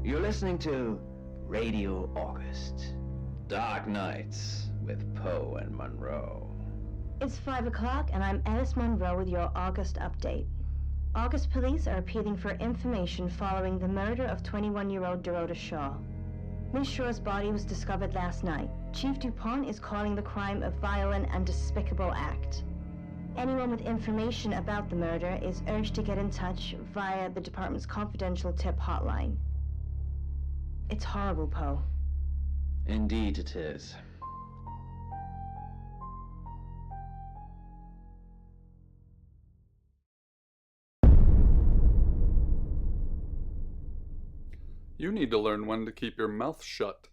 You're listening to Radio August. Dark Nights with Poe and Monroe. It's 5 o'clock and I'm Alice Monroe with your August update. August police are appealing for information following the murder of 21-year-old Dorota Shaw. Miss Shaw's body was discovered last night. Chief DuPont is calling the crime a violent and despicable act. Anyone with information about the murder is urged to get in touch via the department's confidential tip hotline. It's horrible, Poe. Indeed it is. You need to learn when to keep your mouth shut.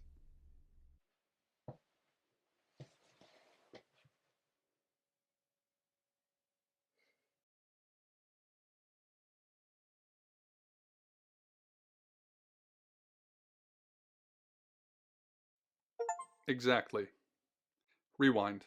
Exactly. Rewind.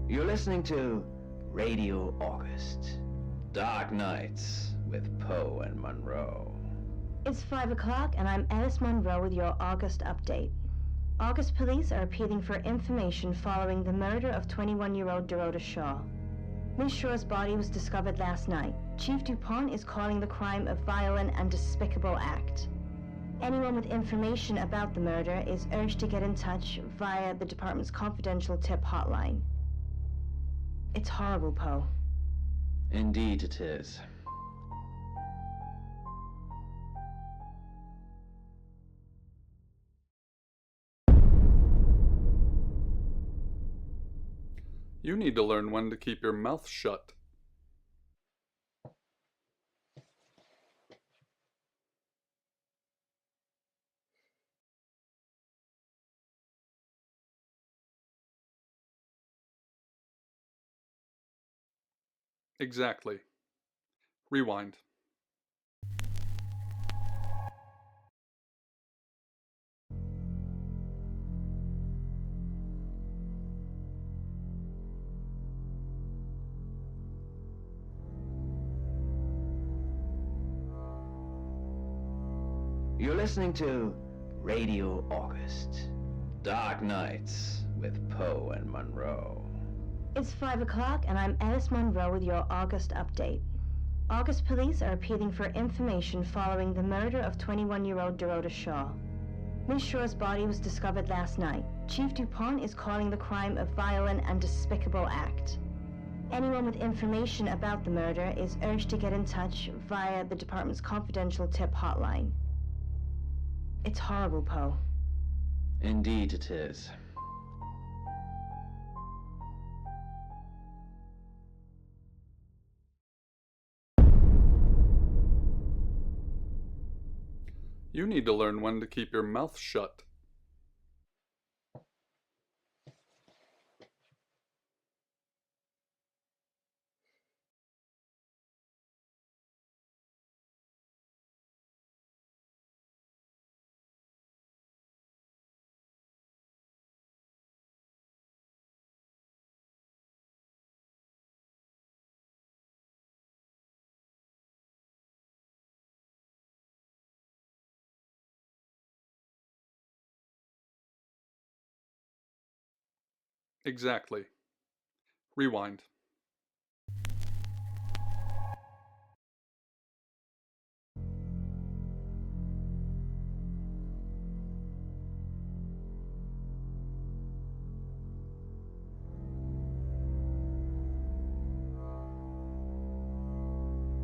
You're listening to Radio August. Dark Nights with Poe and Monroe. It's 5 o'clock and I'm Alice Monroe with your August update. August police are appealing for information following the murder of 21-year-old Dorota Shaw. Miss Shaw's body was discovered last night. Chief DuPont is calling the crime a violent and despicable act. Anyone with information about the murder is urged to get in touch via the department's confidential tip hotline. It's horrible, Poe. Indeed it is. You need to learn when to keep your mouth shut. Exactly. Rewind. You're listening to Radio August. Dark Nights with Poe and Monroe. It's 5 o'clock and I'm Alice Monroe with your August update. August police are appealing for information following the murder of 21-year-old Dorota Shaw. Miss Shaw's body was discovered last night. Chief DuPont is calling the crime a violent and despicable act. Anyone with information about the murder is urged to get in touch via the department's confidential tip hotline. It's horrible, Poe. Indeed it is. You need to learn when to keep your mouth shut. Exactly. Rewind.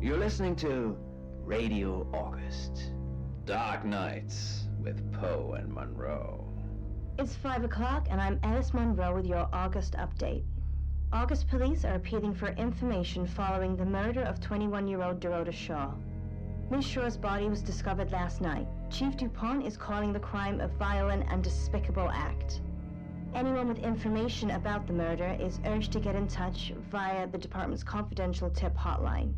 You're listening to Radio August. Dark Nights with Poe and Monroe. It's 5 o'clock and I'm Alice Monroe with your August update. August police are appealing for information following the murder of 21-year-old Dorota Shaw. Miss Shaw's body was discovered last night. Chief DuPont is calling the crime a violent and despicable act. Anyone with information about the murder is urged to get in touch via the department's confidential tip hotline.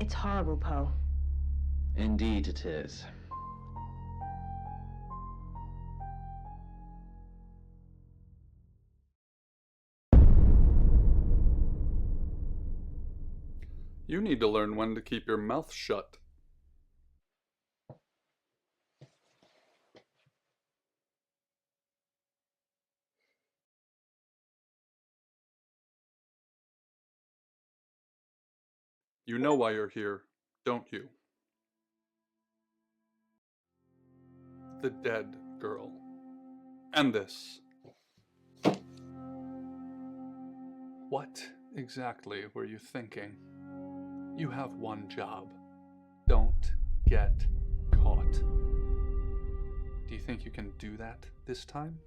It's horrible, Poe. Indeed it is. You need to learn when to keep your mouth shut. You know why you're here, don't you? The dead girl. And this. What exactly were you thinking? You have one job. Don't get caught. Do you think you can do that this time?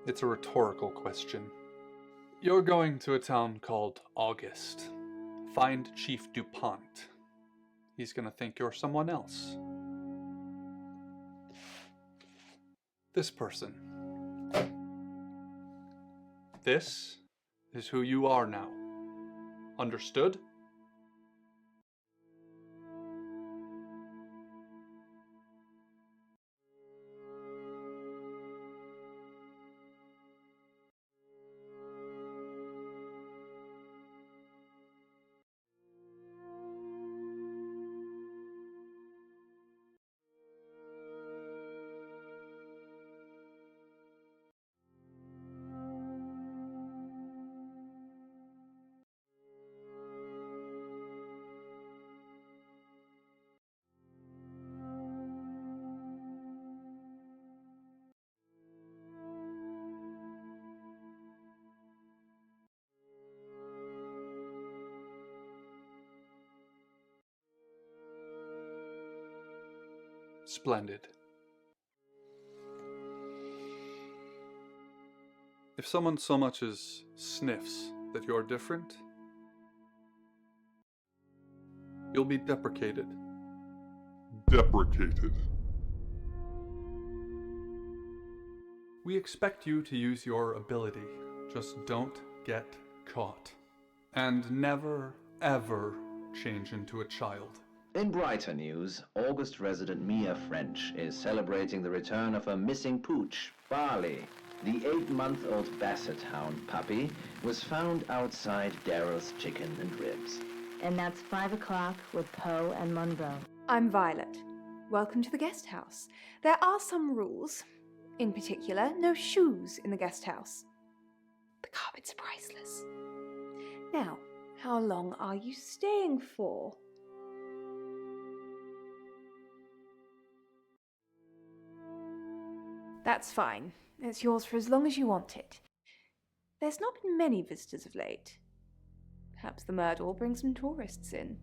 It's a rhetorical question. You're going to a town called August. Find Chief DuPont. He's gonna think you're someone else. This person. This is who you are now. Understood? Splendid. If someone so much as sniffs that you're different, you'll be deprecated. Deprecated. We expect you to use your ability. Just don't get caught. And never, ever change into a child. In brighter news, August resident Mia French is celebrating the return of her missing pooch, Barley. The 8-month-old Basset Hound puppy was found outside Daryl's Chicken and Ribs. And that's 5 o'clock with Poe and Monroe. I'm Violet. Welcome to the guest house. There are some rules. In particular, no shoes in the guest house. The carpets are priceless. Now, how long are you staying for? That's fine. It's yours for as long as you want it. There's not been many visitors of late. Perhaps the murder will bring some tourists in.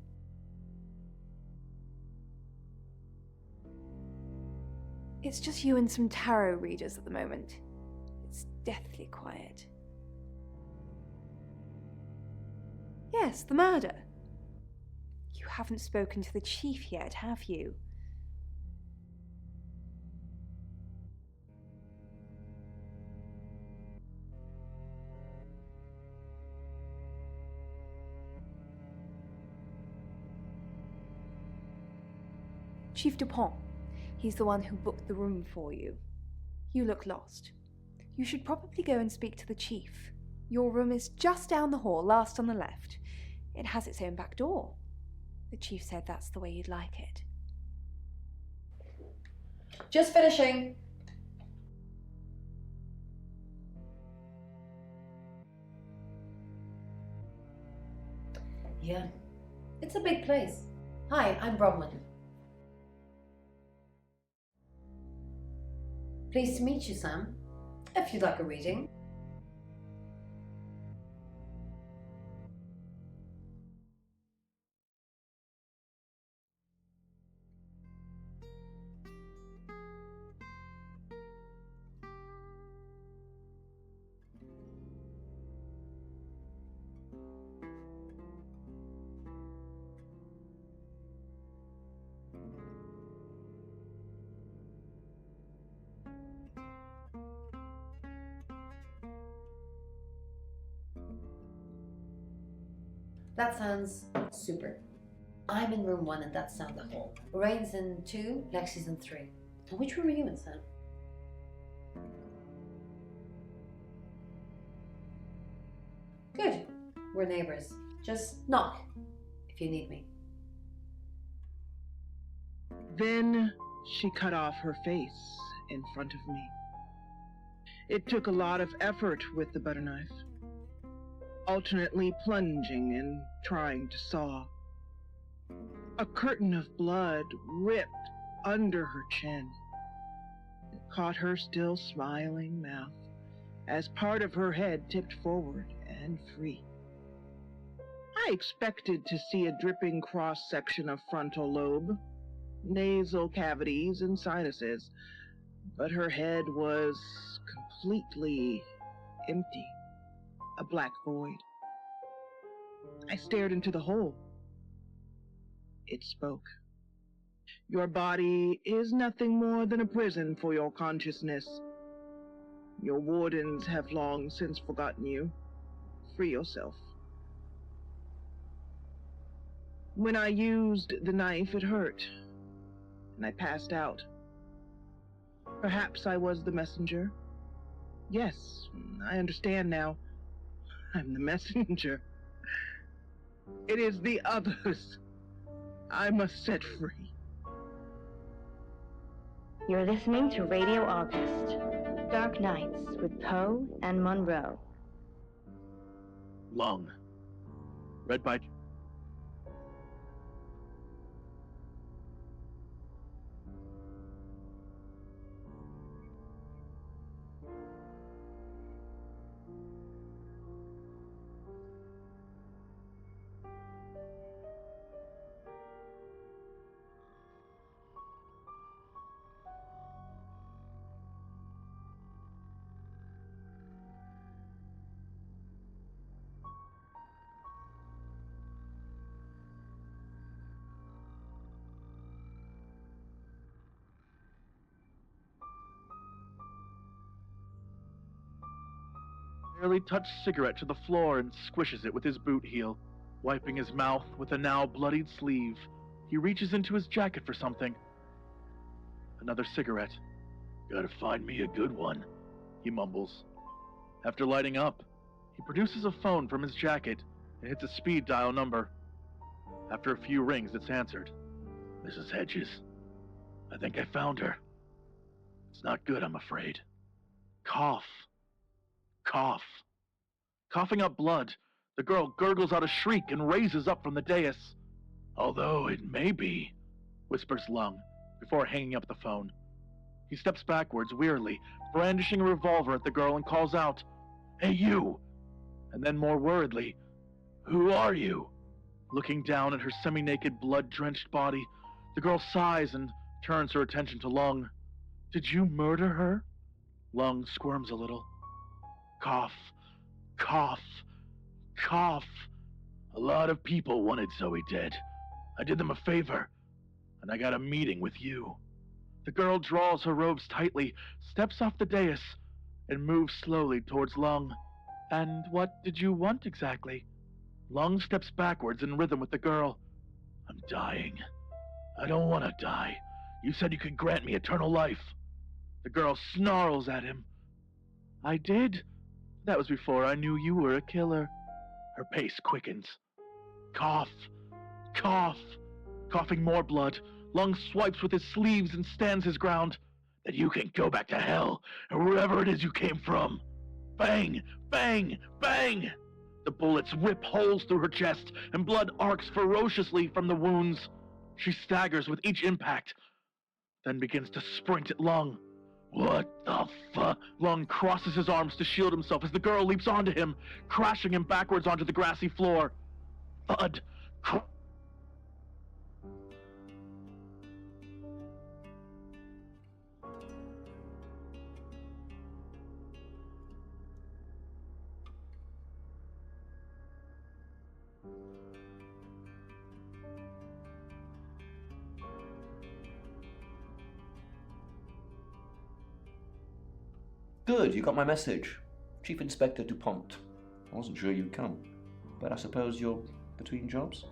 It's just you and some tarot readers at the moment. It's deathly quiet. Yes, the murder. You haven't spoken to the chief yet, have you? Chief DuPont. He's the one who booked the room for you. You look lost. You should probably go and speak to the chief. Your room is just down the hall, last on the left. It has its own back door. The chief said that's the way you'd like it. Just finishing. Yeah, it's a big place. Hi, I'm Bronwyn. Pleased to meet you, Sam. If you'd like a reading. That sounds super. I'm in room 1 and that's down the hall. Lorraine's in 2, Lexi's in 3. And which room are you in, Sam? Good. We're neighbors. Just knock if you need me. Then she cut off her face in front of me. It took a lot of effort with the butter knife, alternately plunging and trying to saw. A curtain of blood ripped under her chin. It caught her still smiling mouth as part of her head tipped forward and free. I expected to see a dripping cross-section of frontal lobe, nasal cavities, and sinuses, but her head was completely empty, a black void. I stared into the hole. It spoke. Your body is nothing more than a prison for your consciousness. Your wardens have long since forgotten you. Free yourself. When I used the knife, it hurt, and I passed out. Perhaps I was the messenger. Yes, I understand now. I'm the messenger. It is the others I must set free. You're listening to Radio August, Dark Nights with Poe and Monroe. Lung. Read by... Barely touched cigarette to the floor and squishes it with his boot heel. Wiping his mouth with a now bloodied sleeve, he reaches into his jacket for something. Another cigarette. Gotta find me a good one, he mumbles. After lighting up, he produces a phone from his jacket and hits a speed dial number. After a few rings, it's answered. Mrs. Hedges. I think I found her. It's not good, I'm afraid. Cough. Cough. Coughing up blood, the girl gurgles out a shriek and raises up from the dais. Although it may be, whispers Lung, before hanging up the phone. He steps backwards wearily, brandishing a revolver at the girl and calls out, Hey, you! And then more worriedly, Who are you? Looking down at her semi-naked, blood-drenched body, the girl sighs and turns her attention to Lung. Did you murder her? Lung squirms a little. Cough, cough, cough. A lot of people wanted Zoe dead. I did them a favor, and I got a meeting with you. The girl draws her robes tightly, steps off the dais, and moves slowly towards Lung. And what did you want exactly? Lung steps backwards in rhythm with the girl. I'm dying. I don't want to die. You said you could grant me eternal life. The girl snarls at him. I did. That was before I knew you were a killer. Her pace quickens. Cough. Cough. Coughing more blood, Lung swipes with his sleeves and stands his ground. Then you can go back to hell, or wherever it is you came from. Bang! Bang! Bang! The bullets rip holes through her chest, and blood arcs ferociously from the wounds. She staggers with each impact, then begins to sprint at Lung. What the fuck? Lung crosses his arms to shield himself as the girl leaps onto him, crashing him backwards onto the grassy floor. Thud. Good, you got my message. Chief Inspector DuPont. I wasn't sure you'd come, but I suppose you're between jobs?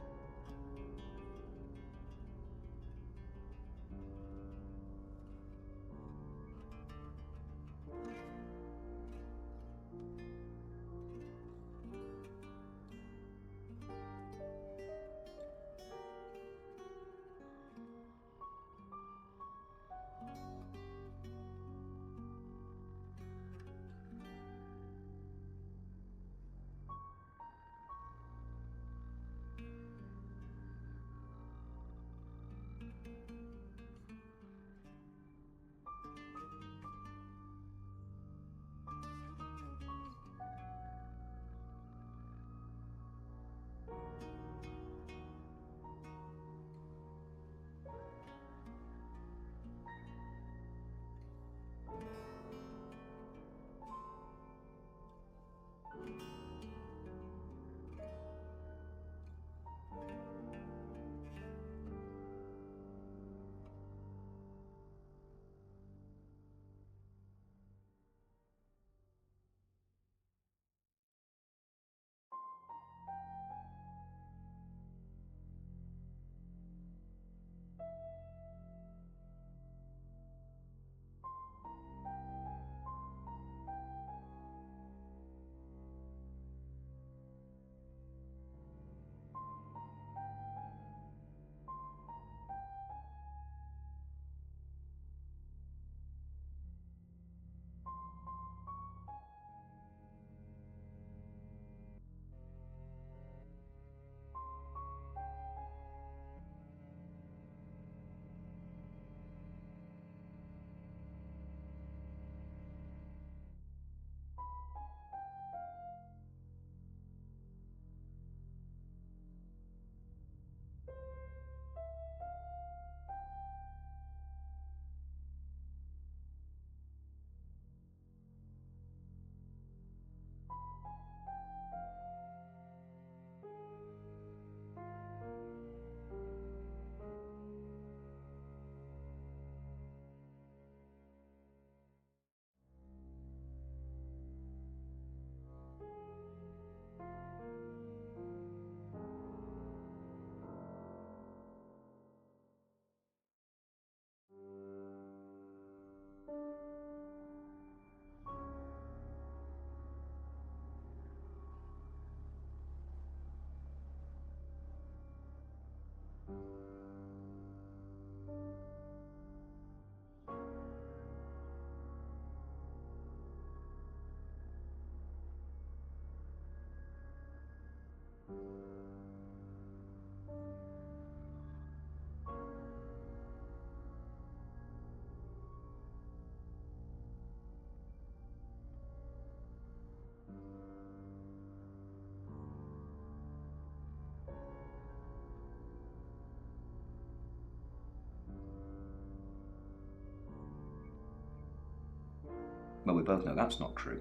Well, we both know that's not true.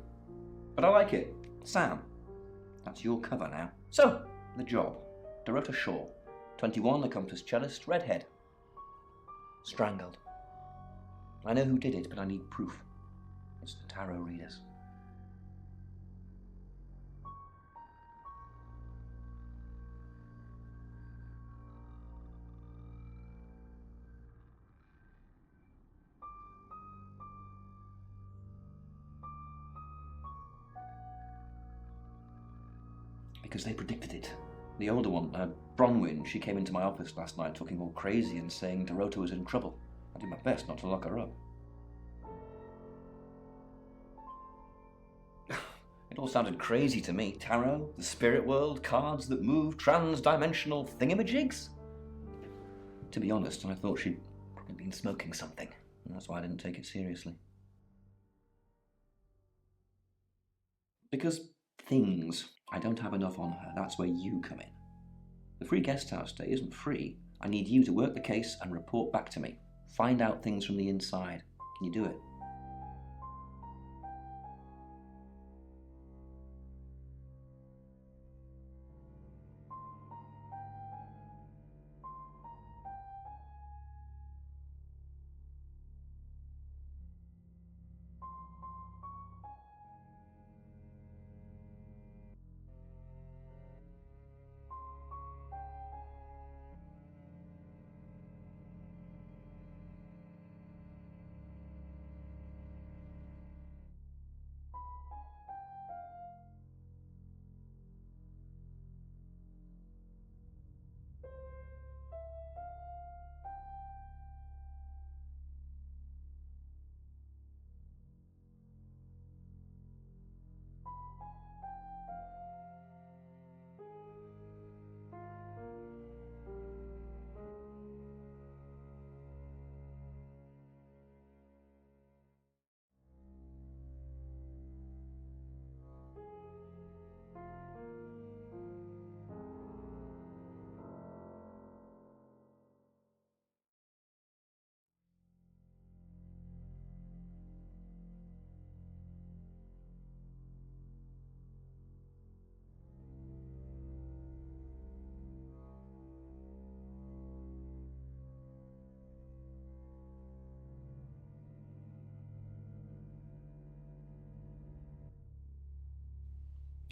But I like it. Sam, that's your cover now. So, the job. Dorota Shaw, 21, accomplished cellist, redhead. Strangled. I know who did it, but I need proof. It's the tarot readers. Because they predicted it. The older one, Bronwyn, she came into my office last night talking all crazy and saying Dorota was in trouble. I did my best not to lock her up. It all sounded crazy to me. Tarot, the spirit world, cards that move, trans-dimensional thingamajigs. To be honest, I thought she'd probably been smoking something, and that's why I didn't take it seriously. Because things, I don't have enough on her. That's where you come in. The free guest house stay isn't free. I need you to work the case and report back to me. Find out things from the inside. Can you do it?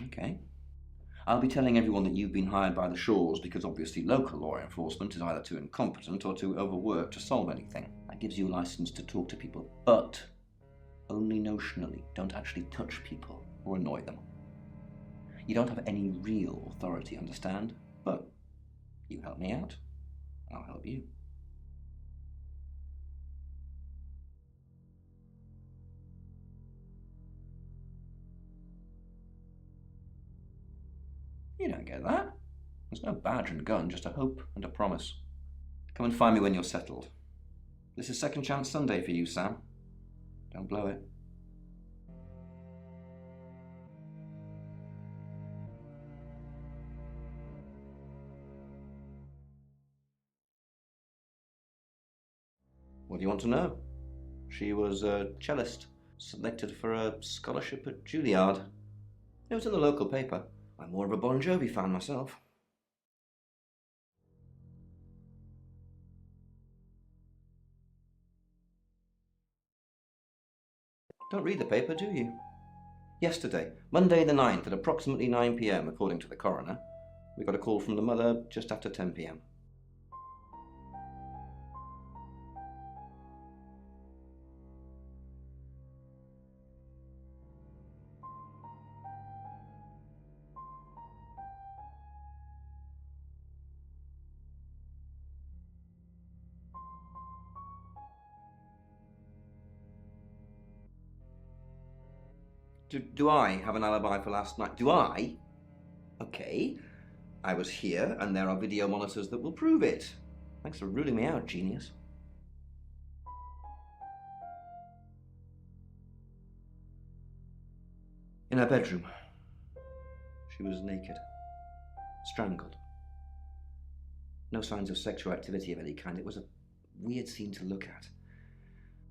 Okay. I'll be telling everyone that you've been hired by the Shaws because obviously local law enforcement is either too incompetent or too overworked to solve anything. That gives you a license to talk to people, but only notionally. Don't actually touch people or annoy them. You don't have any real authority, understand? But you help me out, I'll help you. You don't get that. There's no badge and gun, just a hope and a promise. Come and find me when you're settled. This is Second Chance Sunday for you, Sam. Don't blow it. What do you want to know? She was a cellist, selected for a scholarship at Juilliard. It was in the local paper. I'm more of a Bon Jovi fan myself. Don't read the paper, do you? Yesterday, Monday the 9th at approximately 9 p.m, according to the coroner, we got a call from the mother just after 10 p.m. Do I have an alibi for last night? Do I? Okay. I was here, and there are video monitors that will prove it. Thanks for ruling me out, genius. In her bedroom. She was naked. Strangled. No signs of sexual activity of any kind. It was a weird scene to look at.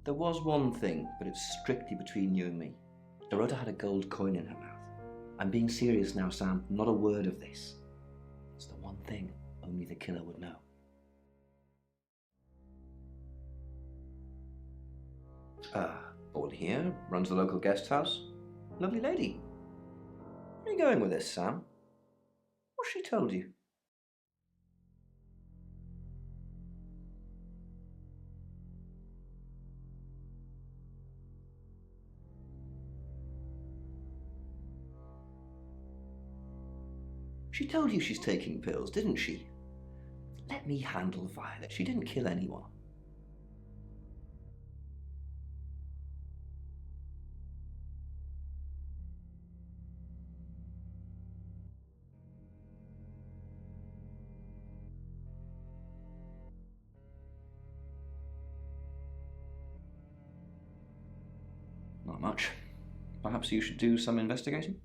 There was one thing, but it's strictly between you and me. Dorota had a gold coin in her mouth. I'm being serious now, Sam. Not a word of this. It's the one thing only the killer would know. Born here, runs the local guest house. Lovely lady. Where are you going with this, Sam? What's she told you? She told you she's taking pills, didn't she? Let me handle Violet. She didn't kill anyone. Not much. Perhaps you should do some investigating?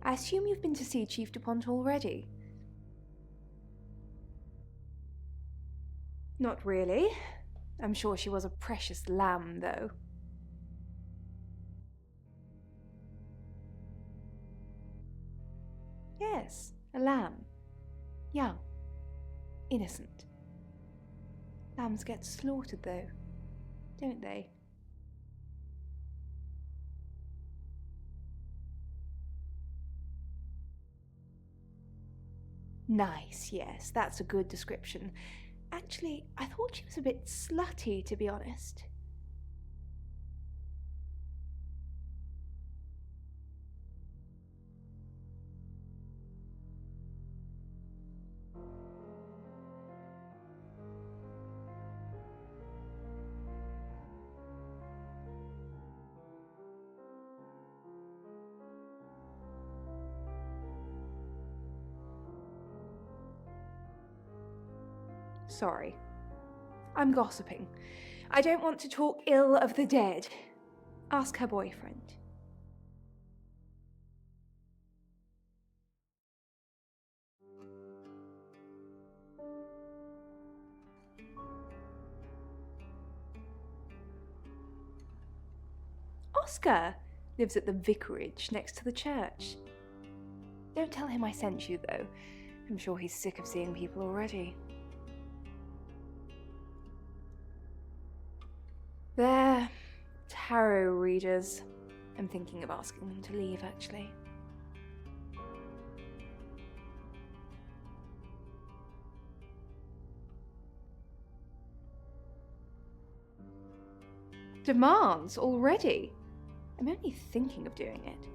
I assume you've been to see Chief DuPont already? Not really. I'm sure she was a precious lamb, though. Yes, a lamb. Young. Innocent. Lambs get slaughtered, though, don't they? Nice, yes, that's a good description. Actually, I thought she was a bit slutty, to be honest. Sorry. I'm gossiping. I don't want to talk ill of the dead. Ask her boyfriend. Oscar lives at the vicarage next to the church. Don't tell him I sent you, though. I'm sure he's sick of seeing people already. They're tarot readers. I'm thinking of asking them to leave, actually. Demands already? I'm only thinking of doing it.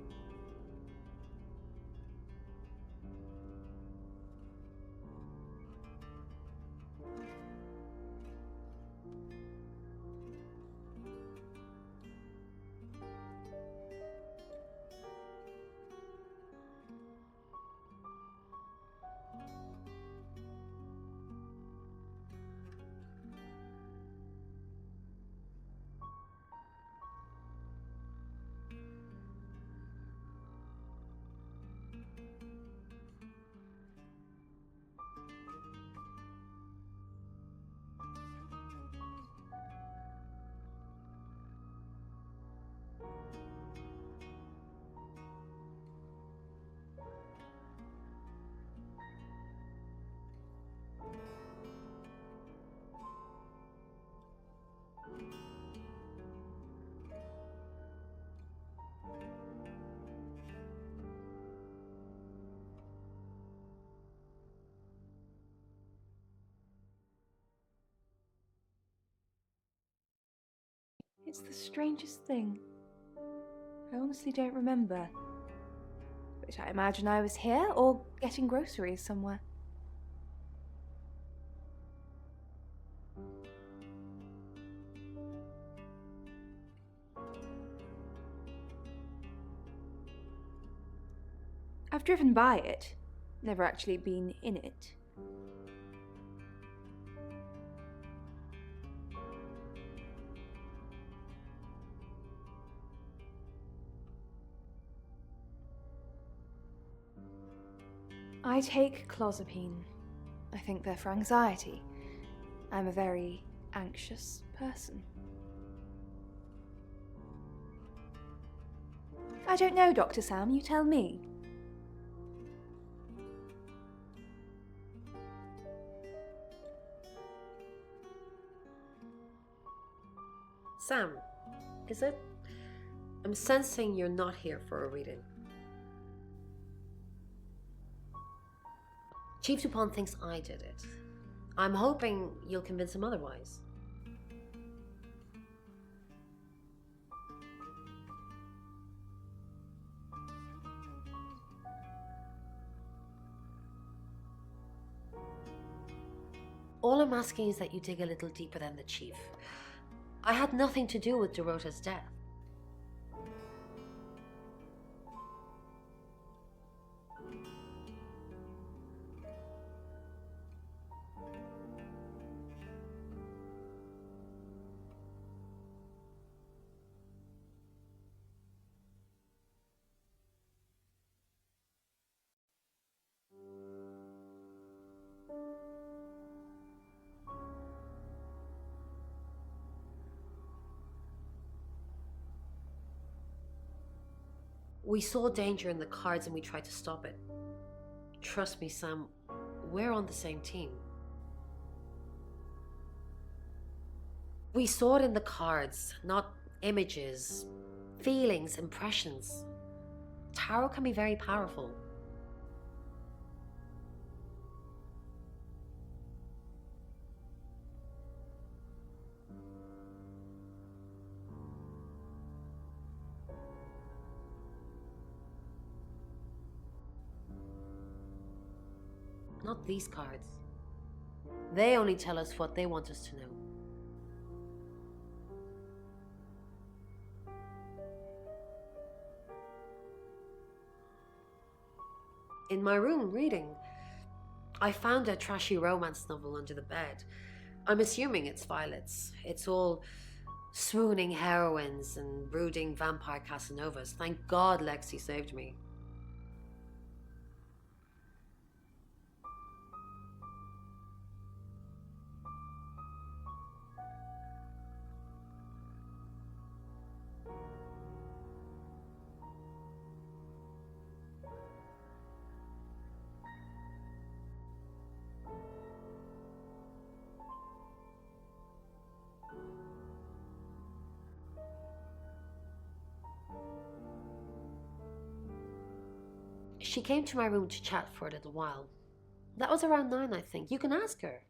It's the strangest thing. I honestly don't remember. But I imagine I was here or getting groceries somewhere. I've driven by it, never actually been in it. I take clozapine. I think they're for anxiety. I'm a very anxious person. I don't know, Dr. Sam, you tell me. Sam, is it? I'm sensing you're not here for a reading. Chief Dupont thinks I did it. I'm hoping you'll convince him otherwise. All I'm asking is that you dig a little deeper than the Chief. I had nothing to do with Dorota's death. We saw danger in the cards and we tried to stop it. Trust me, Sam, we're on the same team. We saw it in the cards, not images, feelings, impressions. Tarot can be very powerful. Not these cards. They only tell us what they want us to know. In my room, reading, I found a trashy romance novel under the bed. I'm assuming it's Violet's. It's all swooning heroines and brooding vampire Casanovas. Thank God Lexi saved me. She came to my room to chat for a little while. That was around 9, I think. You can ask her.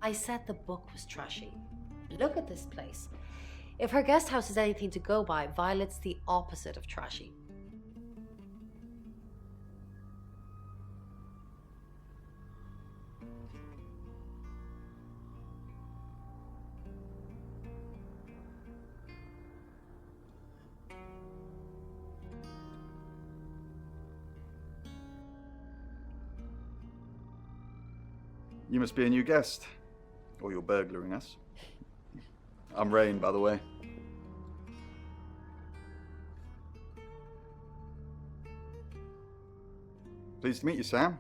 I said the book was trashy. Look at this place. If her guest house is anything to go by, Violet's the opposite of trashy. You must be a new guest. Or you're burglaring us. I'm Rain, by the way. Pleased to meet you, Sam.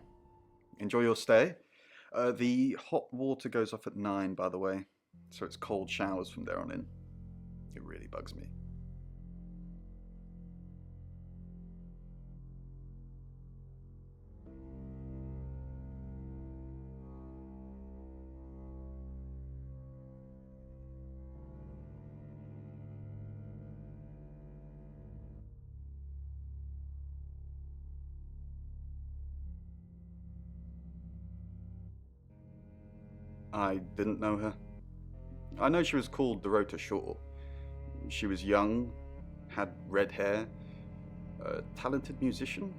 Enjoy your stay. The hot water goes off at 9, by the way. So it's cold showers from there on in. It really bugs me. I didn't know her. I know she was called Dorota Shaw. She was young, had red hair, a talented musician.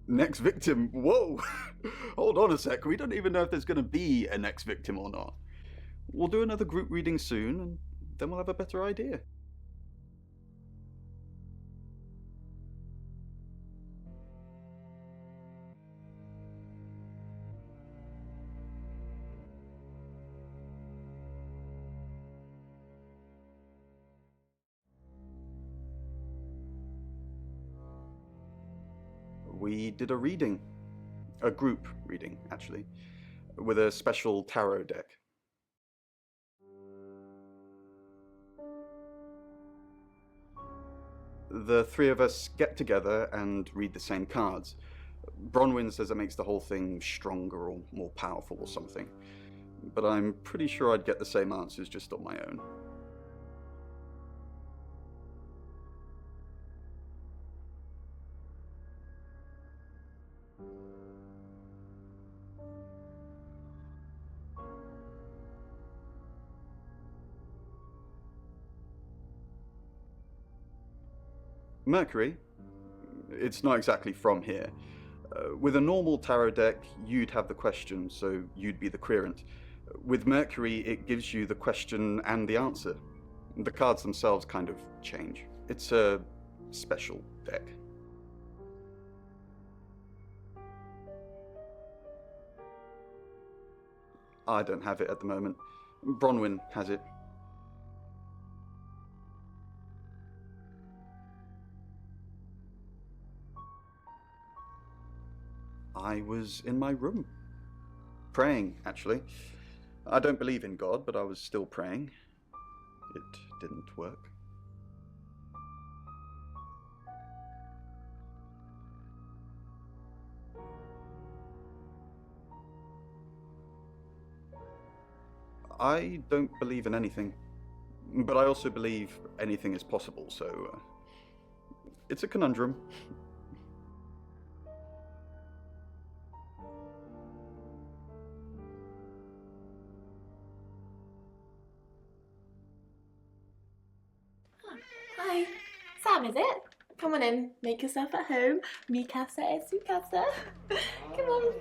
Next victim? Whoa! Hold on a sec, we don't even know if there's going to be a next victim or not. We'll do another group reading soon, and then we'll have a better idea. We did a reading. A group reading, actually, with a special tarot deck. The three of us get together and read the same cards. Bronwyn says it makes the whole thing stronger or more powerful or something, but I'm pretty sure I'd get the same answers just on my own. Mercury? It's not exactly from here. With a normal tarot deck, you'd have the question, so you'd be the querent. With Mercury, it gives you the question and the answer. The cards themselves kind of change. It's a special deck. I don't have it at the moment. Bronwyn has it. I was in my room. Praying, actually. I don't believe in God, but I was still praying. It didn't work. I don't believe in anything, but I also believe anything is possible, so it's a conundrum. Hi, Sam, is it? Come on in, make yourself at home. Mi casa es su casa. Come on.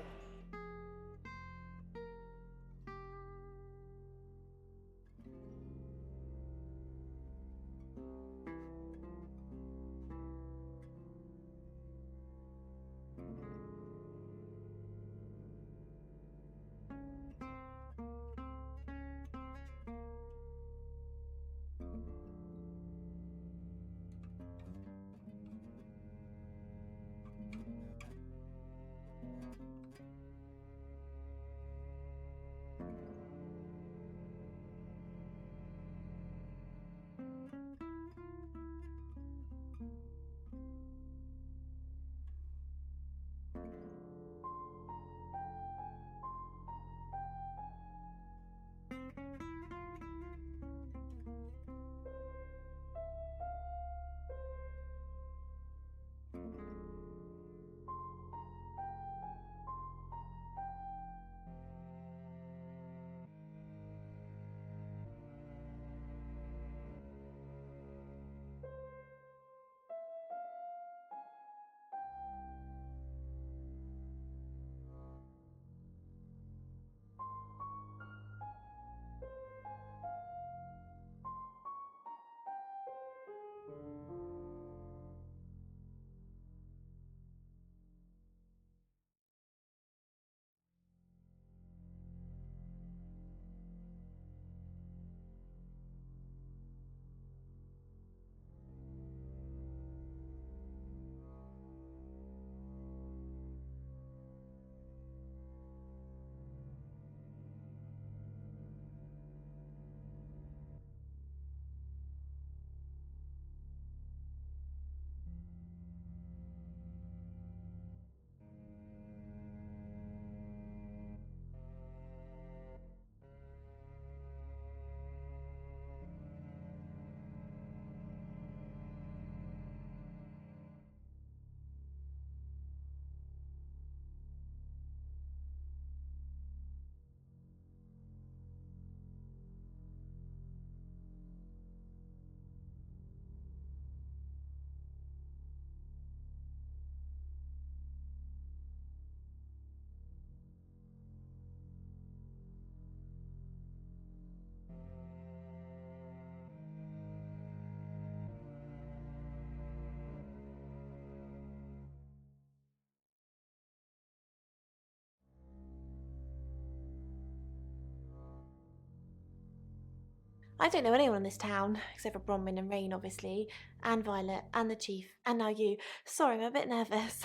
I don't know anyone in this town, except for Bronwyn and Rain, obviously, and Violet, and the Chief, and now you. Sorry, I'm a bit nervous.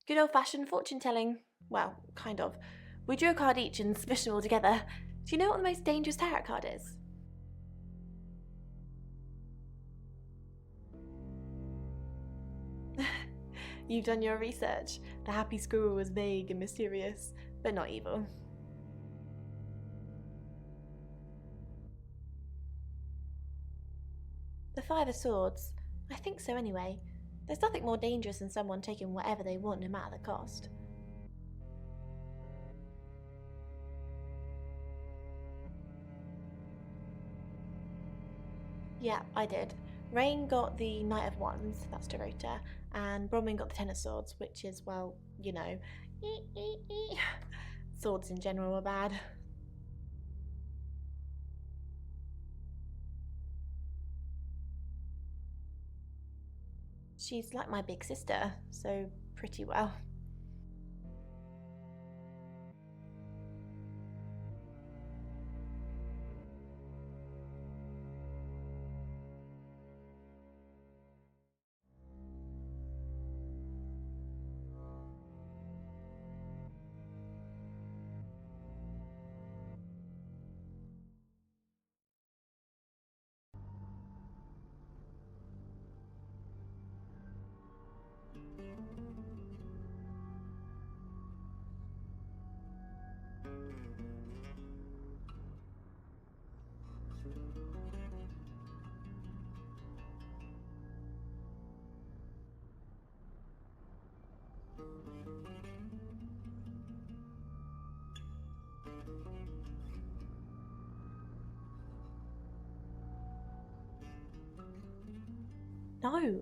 Good old-fashioned fortune-telling. Well, kind of. We drew a card each and smushed them all together. Do you know what the most dangerous tarot card is? You've done your research. The happy squirrel was vague and mysterious, but not evil. The Five of Swords. I think so anyway. There's nothing more dangerous than someone taking whatever they want no matter the cost. Yeah, I did. Rain got the Knight of Wands, that's Dorota, and Bronwyn got the Ten of Swords, which is, well, you know, swords in general are bad. She's like my big sister, so pretty well. No.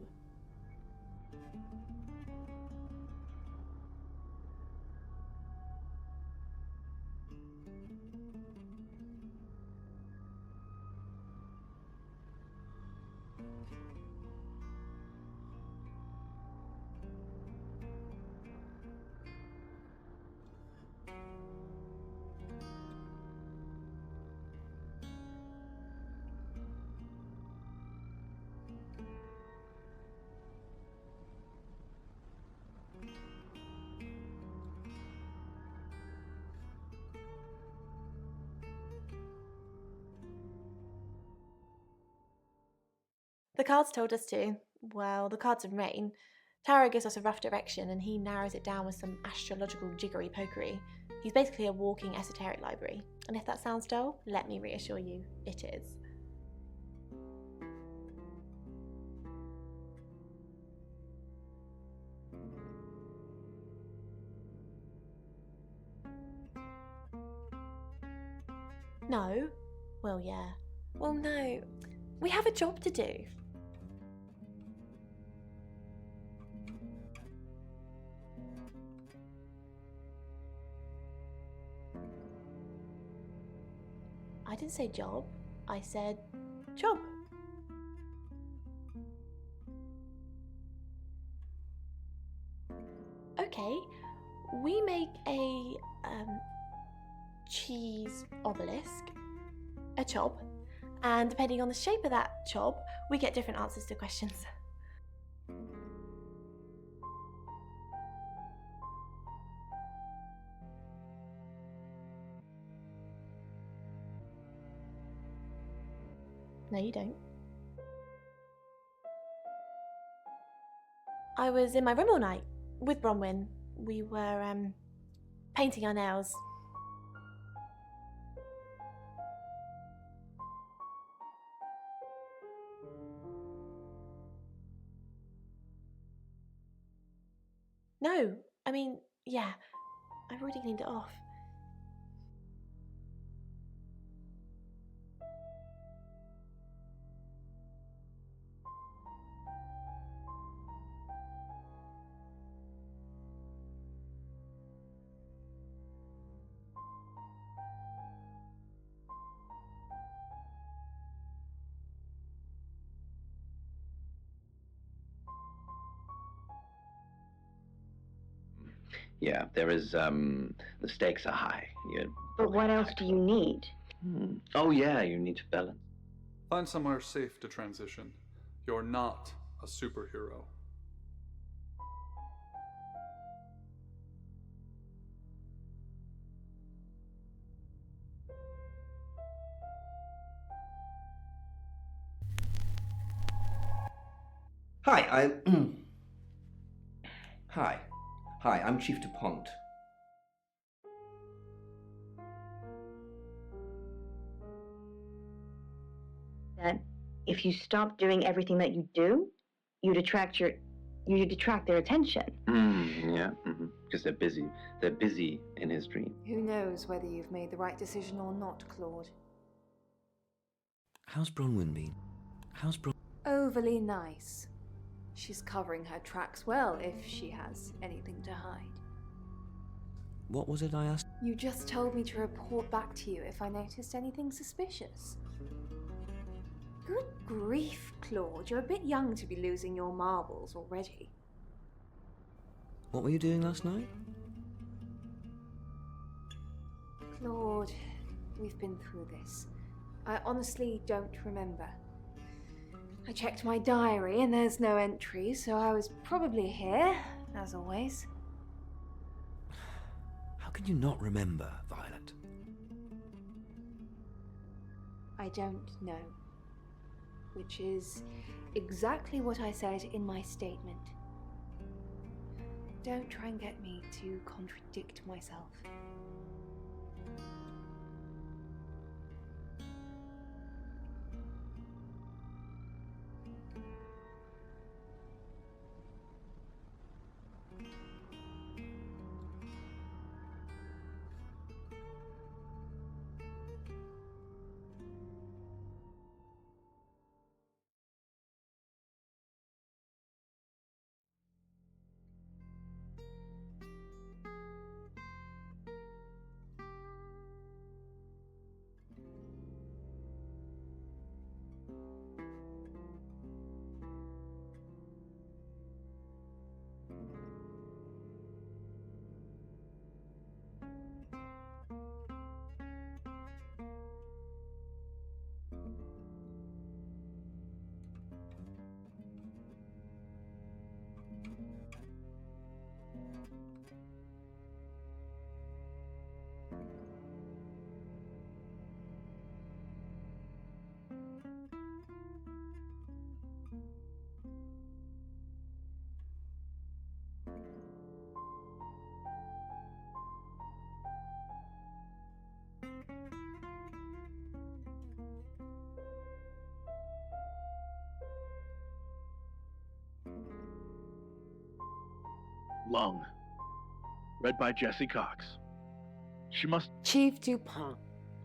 The cards told us to. Well, the cards of Rain. Tarot gives us a rough direction and he narrows it down with some astrological jiggery pokery. He's basically a walking esoteric library. And if that sounds dull, let me reassure you, it is. No? Well, yeah. Well, no. We have a job to do. I didn't say job. I said job. Okay. We make a cheese obelisk, a chob, and depending on the shape of that chob, we get different answers to questions. No, you don't. I was in my room all night with Bronwyn. We were painting our nails. No, I mean, yeah, I've already cleaned it off. Yeah, there is, the stakes are high. But what else do you need? Oh, yeah, you need to balance. Find somewhere safe to transition. You're not a superhero. Hi, Hi. Hi, I'm Chief DuPont. That if you stop doing everything that you do, you'd detract their attention. Yeah, because they're busy. They're busy in his dream. Who knows whether you've made the right decision or not, Claude? How's Bronwyn been? Overly nice. She's covering her tracks well if she has anything to hide. What was it I asked? You just told me to report back to you if I noticed anything suspicious. Good grief, Claude. You're a bit young to be losing your marbles already. What were you doing last night? Claude, we've been through this. I honestly don't remember. I checked my diary and there's no entry, so I was probably here, as always. How can you not remember, Violet? I don't know. Which is exactly what I said in my statement. Don't try and get me to contradict myself. Lung. Read by Jesse Cox. She must... Chief DuPont.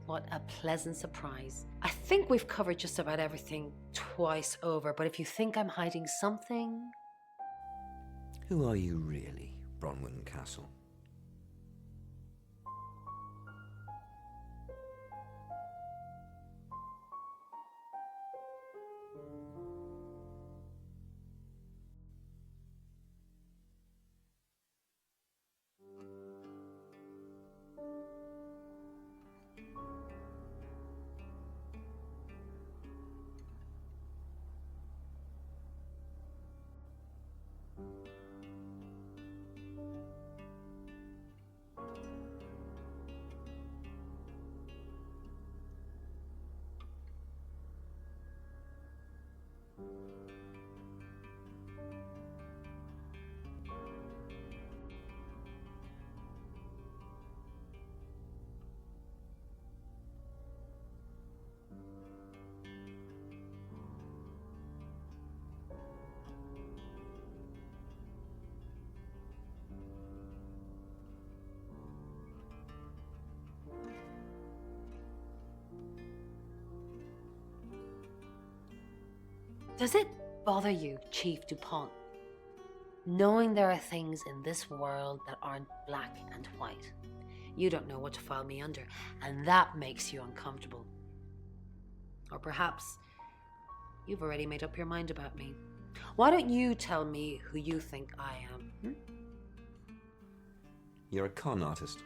What a pleasant surprise. I think we've covered just about everything twice over, but if you think I'm hiding something... Who are you really, Bronwyn Castle? Does it bother you, Chief DuPont, knowing there are things in this world that aren't black and white? You don't know what to file me under, and that makes you uncomfortable. Or perhaps you've already made up your mind about me. Why don't you tell me who you think I am? You're a con artist.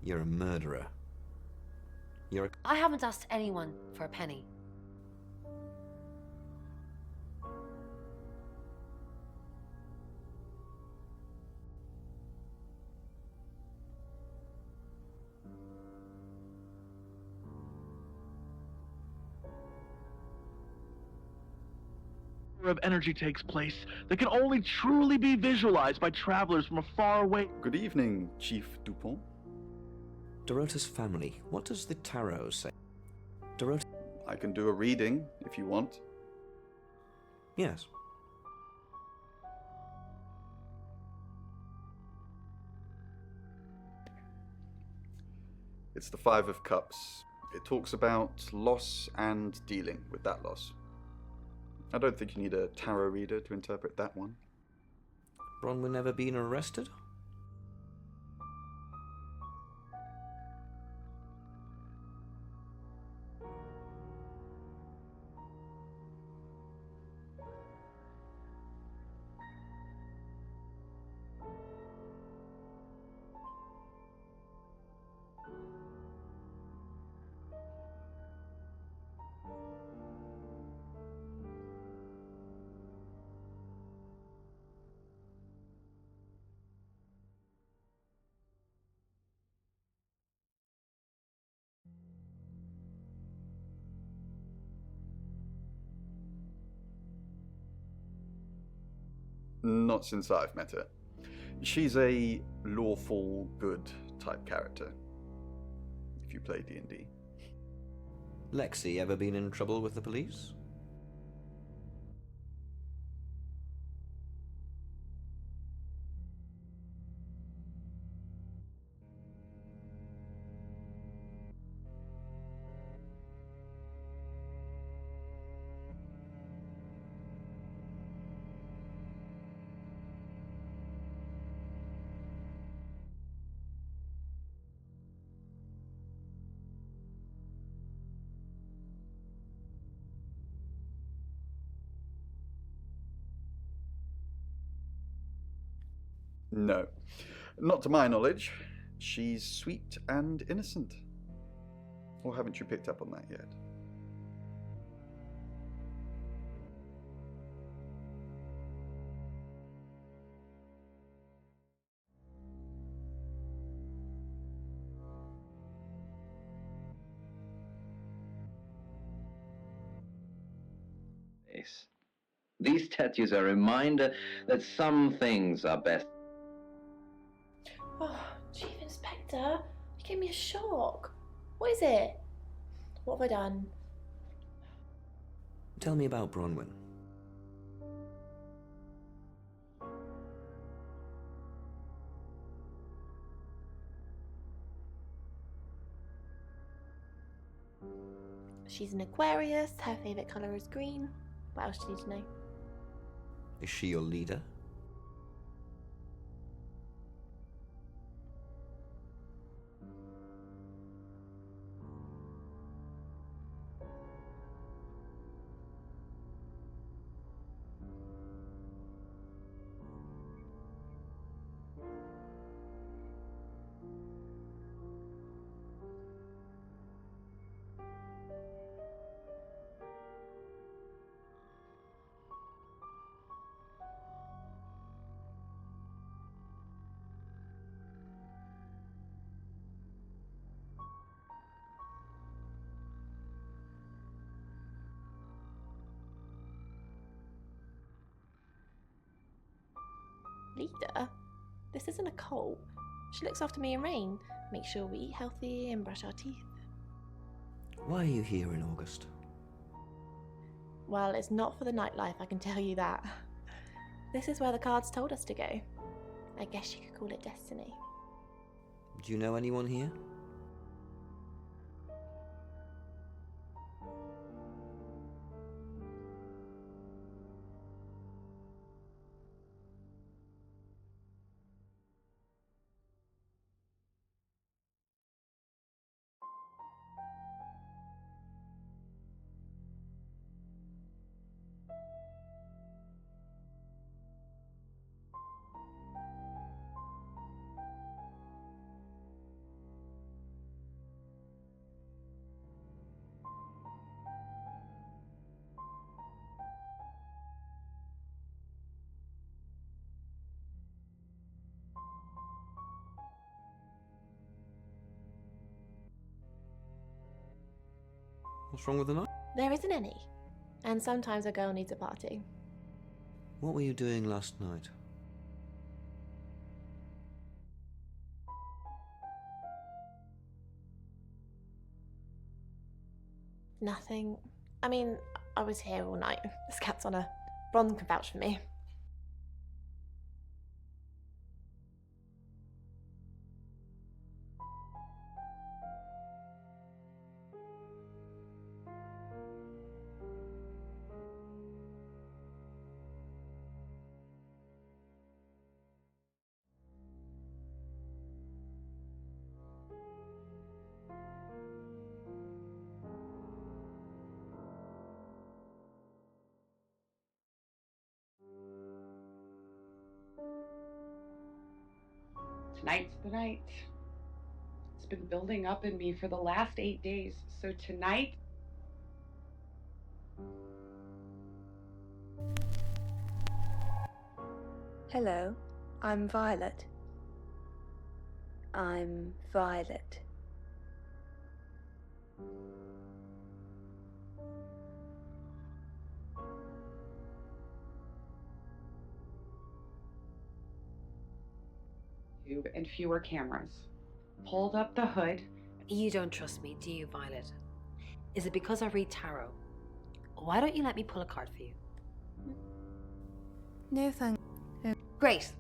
You're a murderer. You're a... I haven't asked anyone for a penny. Of energy takes place that can only truly be visualized by travelers from a far away. Good evening, Chief Dupont. Dorota's family. What does the tarot say? Dorota... I can do a reading if you want. Yes. It's the Five of Cups. It talks about loss and dealing with that loss. I don't think you need a tarot reader to interpret that one. Bronwyn ever been arrested? Not since I've met her. She's a lawful good type character, if you play D&D. Lexi ever been in trouble with the police? No. Not to my knowledge. She's sweet and innocent. Or haven't you picked up on that yet? These tattoos are a reminder that some things are best. Oh, Chief Inspector, you gave me a shock. What is it? What have I done? Tell me about Bronwyn. She's an Aquarius, her favourite colour is green. What else do you need to know? Is she your leader? Leader? This isn't a cult. She looks after me and Rain, make sure we eat healthy and brush our teeth. Why are you here in August? Well, it's not for the nightlife, I can tell you that. This is where the cards told us to go. I guess you could call it destiny. Do you know anyone here? What's wrong with the night? There isn't any. And sometimes a girl needs a party. What were you doing last night? Nothing. I mean, I was here all night. The scat's on her. Bron can vouch for me. Tonight's the night. It's been building up in me for the last 8 days. So tonight, Hello, I'm Violet. I'm Violet. and fewer cameras. Pulled up the hood. You don't trust me, do you, Violet? Is it because I read tarot? Why don't you let me pull a card for you? No thank. Great.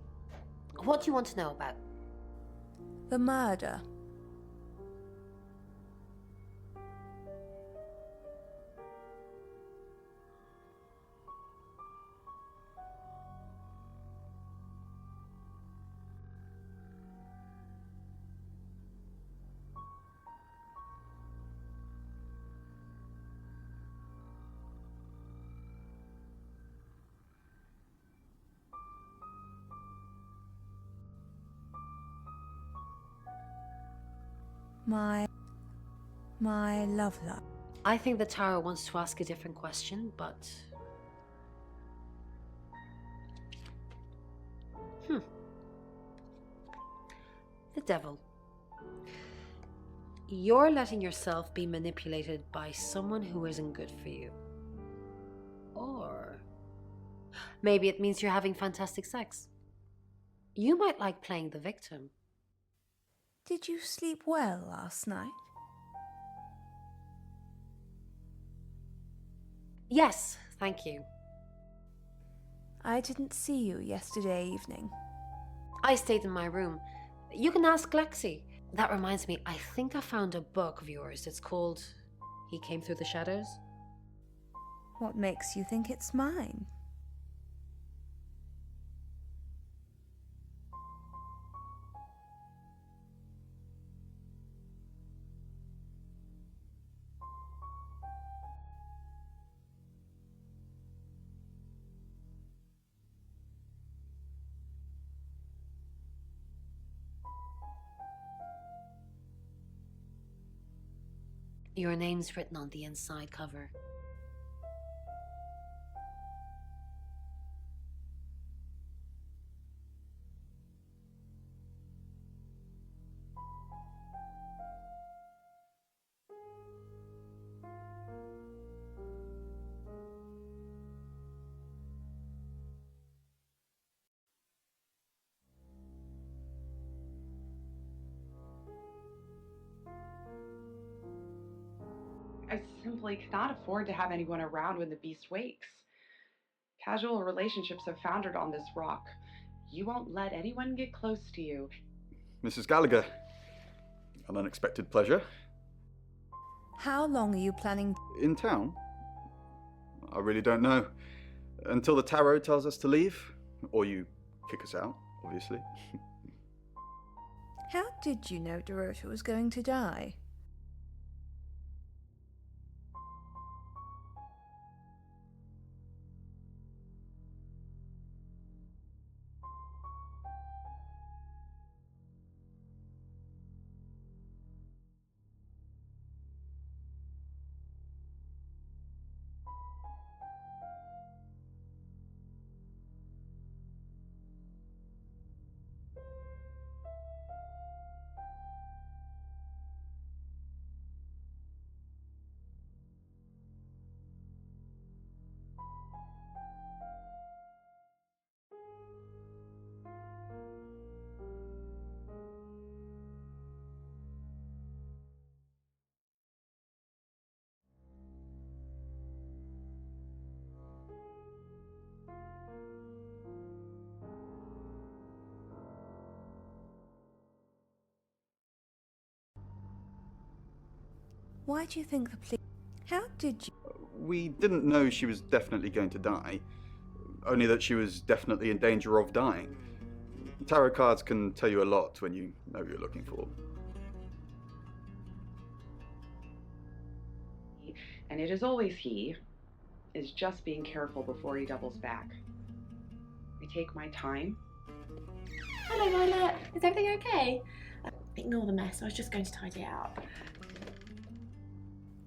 What do you want to know about? The murder. My love life. I think the tarot wants to ask a different question, but... The devil. You're letting yourself be manipulated by someone who isn't good for you. Or maybe it means you're having fantastic sex. You might like playing the victim. Did you sleep well last night? Yes, thank you. I didn't see you yesterday evening. I stayed in my room. You can ask Lexi. That reminds me, I think I found a book of yours. It's called He Came Through the Shadows. What makes you think it's mine? Your name's written on the inside cover. I simply cannot afford to have anyone around when the beast wakes. Casual relationships have foundered on this rock. You won't let anyone get close to you. Mrs. Gallagher, an unexpected pleasure. How long are you planning? In town? I really don't know. Until the tarot tells us to leave, or you kick us out, obviously. How did you know Dorota was going to die? Why do you think the police... How did you... We didn't know she was definitely going to die, only that she was definitely in danger of dying. Tarot cards can tell you a lot when you know what you're looking for. And it is always he, is just being careful before he doubles back. I take my time. Hello, Violet. Is everything okay? Ignore the mess. I was just going to tidy it up.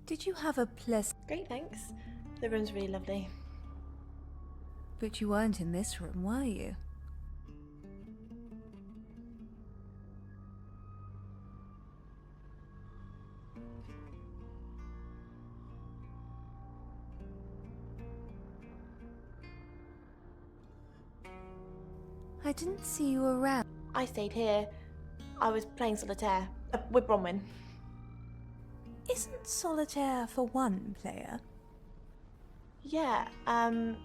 Did you have a pleasant... Great, thanks. The room's really lovely. But you weren't in this room, were you? I didn't see you around. I stayed here. I was playing solitaire with Bronwyn. Isn't solitaire for one player? Yeah, I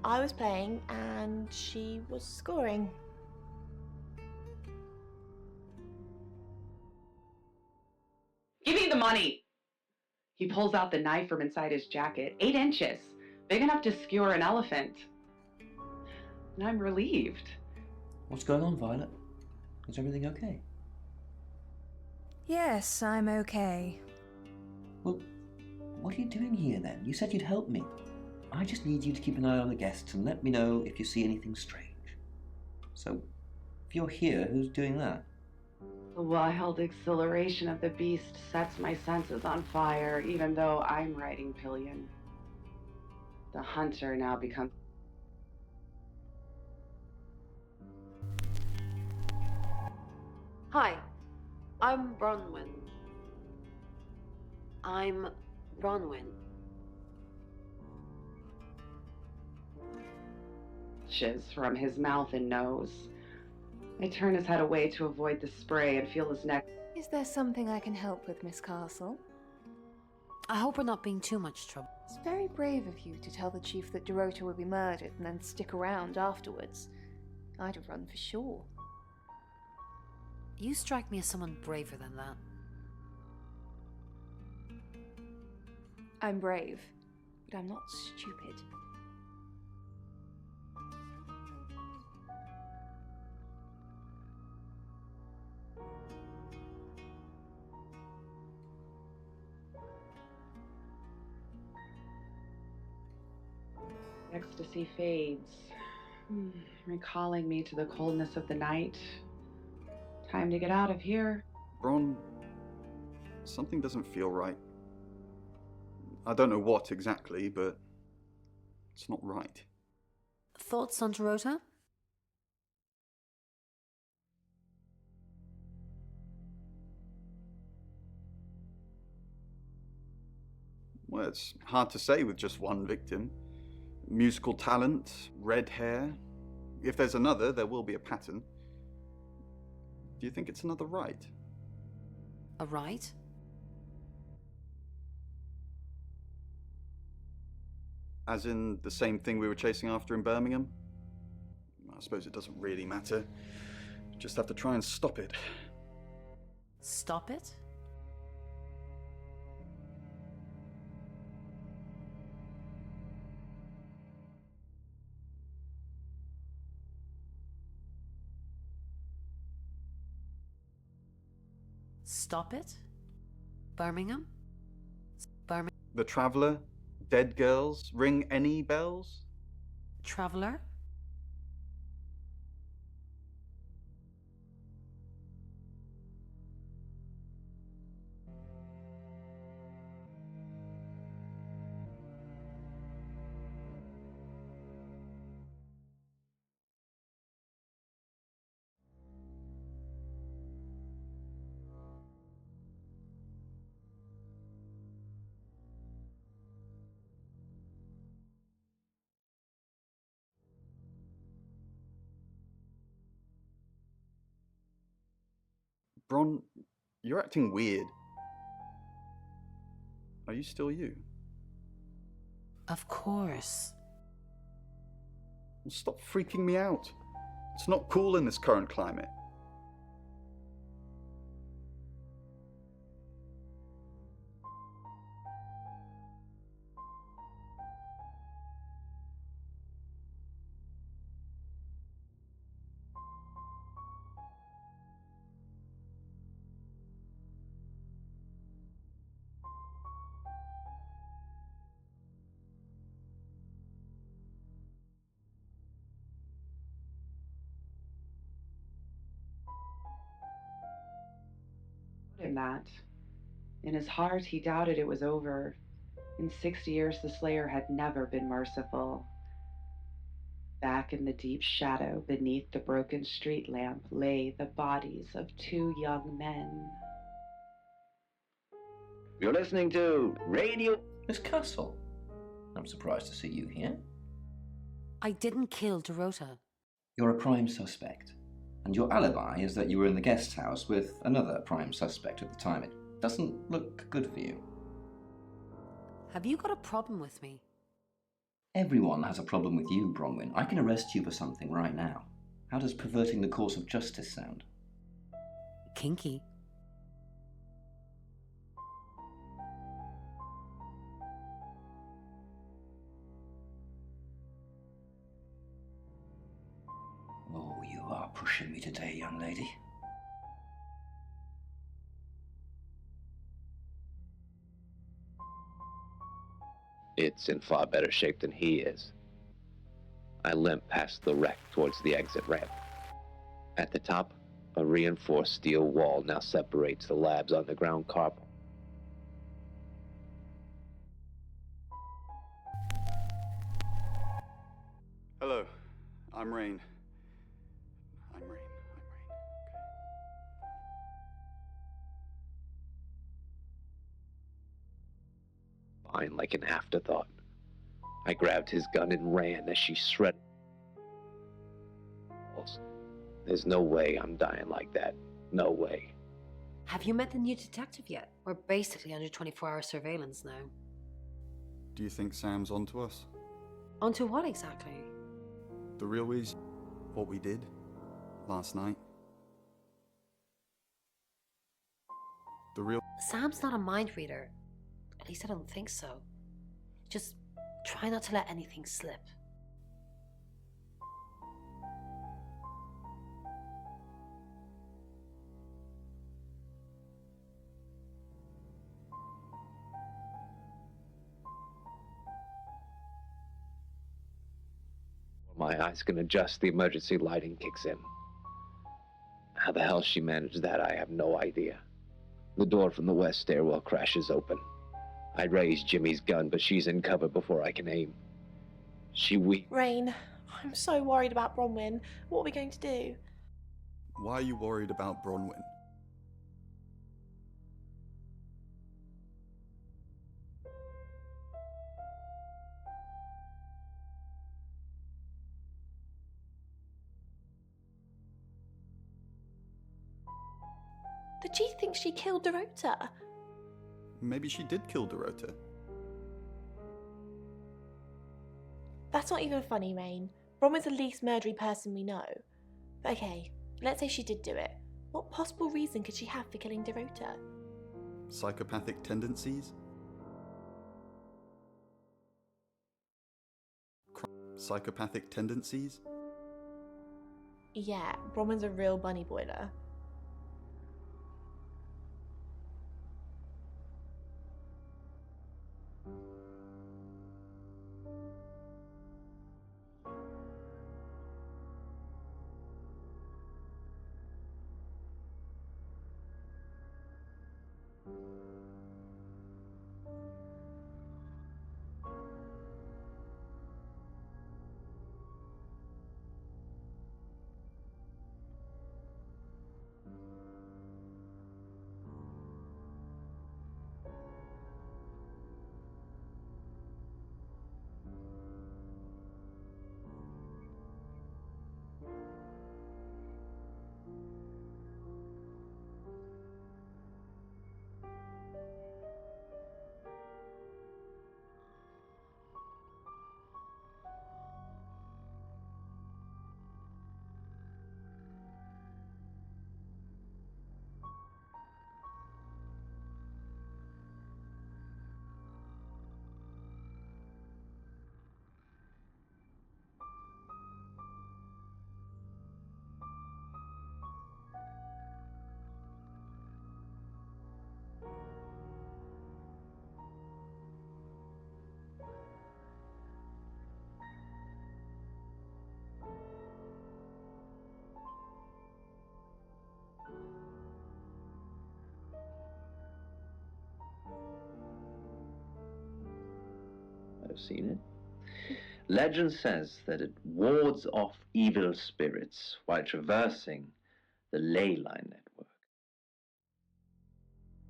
was playing and she was scoring. Give me the money! He pulls out the knife from inside his jacket, 8 inches, big enough to skewer an elephant. And I'm relieved. What's going on, Violet? Is everything okay? Yes, I'm okay. Well, what are you doing here then? You said you'd help me. I just need you to keep an eye on the guests and let me know if you see anything strange. So, if you're here, who's doing that? The wild exhilaration of the beast sets my senses on fire, even though I'm riding pillion. The hunter now becomes... Hi, I'm Bronwyn. Shiz from his mouth and nose. I turn his head away to avoid the spray and feel his neck. Is there something I can help with, Miss Castle? I hope we're not being too much trouble. It's very brave of you to tell the chief that Dorota will be murdered and then stick around afterwards. I'd have run for sure. You strike me as someone braver than that. I'm brave, but I'm not stupid. Ecstasy fades, recalling me to the coldness of the night. Time to get out of here. Bron, something doesn't feel right. I don't know what exactly, but it's not right. Thoughts on Dorota? Well, it's hard to say with just one victim. Musical talent, red hair. If there's another, there will be a pattern. Do you think it's another right? A right? As in the same thing we were chasing after in Birmingham? I suppose it doesn't really matter. Just have to try and stop it. Stop it? Stop it? Birmingham? The Traveller? Dead girls? Ring any bells? Traveller? Bron, you're acting weird. Are you still you? Of course. Well, stop freaking me out. It's not cool in this current climate. that. In his heart, he doubted it was over. In 6 years, the Slayer had never been merciful. Back in the deep shadow, beneath the broken street lamp, lay the bodies of 2 young men. You're listening to Radio... Miss Castle, I'm surprised to see you here. I didn't kill Dorota. You're a prime suspect, and your alibi is that you were in the guest house with another prime suspect at the time. It doesn't look good for you. Have you got a problem with me? Everyone has a problem with you, Bronwyn. I can arrest you for something right now. How does perverting the course of justice sound? Kinky. Oh, you are pushing me today, young lady. It's in far better shape than he is. I limp past the wreck towards the exit ramp. At the top, a reinforced steel wall now separates the lab's underground car. Hello, I'm Rain. I'm Rain. Fine, like an afterthought. I grabbed his gun and ran as she shredded. There's no way I'm dying like that. No way. Have you met the new detective yet? We're basically under 24-hour surveillance now. Do you think Sam's onto us? Onto what exactly? The real reason? What we did last night? The real... Sam's not a mind reader. At least I don't think so. Just try not to let anything slip. My eyes can adjust, the emergency lighting kicks in. How the hell she managed that, I have no idea. The door from the west stairwell crashes open. I raise Jimmy's gun, but she's in cover before I can aim. She weeps. Rain, I'm so worried about Bronwyn. What are we going to do? Why are you worried about Bronwyn? The chief thinks she killed Dorota. Maybe she did kill Dorota. That's not even funny, Rain. Bronwyn's the least murdery person we know. But okay, let's say she did do it. What possible reason could she have for killing Dorota? Psychopathic tendencies? Psychopathic tendencies? Yeah, Bronwyn's a real bunny boiler. have seen it. Legend says that it wards off evil spirits while traversing the ley line network.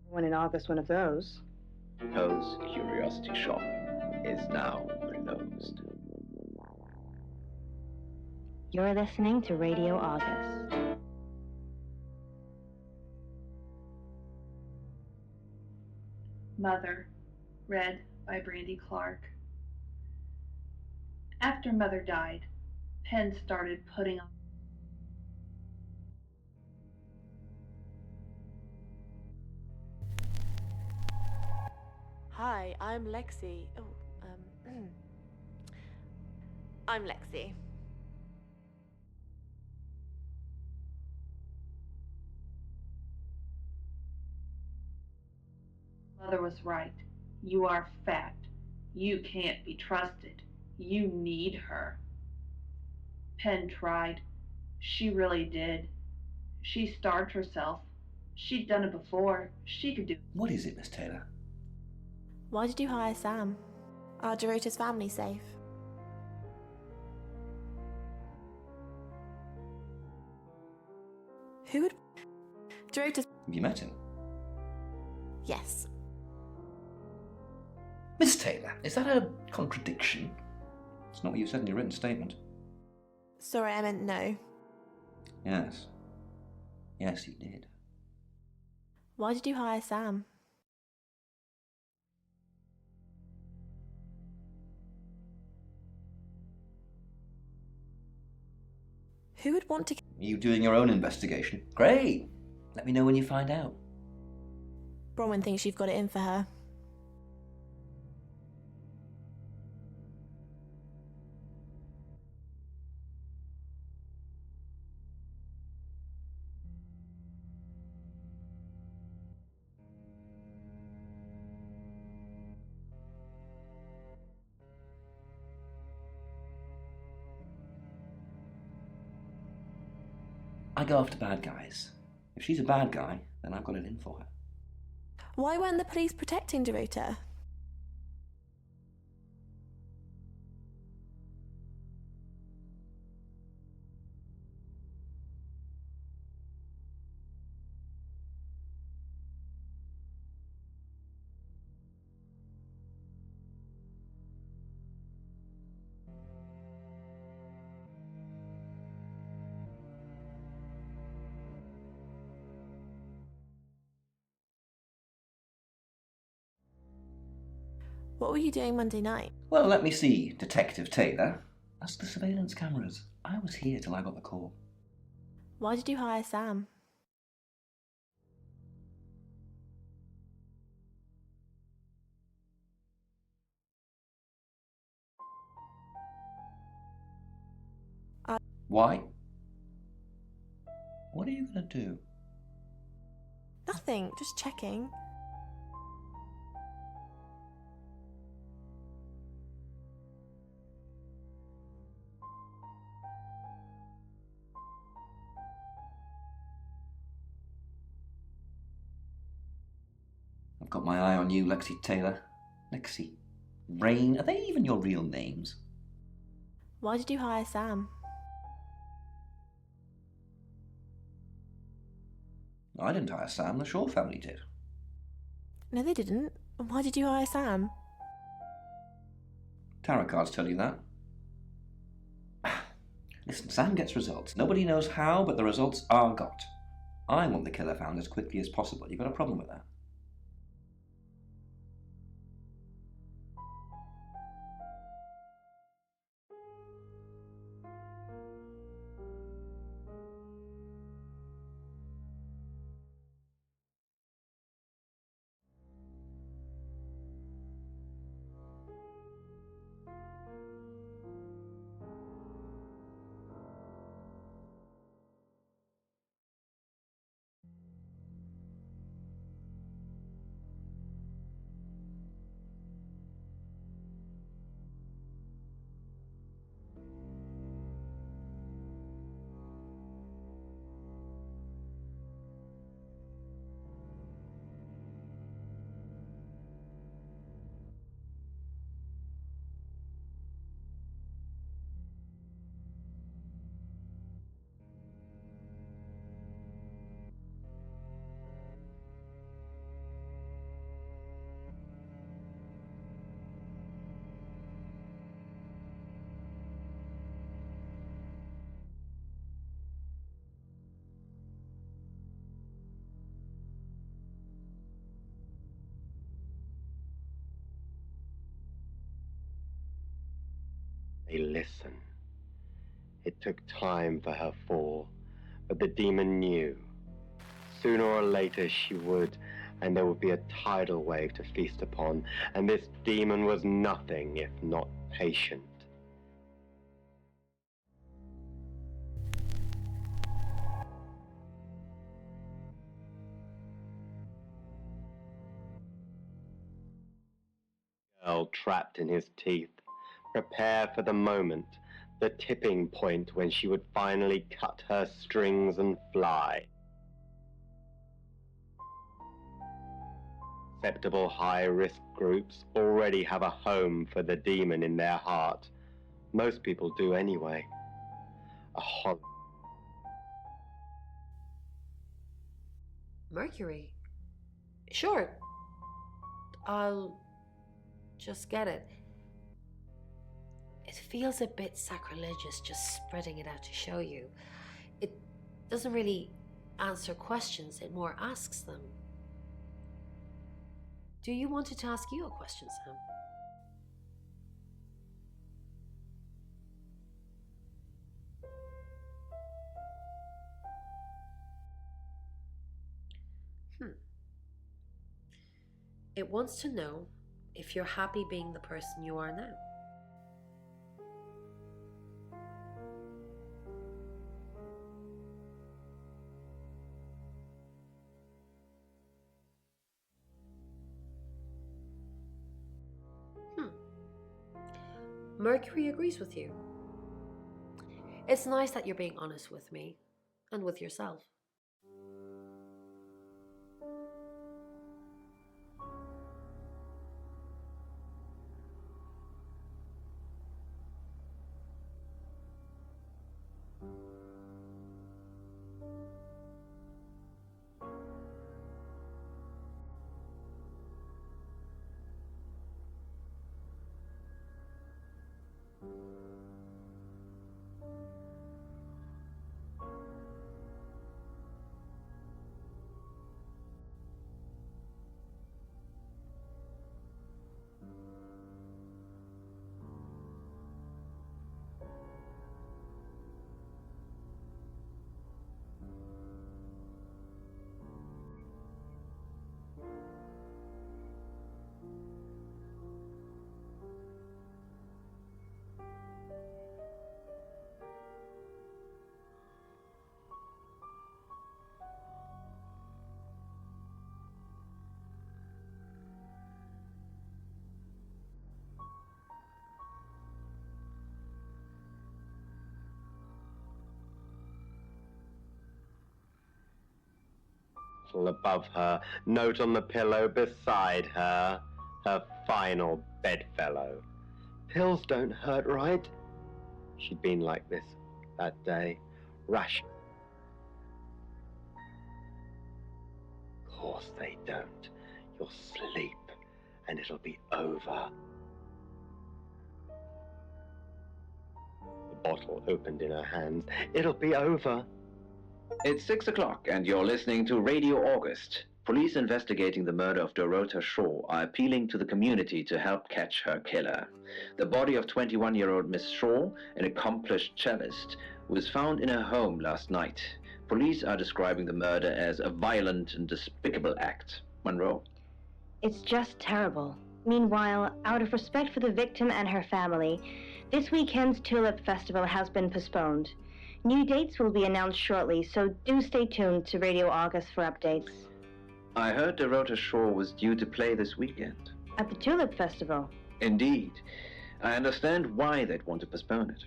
When in August, one of those. Poe's curiosity shop is now closed. You're listening to Radio August. Mother, read by Brandy Clark. After Mother died, Penn started putting on. Hi, I'm Lexi. I'm Lexi. Mother was right. You are fat. You can't be trusted. You need her. Penn tried. She really did. She starved herself. She'd done it before. She could do it. What is it, Miss Taylor? Why did you hire Sam? Are Dorota's family safe? Who would... Dorota's... Have you met him? Yes. Miss Taylor, is that a contradiction? It's not what you said in your written statement. Sorry, I meant no. Yes. Yes, you did. Why did you hire Sam? Who would want to... Are you doing your own investigation? Great! Let me know when you find out. Bronwyn thinks you've got it in for her. I go after bad guys. If she's a bad guy, then I've got it in for her. Why weren't the police protecting Dorota? What were you doing Monday night? Well, let me see, Detective Taylor. Ask the surveillance cameras. I was here till I got the call. Why did you hire Sam? Why? What are you going to do? Nothing, just checking. I've got my eye on you, Lexi Taylor. Lexi. Rain, are they even your real names? Why did you hire Sam? I didn't hire Sam, the Shaw family did. No, they didn't. Why did you hire Sam? Tarot cards tell you that. Listen, Sam gets results. Nobody knows how, but the results are got. I want the killer found as quickly as possible. You got a problem with that? They listen. It took time for her fall, but the demon knew. Sooner or later she would, and there would be a tidal wave to feast upon, and this demon was nothing if not patient. Girl trapped in his teeth. Prepare for the moment, the tipping point when she would finally cut her strings and fly. Acceptable high-risk groups already have a home for the demon in their heart. Most people do anyway. Mercury? Sure. I'll just get it. It feels a bit sacrilegious just spreading it out to show you. It doesn't really answer questions, it more asks them. Do you want it to ask you a question, Sam? It wants to know if you're happy being the person you are now. Mercury agrees with you. It's nice that you're being honest with me and with yourself. Above her, note on the pillow beside her, her final bedfellow. Pills don't hurt, right? She'd been like this that day, rash. Of course they don't. You'll sleep, and it'll be over. The bottle opened in her hands. It'll be over. It's 6 o'clock, and you're listening to Radio August. Police investigating the murder of Dorota Shaw are appealing to the community to help catch her killer. The body of 21-year-old Miss Shaw, an accomplished cellist, was found in her home last night. Police are describing the murder as a violent and despicable act. Monroe? It's just terrible. Meanwhile, out of respect for the victim and her family, this weekend's Tulip Festival has been postponed. New dates will be announced shortly, so do stay tuned to Radio August for updates. I heard Dorota Shaw was due to play this weekend. At the Tulip Festival? Indeed. I understand why they'd want to postpone it.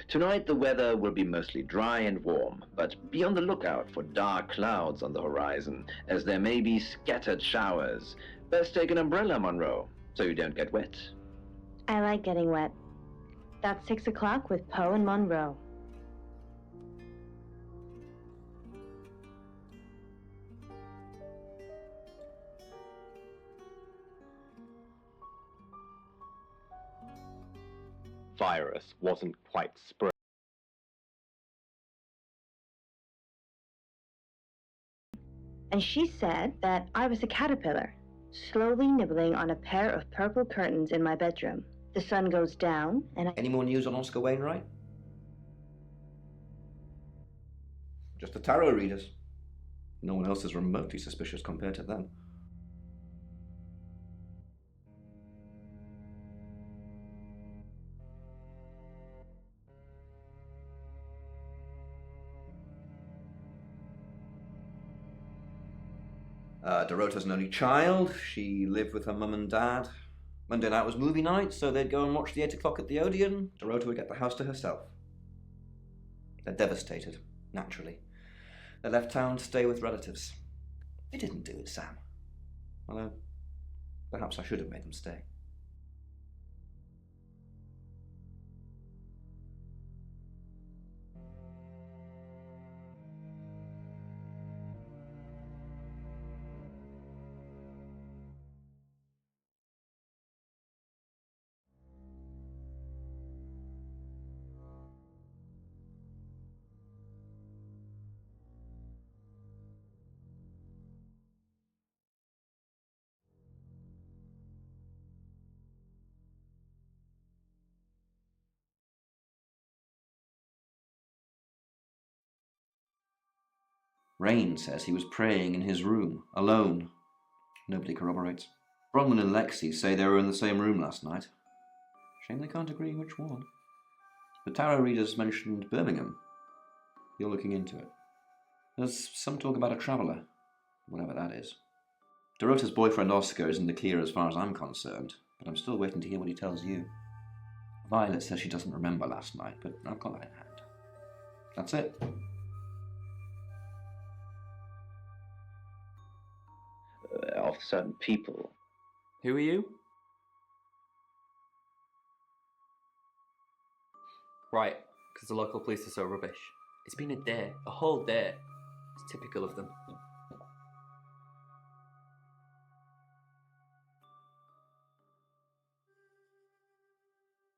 Tonight the weather will be mostly dry and warm, but be on the lookout for dark clouds on the horizon, as there may be scattered showers. Best take an umbrella, Monroe, so you don't get wet. I like getting wet. That's 6 o'clock with Poe and Monroe. Virus wasn't quite spread. And she said that I was a caterpillar, slowly nibbling on a pair of purple curtains in my bedroom. The sun goes down, and Any more news on Oscar Wainwright? Just the tarot readers. No one else is remotely suspicious compared to them. Dorota's an only child. She lived with her mum and dad. Monday night was movie night, so they'd go and watch the 8 o'clock at the Odeon. Dorota would get the house to herself. They're devastated, naturally. They left town to stay with relatives. They didn't do it, Sam. Although, perhaps I should have made them stay. Rain says he was praying in his room, alone. Nobody corroborates. Bronwyn and Lexi say they were in the same room last night. Shame they can't agree which one. The tarot readers mentioned Birmingham. You're looking into it. There's some talk about a traveller, whatever that is. Dorota's boyfriend Oscar is in the clear as far as I'm concerned, but I'm still waiting to hear what he tells you. Violet says she doesn't remember last night, but I've got that in hand. That's it. Of certain people. Who are you? Right, because the local police are so rubbish. It's been a day, a whole day. It's typical of them.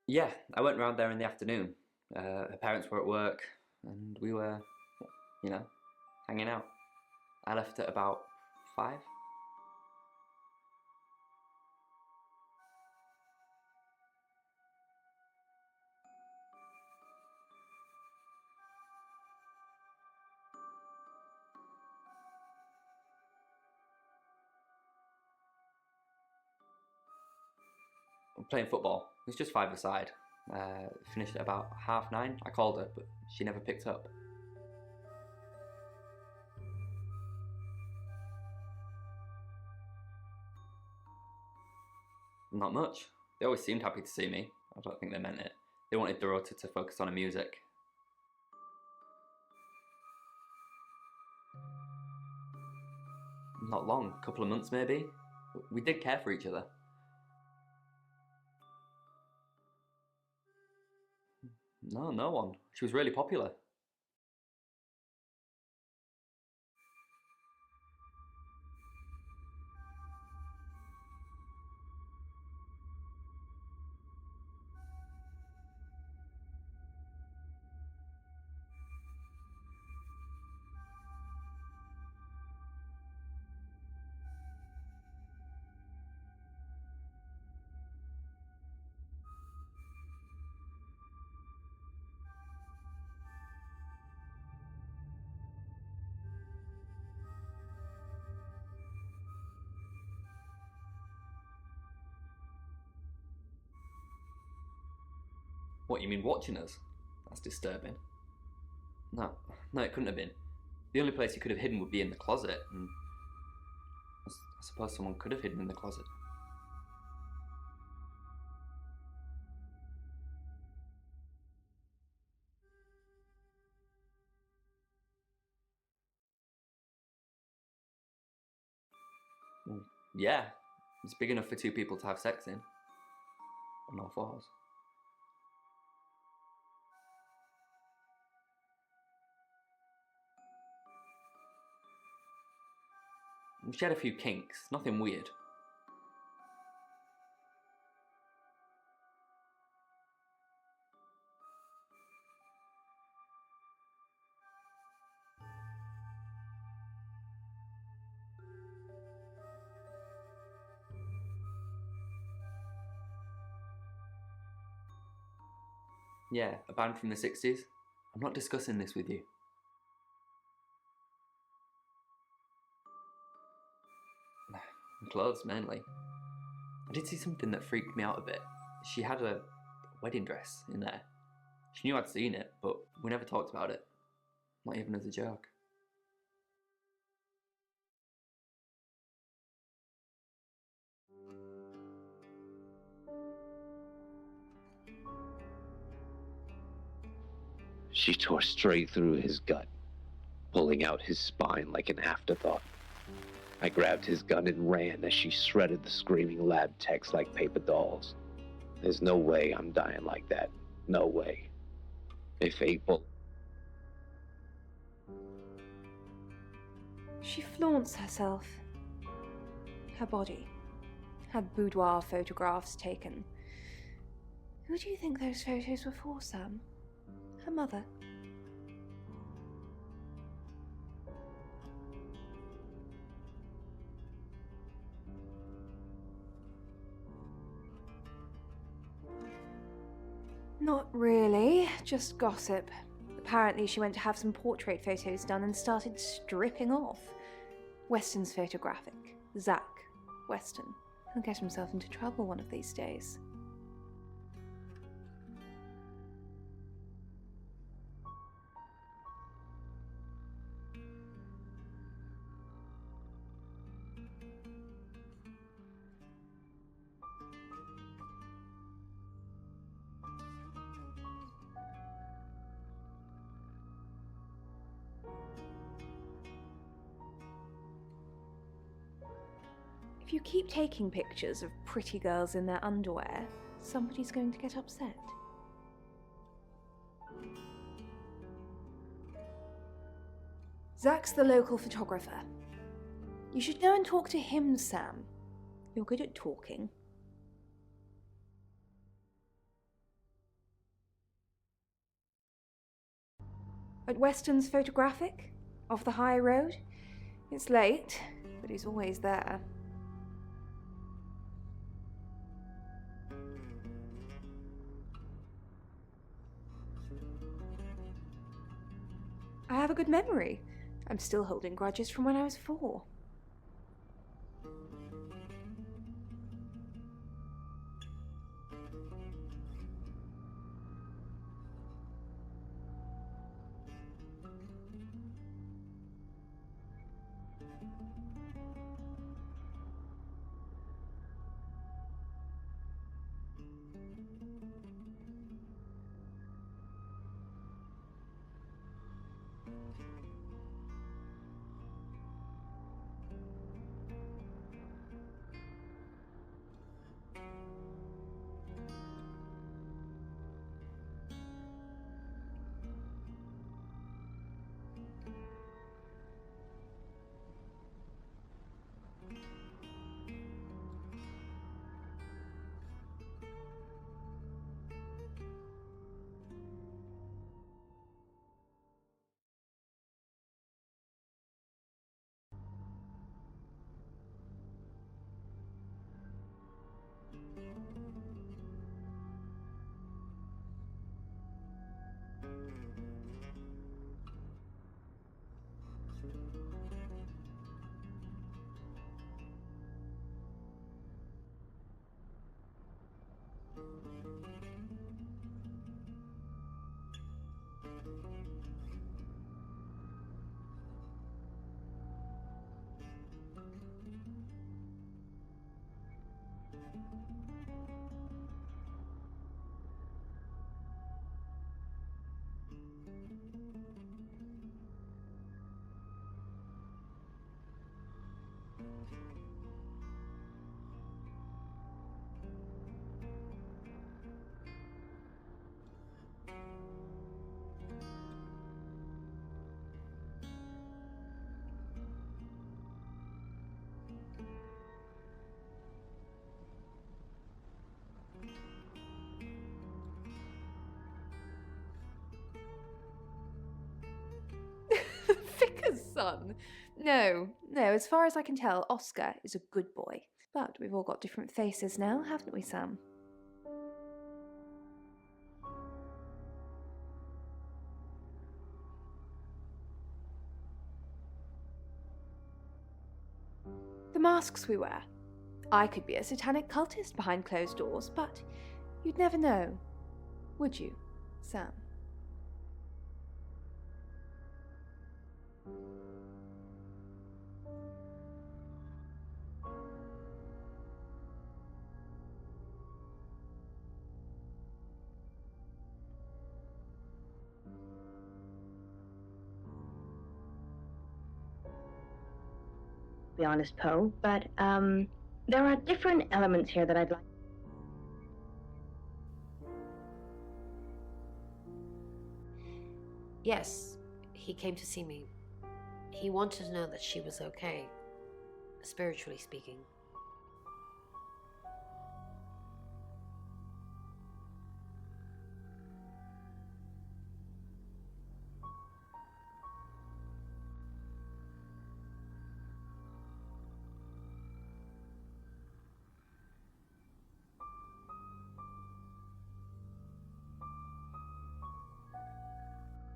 Yeah, I went round there in the afternoon. Her parents were at work, and we were, hanging out. I left at about 5. I'm playing football. It was just 5-a-side. Finished at about 9:30. I called her, but she never picked up. Not much. They always seemed happy to see me. I don't think they meant it. They wanted Dorota to focus on her music. Not long, a couple of months maybe. We did care for each other. No, no one. She was really popular. What, you mean watching us? That's disturbing. No, it couldn't have been. The only place he could have hidden would be in the closet, and I suppose someone could have hidden in the closet. Well, yeah, it's big enough for 2 people to have sex in. On all 4s. She had a few kinks, nothing weird. Yeah, a band from the 60s. I'm not discussing this with you. Clothes, mainly. I did see something that freaked me out a bit. She had a wedding dress in there. She knew I'd seen it, but we never talked about it. Not even as a joke. She tore straight through his gut, pulling out his spine like an afterthought. I grabbed his gun and ran as she shredded the screaming lab techs like paper dolls. There's no way I'm dying like that. No way. If 8 bullets. She flaunts herself. Her body. Her boudoir photographs taken. Who do you think those photos were for, Sam? Her mother? Not really, just gossip. Apparently she went to have some portrait photos done and started stripping off. Weston's photographic. Zach Weston. He'll get himself into trouble one of these days. If you keep taking pictures of pretty girls in their underwear, somebody's going to get upset. Zach's the local photographer. You should go and talk to him, Sam. You're good at talking. At Weston's photographic? Off the high road? It's late, but he's always there. I have a good memory. I'm still holding grudges from when I was 4. Vicar's son? No, as far as I can tell, Oscar is a good boy. But we've all got different faces now, haven't we, Sam? The masks we wear. I could be a satanic cultist behind closed doors, but you'd never know, would you, Sam? Be honest, Poe, but there are different elements here that I'd like. Yes, he came to see me. He wanted to know that she was okay, spiritually speaking.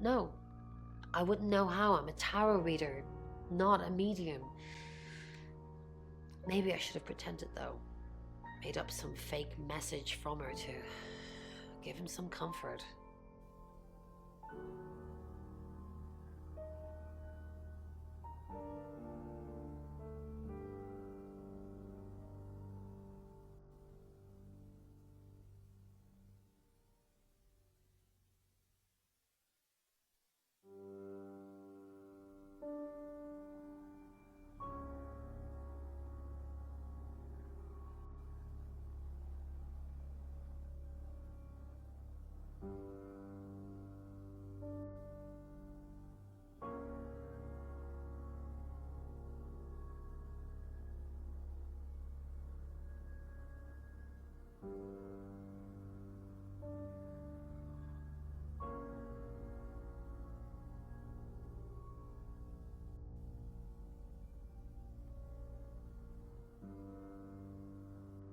No, I wouldn't know how. I'm a tarot reader, not a medium. Maybe I should have pretended, though. Made up some fake message from her to give him some comfort.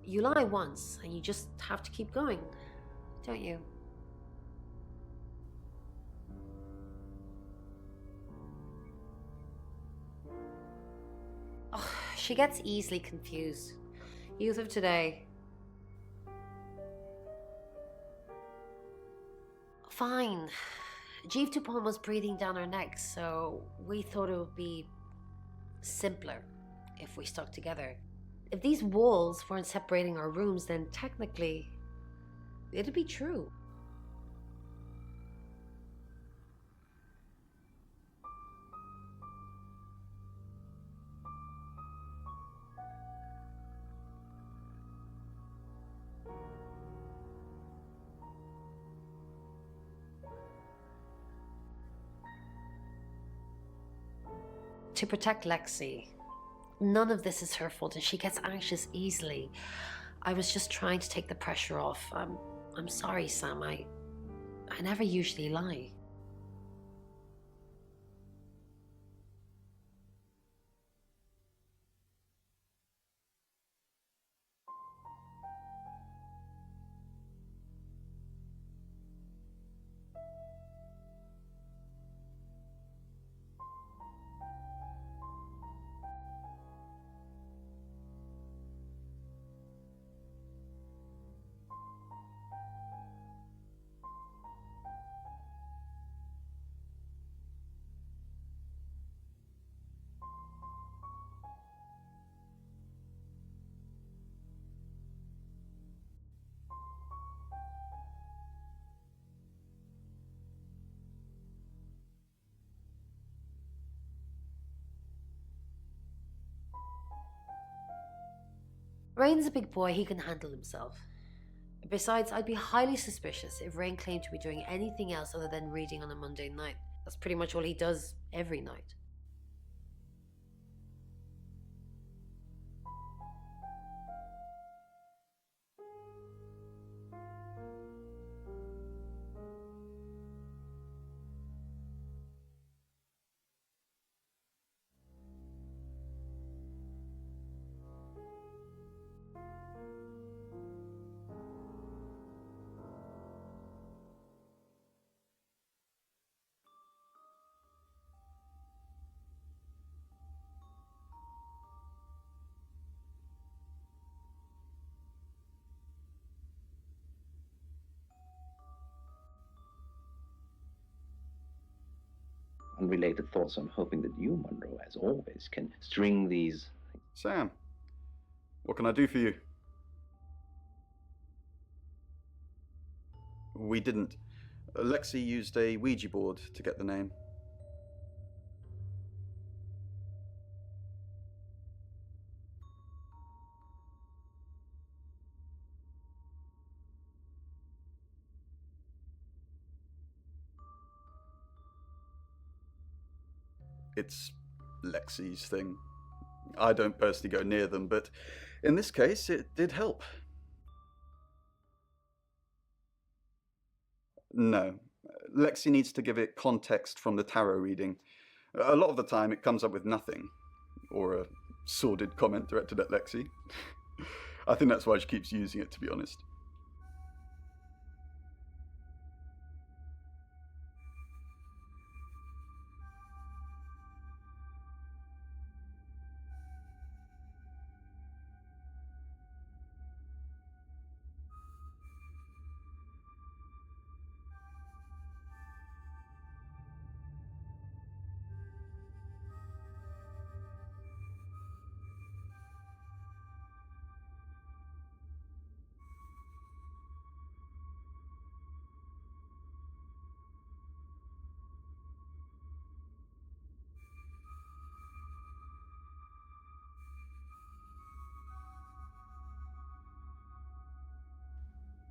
You lie once, and you just have to keep going, don't you? Oh, she gets easily confused. Youth of today. Fine. Jeeve Dupont was breathing down her neck, so we thought it would be simpler if we stuck together. If these walls weren't separating our rooms, then technically, it'd be true. To protect Lexi. None of this is her fault, and she gets anxious easily. I was just trying to take the pressure off. I'm sorry, Sam. I never usually lie. Rain's a big boy, he can handle himself. Besides, I'd be highly suspicious if Rain claimed to be doing anything else other than reading on a Monday night. That's pretty much all he does every night. unrelated thoughts. I'm hoping that you, Monroe, as always, can string these... Sam, what can I do for you? We didn't. Lexi used a Ouija board to get the name. It's Lexi's thing. I don't personally go near them, but in this case, it did help. No. Lexi needs to give it context from the tarot reading. A lot of the time, it comes up with nothing. Or a sordid comment directed at Lexi. I think that's why she keeps using it, to be honest.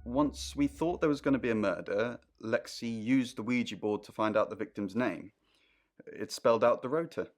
Once we thought there was going to be a murder, Lexi used the Ouija board to find out the victim's name. It spelled out the rota.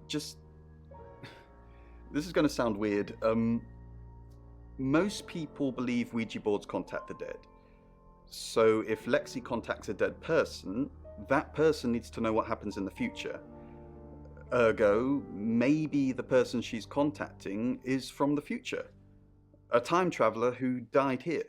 Just... This is going to sound weird. Most people believe Ouija boards contact the dead. So if Lexi contacts a dead person, that person needs to know what happens in the future. Ergo, maybe the person she's contacting is from the future. A time traveler who died here.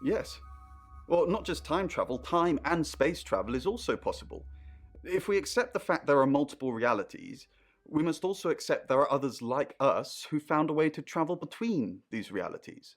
Yes. Well, not just time travel, time and space travel is also possible. If we accept the fact there are multiple realities, we must also accept there are others like us who found a way to travel between these realities.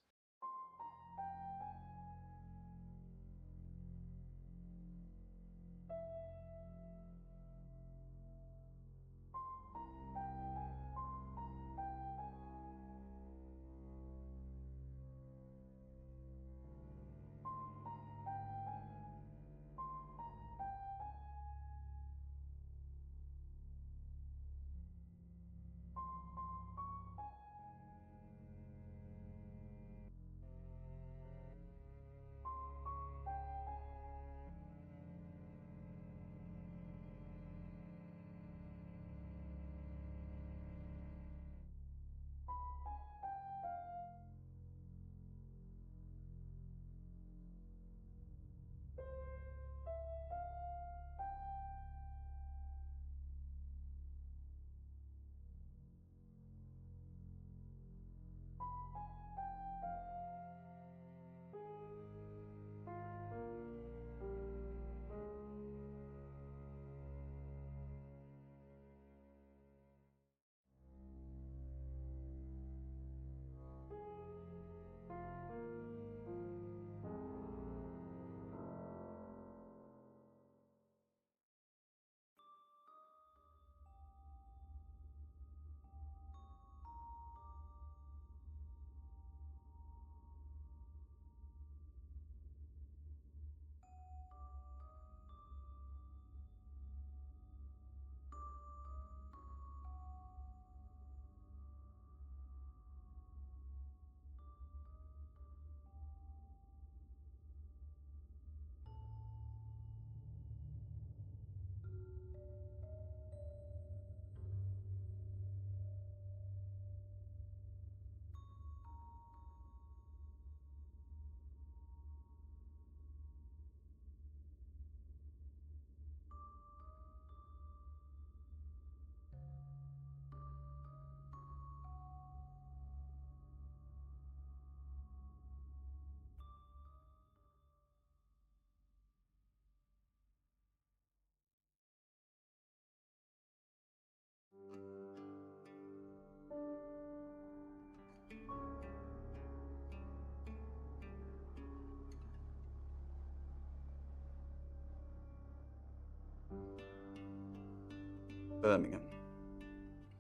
Birmingham.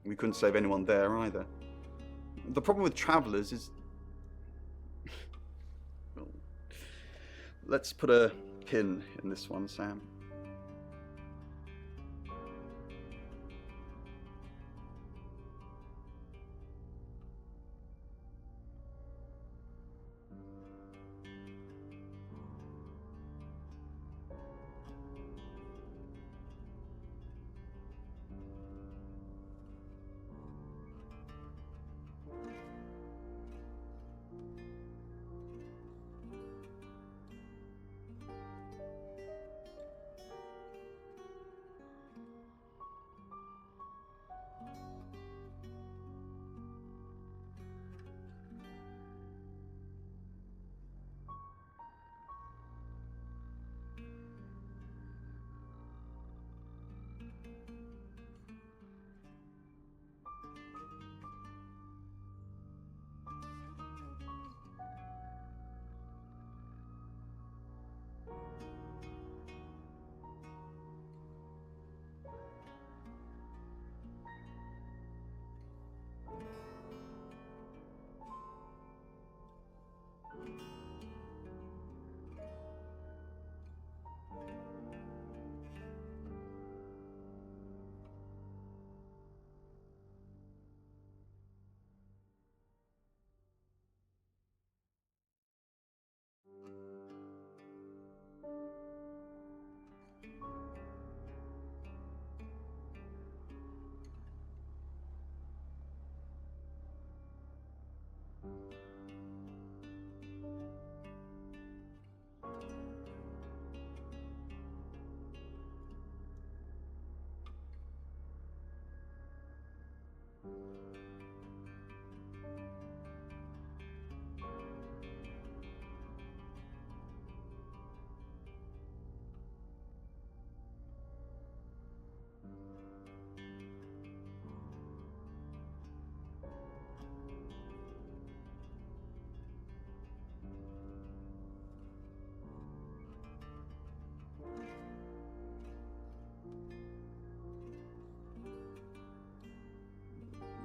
We couldn't save anyone there either. The problem with travelers is... Well, let's put a pin in this one, Sam.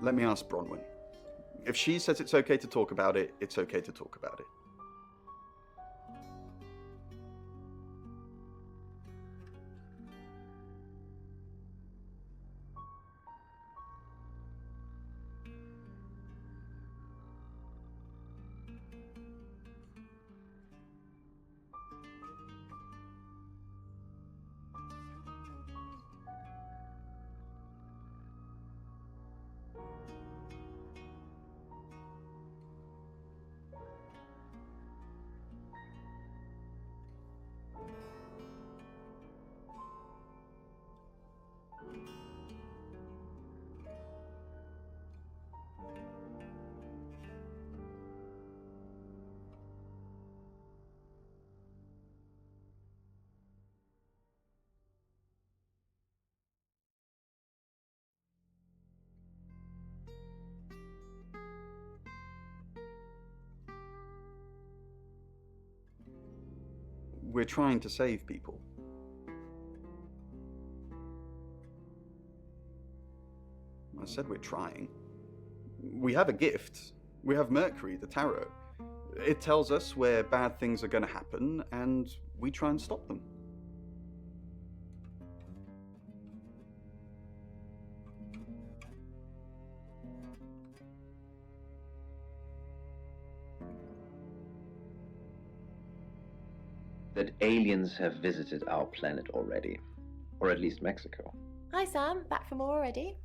let me ask Bronwyn. If she says it's okay to talk about it, it's okay to talk about it. We're trying to save people. I said we're trying. We have a gift. We have Mercury, the tarot. It tells us where bad things are going to happen, and we try and stop them. That aliens have visited our planet already, or at least Mexico. Hi Sam, back for more already?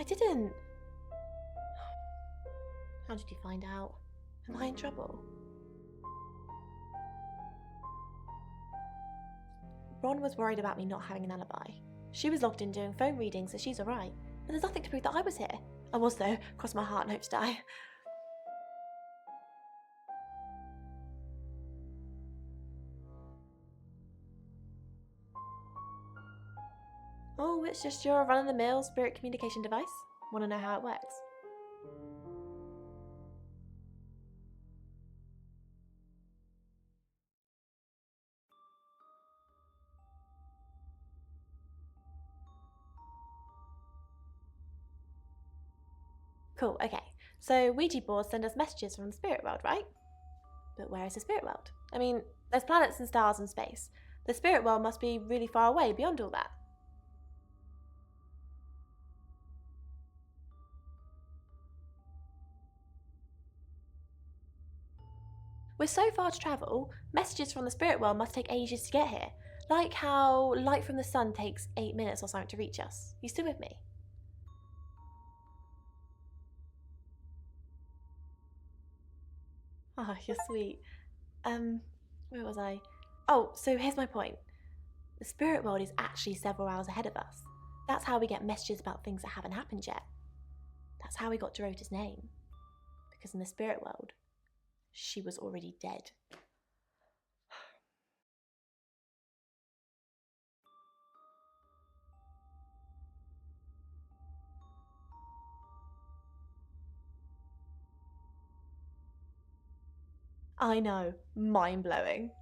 I didn't. How did you find out? Am I in trouble? Ron was worried about me not having an alibi. She was logged in doing phone readings, so she's alright. And there's nothing to prove that I was here. I was though, cross my heart and hope to die. Oh, it's just your run-of-the-mill spirit communication device. Want to know how it works? Cool, okay. So Ouija boards send us messages from the spirit world, right? But where is the spirit world? I mean, there's planets and stars in space. The spirit world must be really far away beyond all that. We're so far to travel, messages from the spirit world must take ages to get here. Like how light from the sun takes 8 minutes or something to reach us. You still with me? Oh, you're sweet. Where was I? Oh, so here's my point. The spirit world is actually several hours ahead of us. That's how we get messages about things that haven't happened yet. That's how we got Dorota's name. Because in the spirit world, she was already dead. I know, mind-blowing.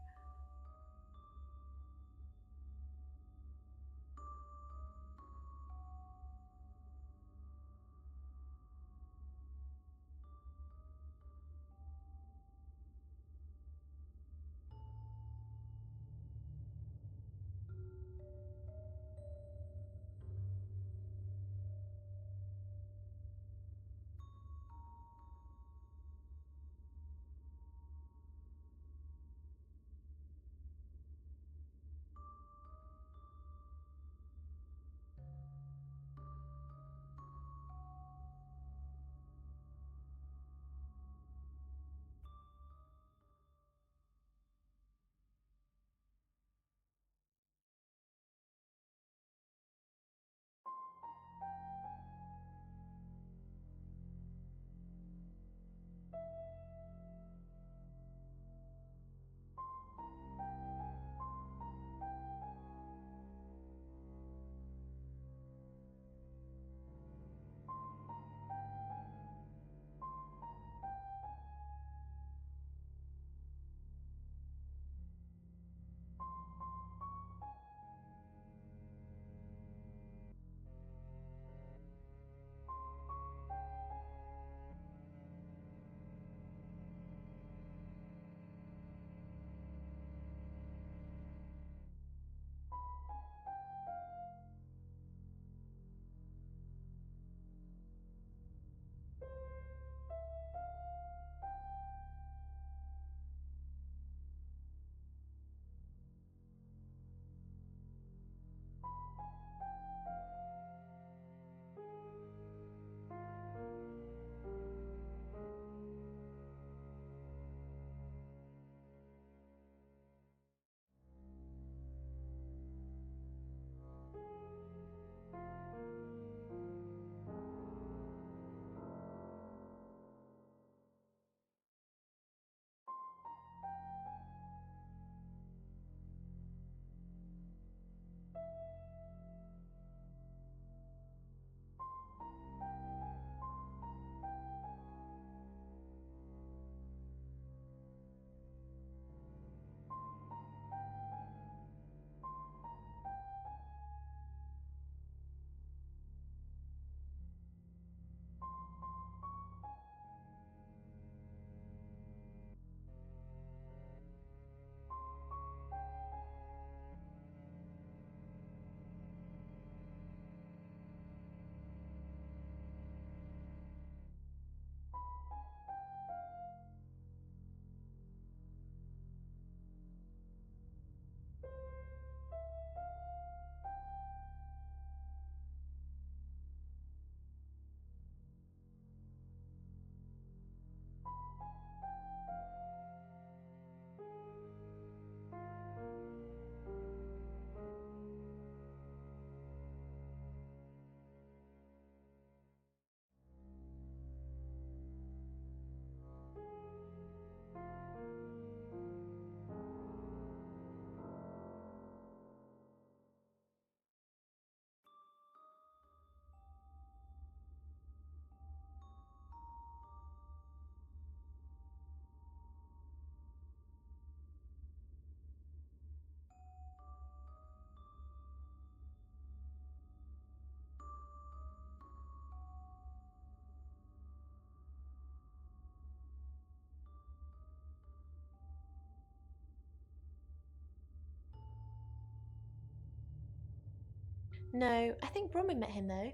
No, I think Bronwyn met him though.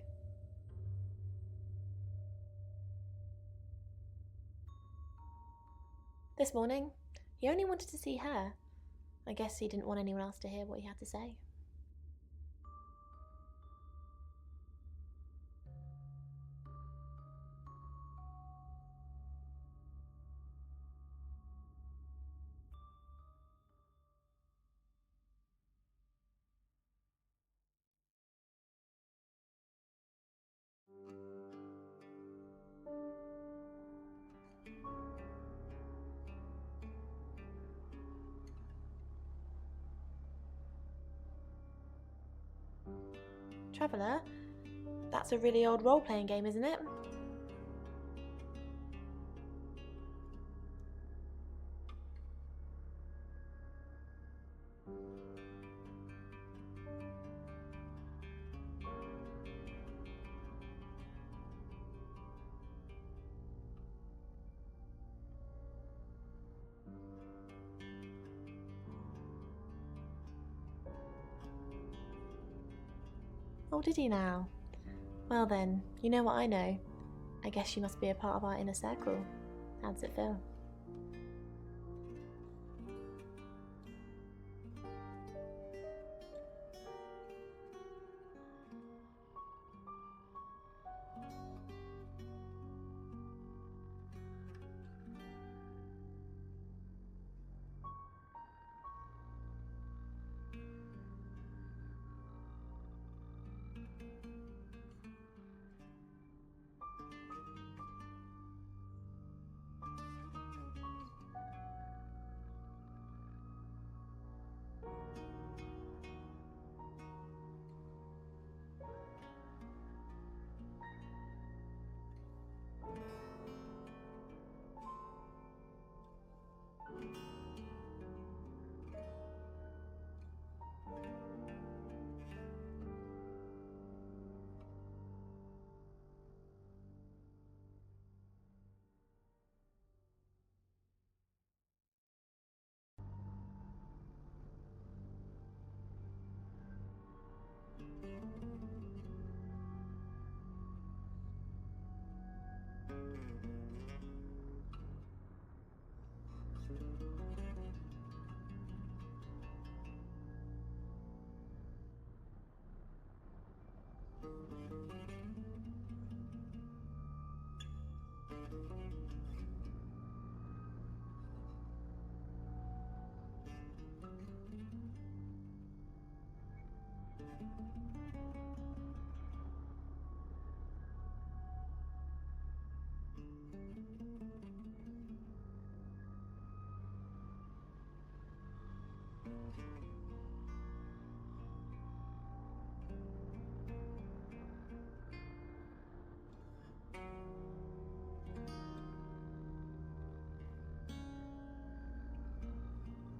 This morning. He only wanted to see her. I guess he didn't want anyone else to hear what he had to say. Traveller? That's a really old role-playing game, isn't it? Oh, did he now? Well then, you know what I know. I guess you must be a part of our inner circle. How does it feel?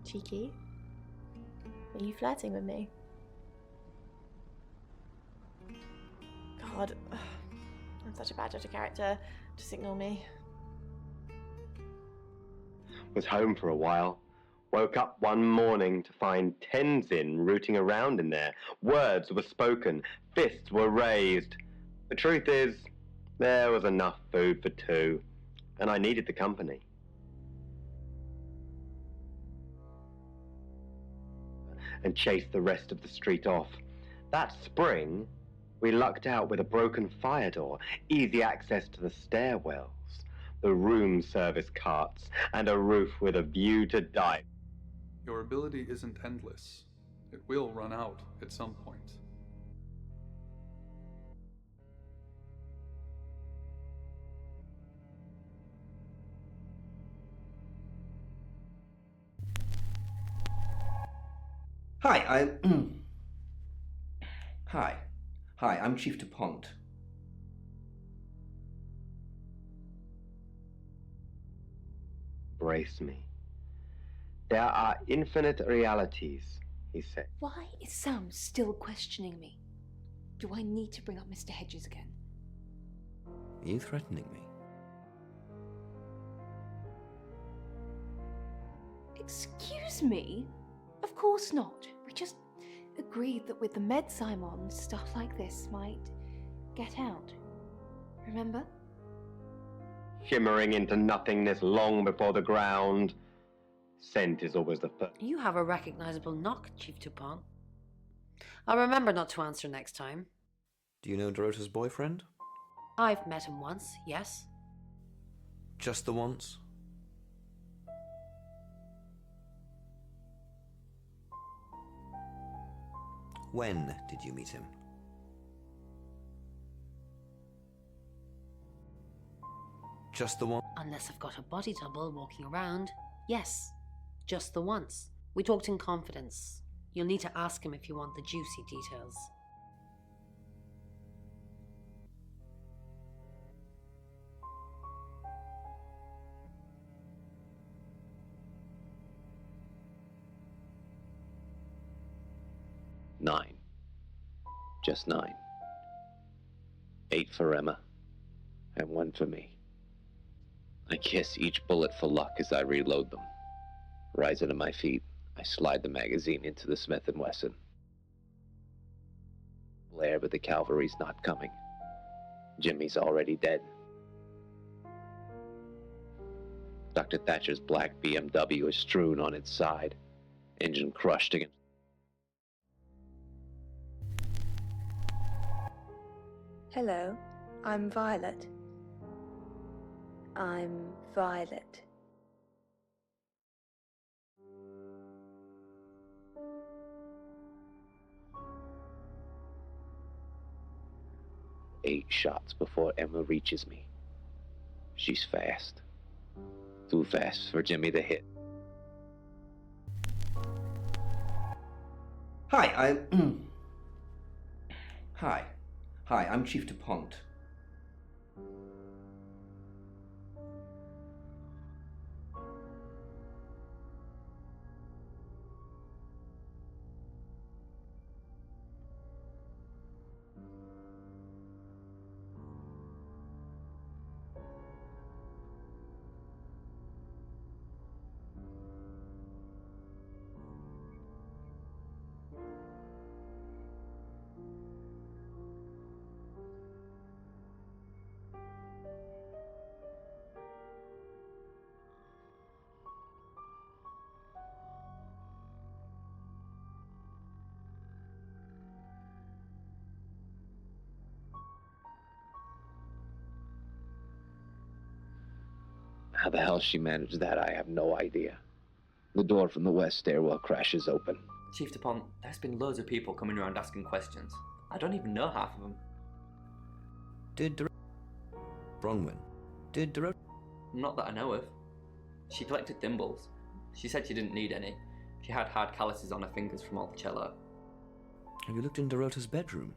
Cheeky? Are you flirting with me? God, I'm such a bad judge of character. Just ignore me. Was home for a while. Woke up one morning to find Tenzin rooting around in there. Words were spoken, fists were raised. The truth is, there was enough food for two, and I needed the company. And chased the rest of the street off. That spring, we lucked out with a broken fire door, easy access to the stairwells, the room service carts, and a roof with a view to dive. Your ability isn't endless. It will run out at some point. Hi, Hi, I'm Chief DuPont. Brace me. There are infinite realities, he said. Why is Sam still questioning me? Do I need to bring up Mr. Hedges again? Are you threatening me? Excuse me? Of course not. We just agreed that with the meds I'm on, stuff like this might get out. Remember? Shimmering into nothingness long before the ground. Scent is always the first. You have a recognizable knock, Chief Dupont. I'll remember not to answer next time. Do you know Dorota's boyfriend? I've met him once, yes. Just the once? When did you meet him? Just the one? Unless I've got a body double walking around. Yes, just the once. We talked in confidence. You'll need to ask him if you want the juicy details. Nine. Just 9. 8 for Emma, and 1 for me. I kiss each bullet for luck as I reload them. Rising to my feet, I slide the magazine into the Smith & Wesson. Blair, but the cavalry's not coming. Jimmy's already dead. Dr. Thatcher's black BMW is strewn on its side, engine crushed against. Hello, I'm Violet. I'm Violet. Eight shots before Emma reaches me. She's fast. Too fast for Jimmy to hit. Hi, Hi, I'm Chief Dupont. How the hell she managed that, I have no idea. The door from the west stairwell crashes open. Chief Dupont, there's been loads of people coming around asking questions. I don't even know half of them. Did Bronwyn? Did Dorota? Not that I know of. She collected thimbles. She said she didn't need any. She had hard calluses on her fingers from all the cello. Have you looked in Dorota's bedroom?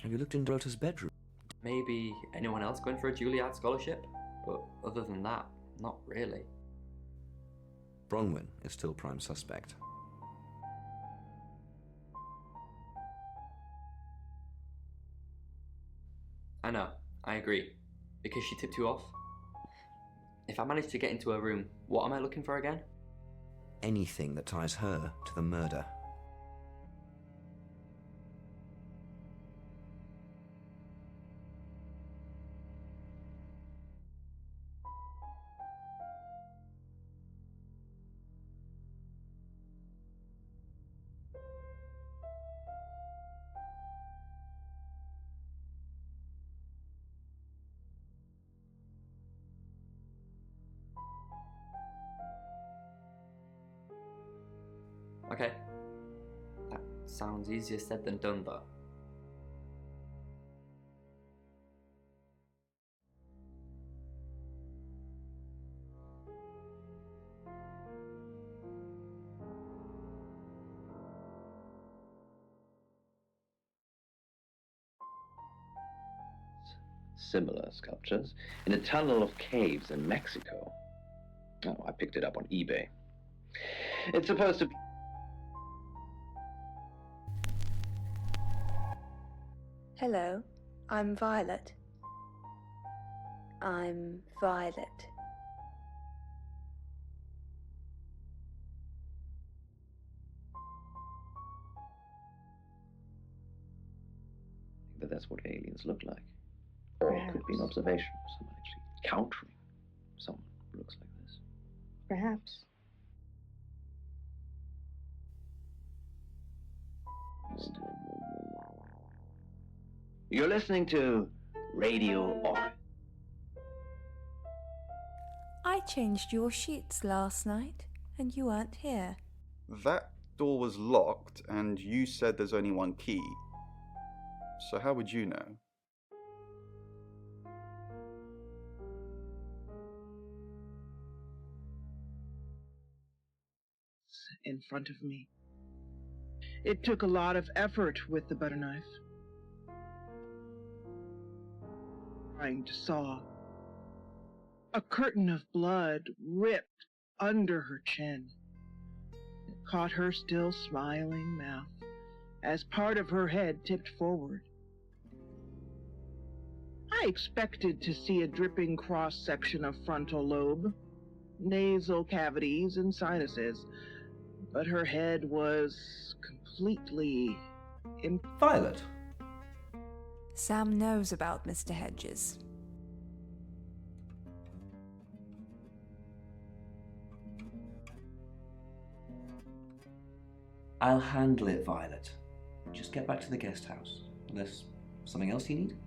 Have you looked in Dorota's bedroom? Maybe anyone else going for a Juilliard scholarship? But other than that, not really. Bronwyn is still prime suspect. I know, I agree. Because she tipped you off. If I manage to get into her room, what am I looking for again? Anything that ties her to the murder. Okay. That sounds easier said than done, though. similar sculptures in a tunnel of caves in Mexico. Oh, I picked it up on eBay. It's supposed to be... Hello, I'm Violet. I'm Violet. that that's what aliens look like. Or it could be an observation of someone actually countering someone who looks like this. Perhaps. You're listening to Radio August. I changed your sheets last night, and you weren't here. That door was locked, and you said there's only one key. So how would you know? In front of me. It took a lot of effort with the butter knife. Trying to saw. A curtain of blood ripped under her chin. It caught her still smiling mouth as part of her head tipped forward. I expected to see a dripping cross-section of frontal lobe, nasal cavities, and sinuses, but her head was completely Violet. Sam knows about Mr. Hedges. I'll handle it, Violet. Just get back to the guest house. Unless something else you need?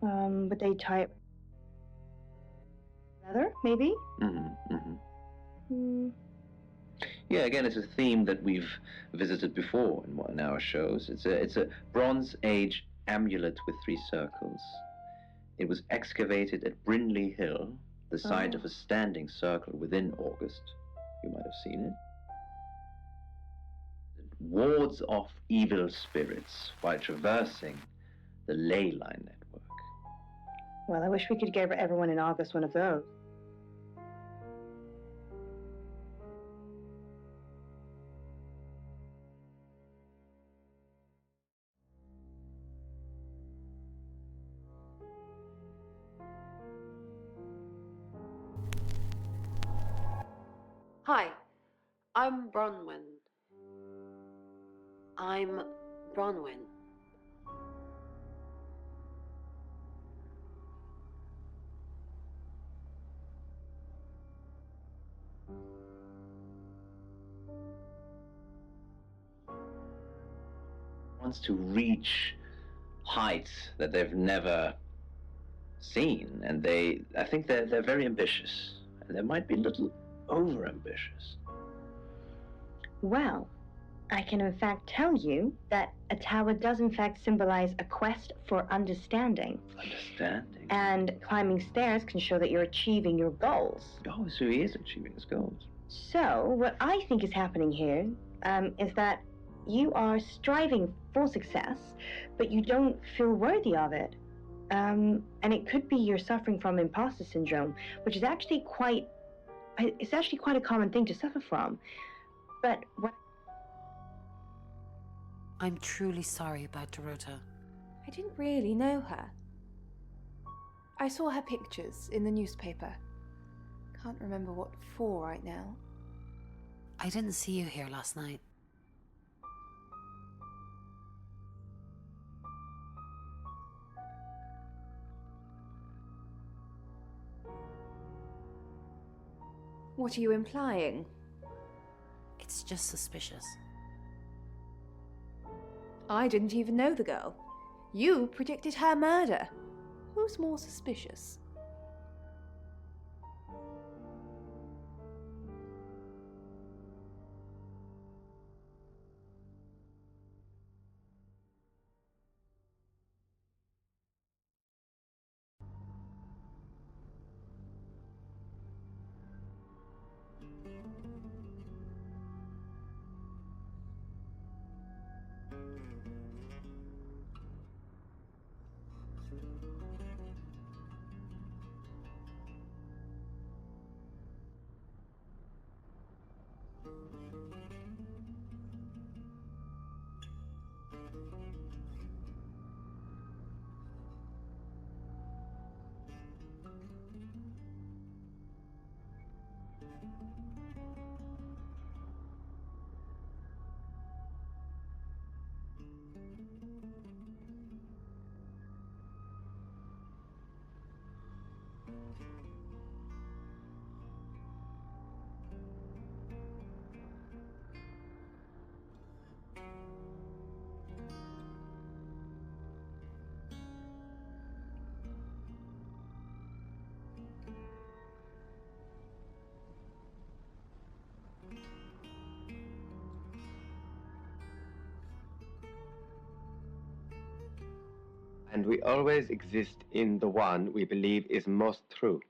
Would they tie it together, maybe? Yeah, again, it's a theme that we've visited before in our shows. It's a Bronze Age amulet with 3 circles. It was excavated at Brindley Hill, the site of a standing circle within August. You might have seen it. It wards off evil spirits while traversing the ley line network. Well, I wish we could give everyone in August one of those. Hi, I'm Bronwyn. I'm Bronwyn. Wants to reach heights that they've never seen, and I think they're very ambitious, and they might be a little over-ambitious. Well, I can in fact tell you that a tower does in fact symbolize a quest for understanding. Understanding? And climbing stairs can show that you're achieving your goals. Oh, so he is achieving his goals. So, what I think is happening here is that you are striving for success, but you don't feel worthy of it. And it could be you're suffering from imposter syndrome, which is actually quite a common thing to suffer from. But what I'm truly sorry about Dorota. I didn't really know her. I saw her pictures in the newspaper. Can't remember what for right now. I didn't see you here last night. What are you implying? It's just suspicious. I didn't even know the girl. You predicted her murder. Who's more suspicious? And we always exist in the one we believe is most true.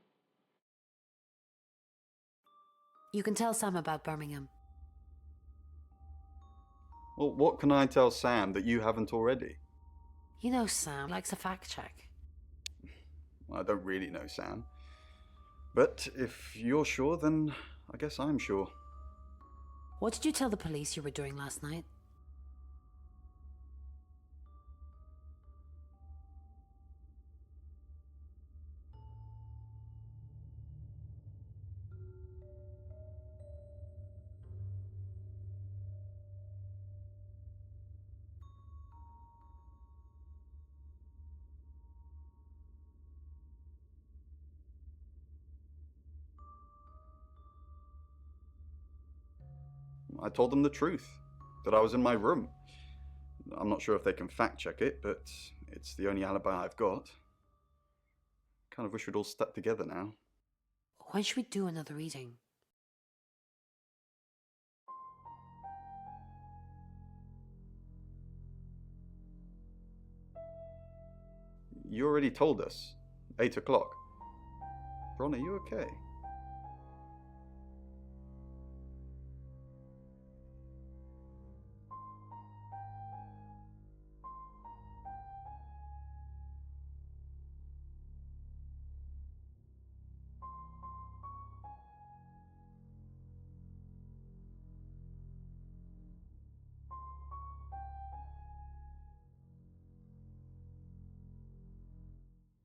You can tell Sam about Birmingham. Well, what can I tell Sam that you haven't already? You know Sam likes a fact check. I don't really know Sam. But if you're sure, then I guess I'm sure. What did you tell the police you were doing last night? I told them the truth, that I was in my room. I'm not sure if they can fact check it, but it's the only alibi I've got. Kind of wish we'd all stuck together now. When should we do another reading? You already told us. 8 o'clock. Ron, are you okay?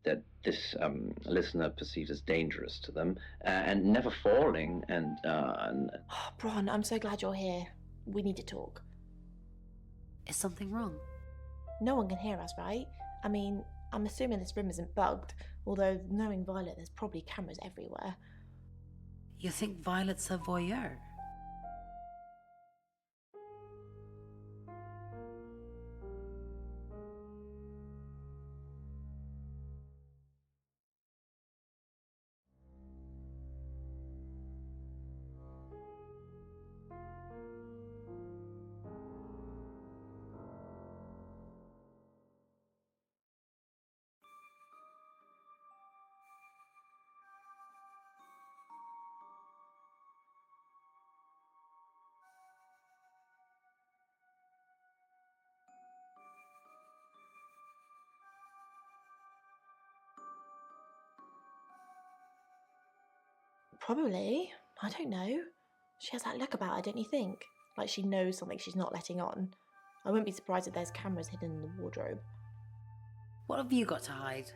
That this listener perceives as dangerous to them, and never falling, and Oh, Bron, I'm so glad you're here. We need to talk. Is something wrong? No one can hear us, right? I mean, I'm assuming this room isn't bugged, although knowing Violet, there's probably cameras everywhere. You think Violet's a voyeur? Probably. I don't know. She has that look about her, don't you think? Like she knows something she's not letting on. I wouldn't be surprised if there's cameras hidden in the wardrobe. What have you got to hide?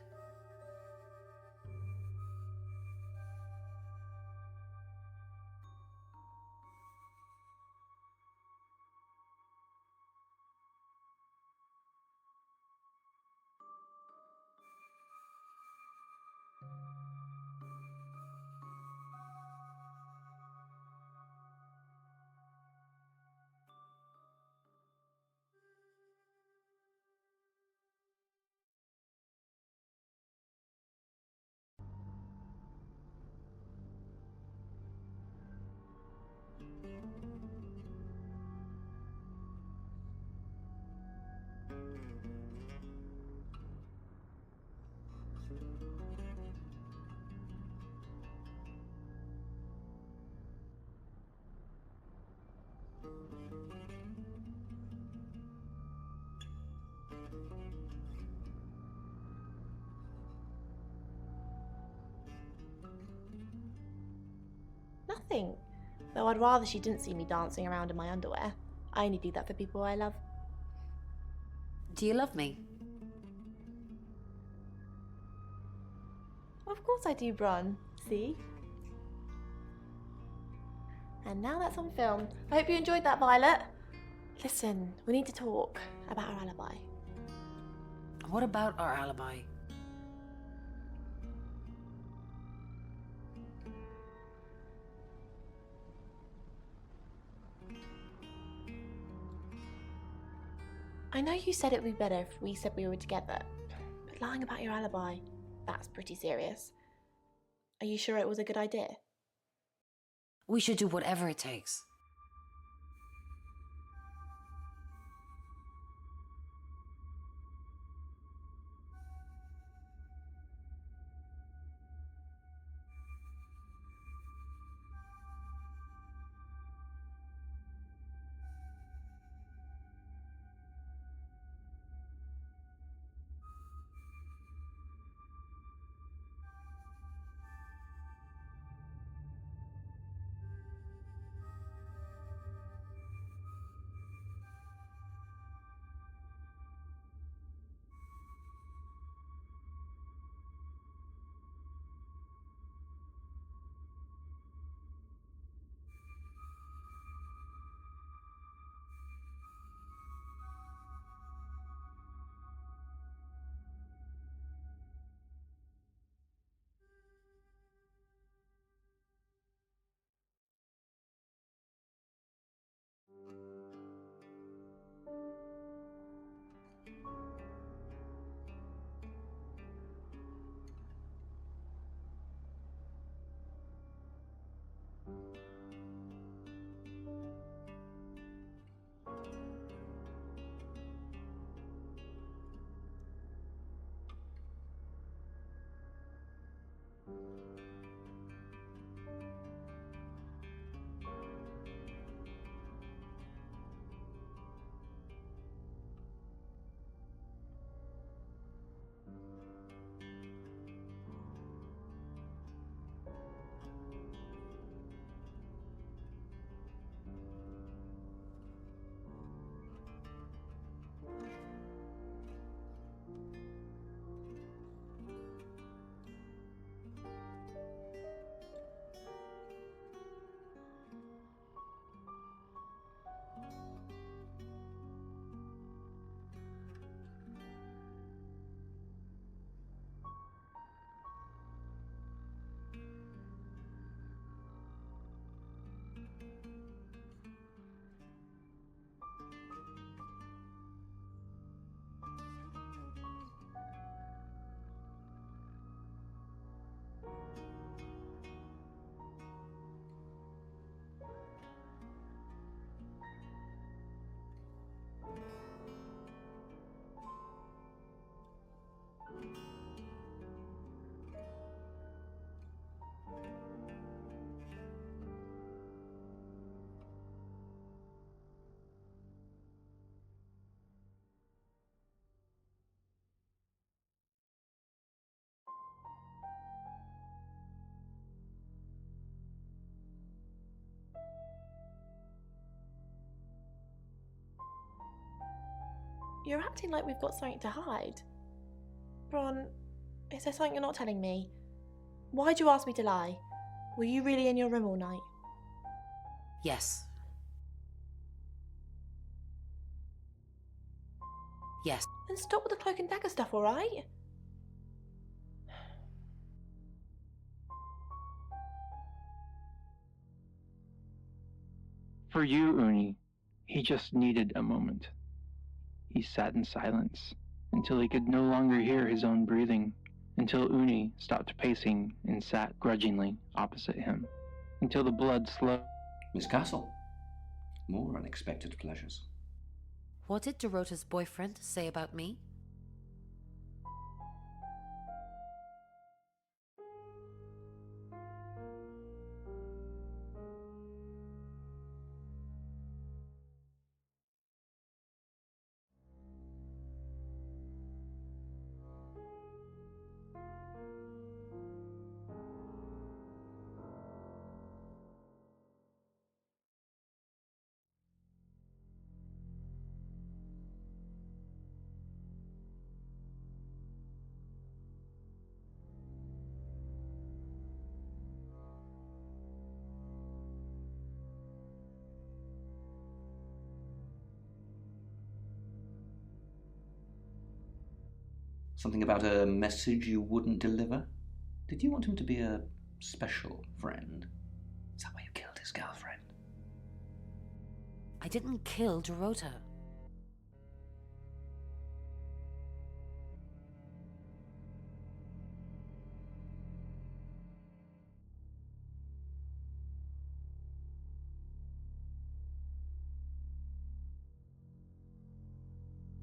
Nothing. Though I'd rather she didn't see me dancing around in my underwear. I only do that for people I love. Do you love me? Of course I do, Bron. See? And now that's on film. I hope you enjoyed that, Violet. Listen, we need to talk about our alibi. What about our alibi? I know you said it would be better if we said we were together, but lying about your alibi, that's pretty serious. Are you sure it was a good idea? We should do whatever it takes. You're acting like we've got something to hide. Bron, is there something you're not telling me? Why'd you ask me to lie? Were you really in your room all night? Yes. Yes. Then stop with the cloak and dagger stuff, alright? For you, Uni, he just needed a moment. He sat in silence until he could no longer hear his own breathing, until Uni stopped pacing and sat grudgingly opposite him, until the blood slowed. Miss Castle, more unexpected pleasures. What did Dorota's boyfriend say about me? Something about a message you wouldn't deliver? Did you want him to be a special friend? Is that why you killed his girlfriend? I didn't kill Dorota.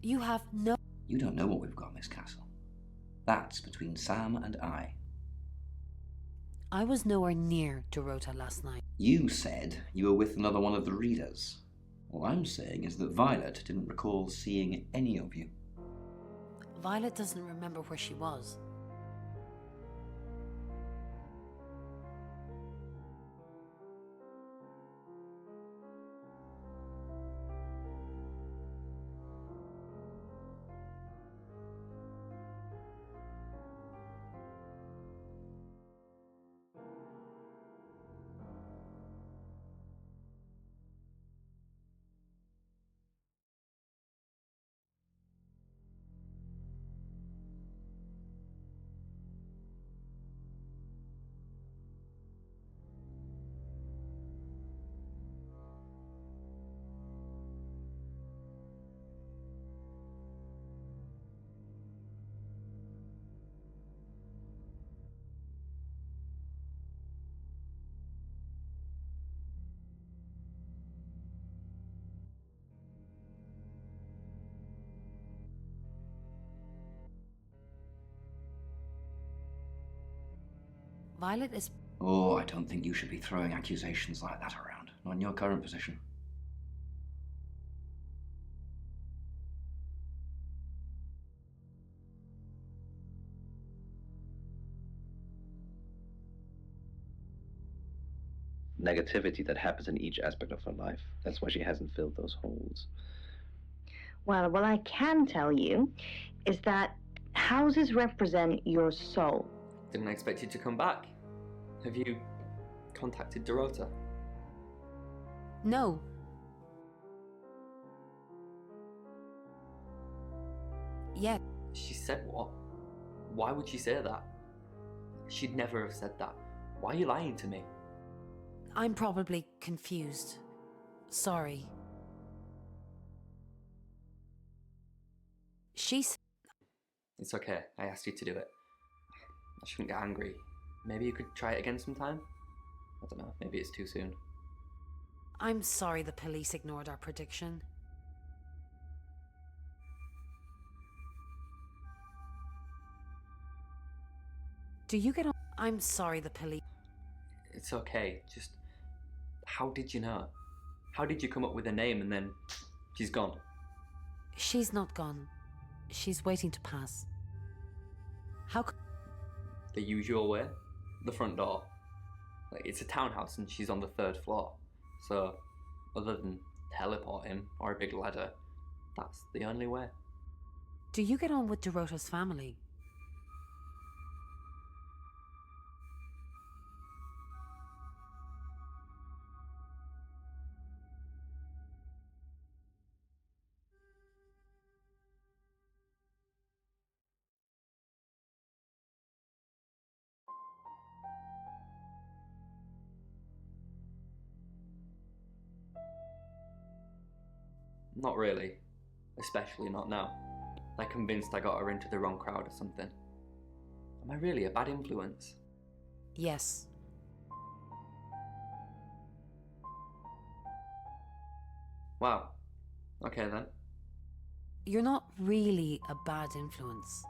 You have no... You don't know what we've got, Miss Castle. That's between Sam and I. I was nowhere near Dorota last night. You said you were with another one of the readers. All I'm saying is that Violet didn't recall seeing any of you. Violet doesn't remember where she was. Violet is... Oh, I don't think you should be throwing accusations like that around, not in your current position. Negativity that happens in each aspect of her life. That's why she hasn't filled those holes. Well, what I can tell you is that houses represent your soul. Didn't expect you to come back. Have you contacted Dorota? No. Yet. She said what? Why would she say that? She'd never have said that. Why are you lying to me? I'm probably confused. Sorry. She's... It's okay. I asked you to do it. I shouldn't get angry. Maybe you could try it again sometime? I don't know. Maybe it's too soon. I'm sorry the police ignored our prediction. Do you get on? I'm sorry the police... It's okay. Just... How did you know? How did you come up with a name and then... she's gone? She's not gone. She's waiting to pass. How c... The usual way? The front door. Like, it's a townhouse and she's on the 3rd floor. So, other than teleporting or a big ladder, that's the only way. Do you get on with Dorota's family? Not really. Especially not now. They're convinced I got her into the wrong crowd or something. Am I really a bad influence? Yes. Wow. Okay then. You're not really a bad influence.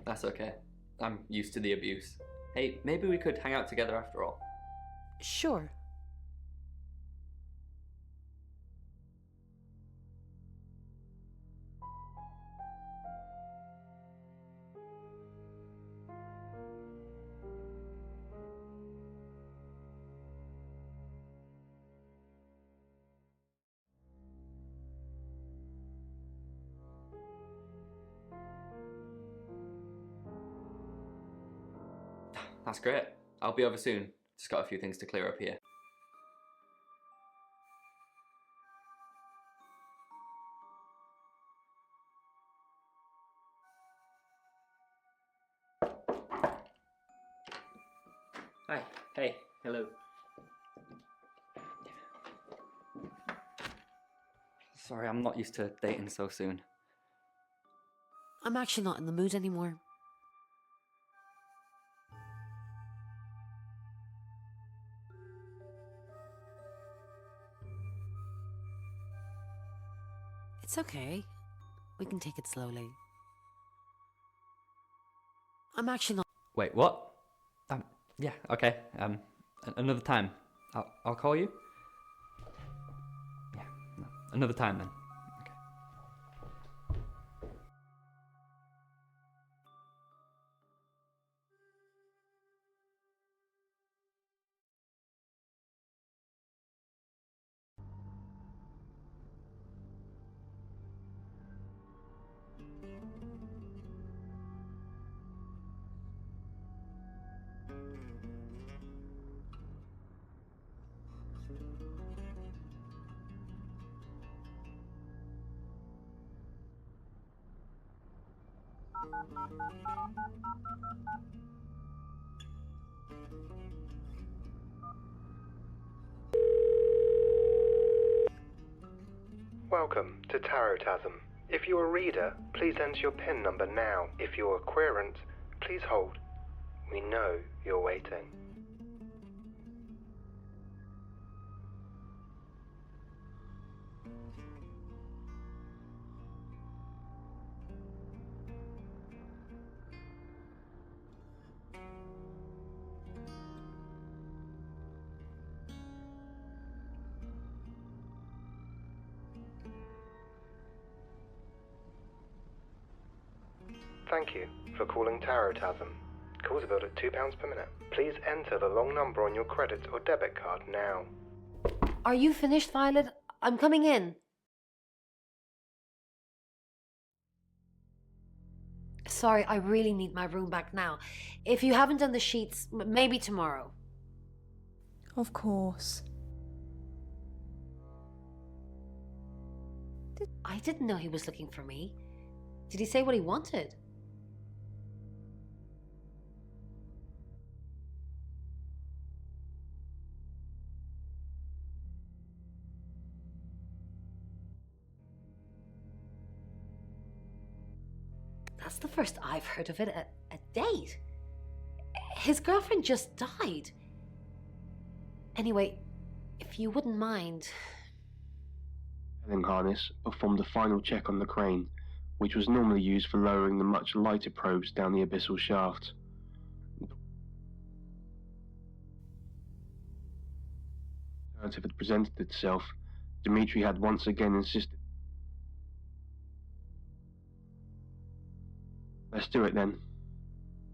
That's okay. I'm used to the abuse. Hey, maybe we could hang out together after all. Sure. That's great. I'll be over soon. Just got a few things to clear up here. Hi. Hey. Hello. Sorry, I'm not used to dating so soon. I'm actually not in the mood anymore. It's okay. We can take it slowly. I'm actually not. Wait, what? Yeah, okay. Another time. I'll call you. Yeah, no, another time then. Welcome to Tarotasm. If you're a reader, please enter your PIN number now. If you're a querent, please hold. We know you're waiting. Thank you for calling Tarotasm. Calls are billed at £2 per minute. Please enter the long number on your credit or debit card now. Are you finished, Violet? I'm coming in. Sorry, I really need my room back now. If you haven't done the sheets, maybe tomorrow. Of course. I didn't know he was looking for me. Did he say what he wanted? That's the first I've heard of it. A date? His girlfriend just died. Anyway, if you wouldn't mind... Hailing harness performed a final check on the crane, which was normally used for lowering the much lighter probes down the abyssal shaft. If it presented itself, Dmitri had once again insisted. Let's do it then.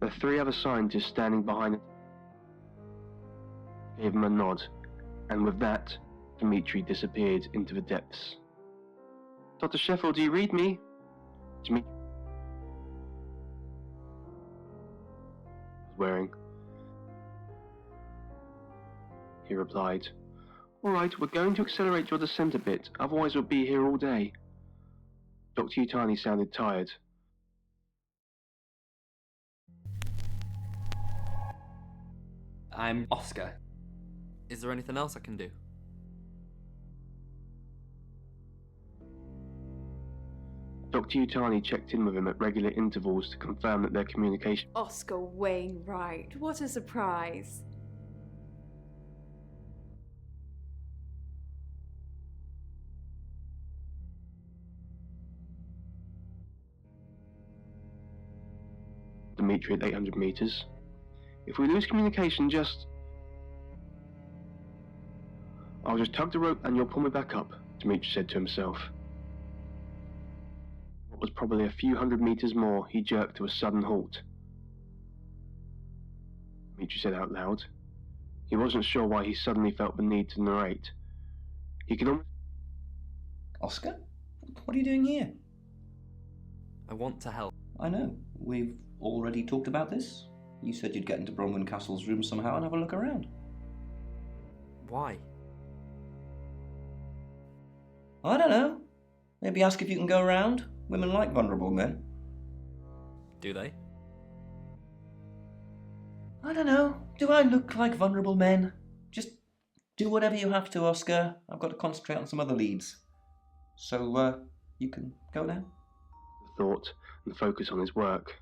The three other scientists standing behind it gave him a nod, and with that, Dmitri disappeared into the depths. Dr. Sheffield, do you read me? Dmitri was wearing. He replied, "All right, we're going to accelerate your descent a bit, otherwise we'll be here all day." Dr. Utani sounded tired. I'm Oscar. Is there anything else I can do? Dr. Utani checked in with him at regular intervals to confirm that their communication. Oscar Wainwright, what a surprise. Dmitri at 800 meters. If we lose communication, I'll just tug the rope and you'll pull me back up, Dmitri said to himself. What was probably a few hundred meters more, he jerked to a sudden halt. Dmitri said out loud. He wasn't sure why he suddenly felt the need to narrate. He could almost... Oscar? What are you doing here? I want to help. I know. We've already talked about this. You said you'd get into Bronwyn Castle's room somehow and have a look around. Why? I don't know. Maybe ask if you can go around. Women like vulnerable men. Do they? I don't know. Do I look like vulnerable men? Just do whatever you have to, Oscar. I've got to concentrate on some other leads. So, you can go now? Thought and focus on his work.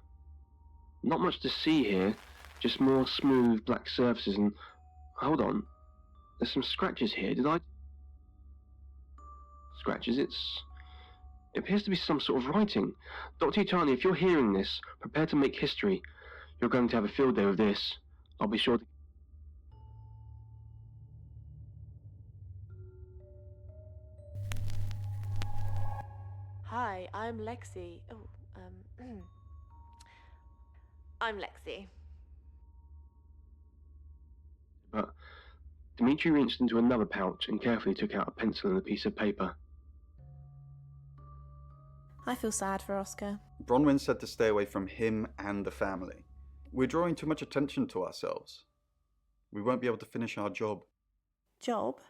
Not much to see here, just more smooth black surfaces and... Hold on. There's some scratches here. Did I... Scratches? It appears to be some sort of writing. Dr. Utani, if you're hearing this, prepare to make history. You're going to have a field day with this. I'll be sure to... Hi, I'm Lexi. I'm Lexi. But Dmitri reached into another pouch and carefully took out a pencil and a piece of paper. I feel sad for Oscar. Bronwyn said to stay away from him and the family. We're drawing too much attention to ourselves. We won't be able to finish our job. Job?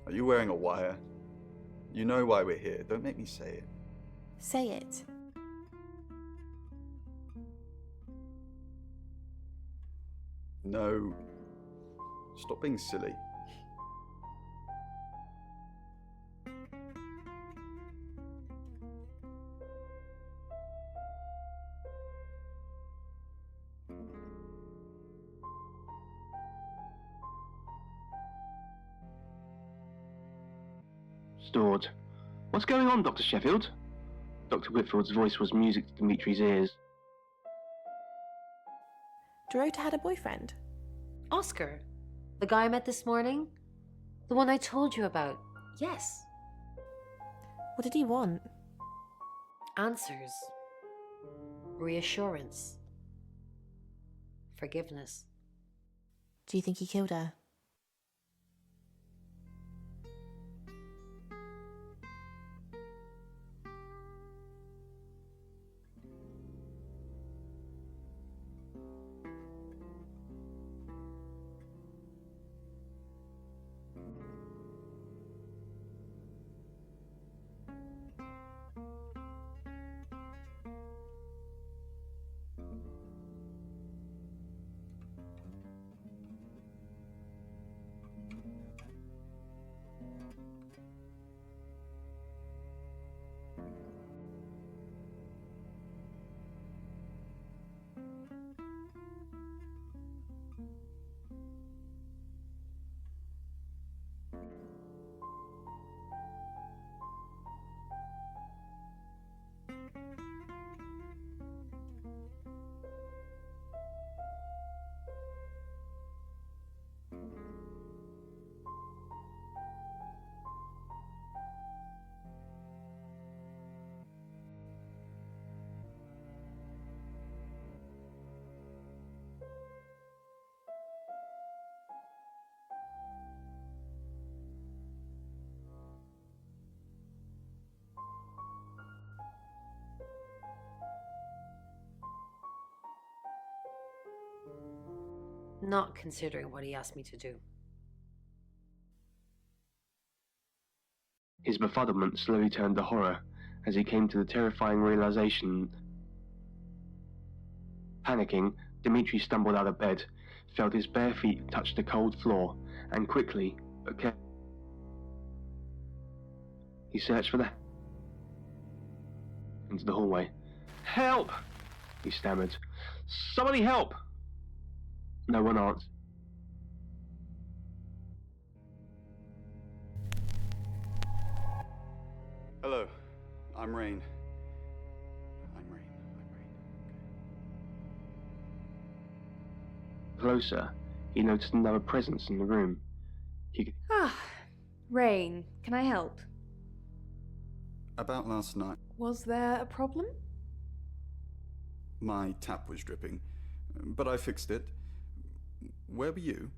Are you wearing a wire? You know why we're here. Don't make me say it. Say it. No. Stop being silly. Stored. What's going on, Dr. Sheffield? Dr. Whitfield's voice was music to Dimitri's ears. Dorota had a boyfriend. Oscar, the guy I met this morning? The one I told you about. Yes. What did he want? Answers. Reassurance. Forgiveness. Do you think he killed her? not considering what he asked me to do. His befuddlement slowly turned to horror as he came to the terrifying realization. Panicking, Dimitri stumbled out of bed, felt his bare feet touch the cold floor, and quickly, but carefully, he searched for into the hallway. "Help!" he stammered. "Somebody help!" No one answered. Hello, I'm Rain. Closer, he noticed another presence in the room. Ah, Rain, can I help? About last night, Was there a problem? my tap was dripping, but I fixed it. Where were you?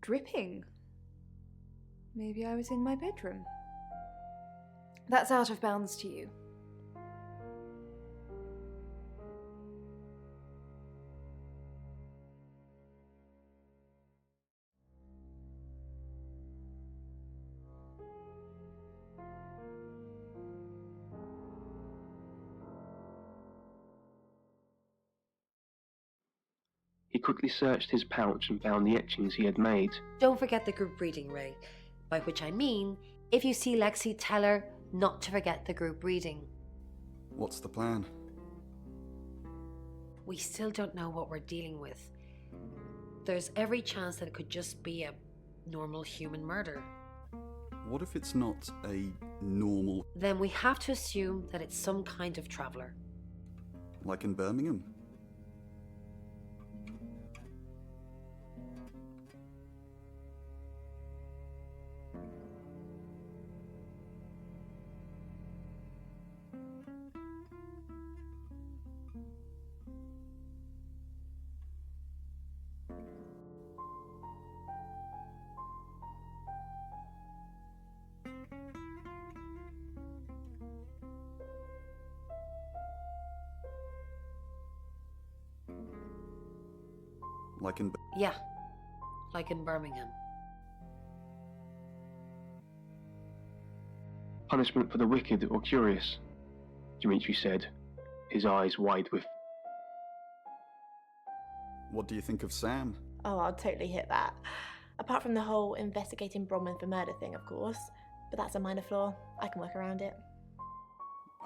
Dripping? Maybe I was in my bedroom. That's out of bounds to you. He quickly searched his pouch and found the etchings he had made. Don't forget the group reading, Ray. By which I mean, if you see Lexi, tell her not to forget the group reading. What's the plan? We still don't know what we're dealing with. There's every chance that it could just be a normal human murder. What if it's not a normal... Then we have to assume that it's some kind of traveler. like in Birmingham? Like in... Yeah, like in Birmingham. Punishment for the wicked or curious, Dimitri said, his eyes wide with... What do you think of Sam? Oh, I'll totally hit that. Apart from the whole investigating Bronwyn for murder thing, of course. But that's a minor flaw. I can work around it.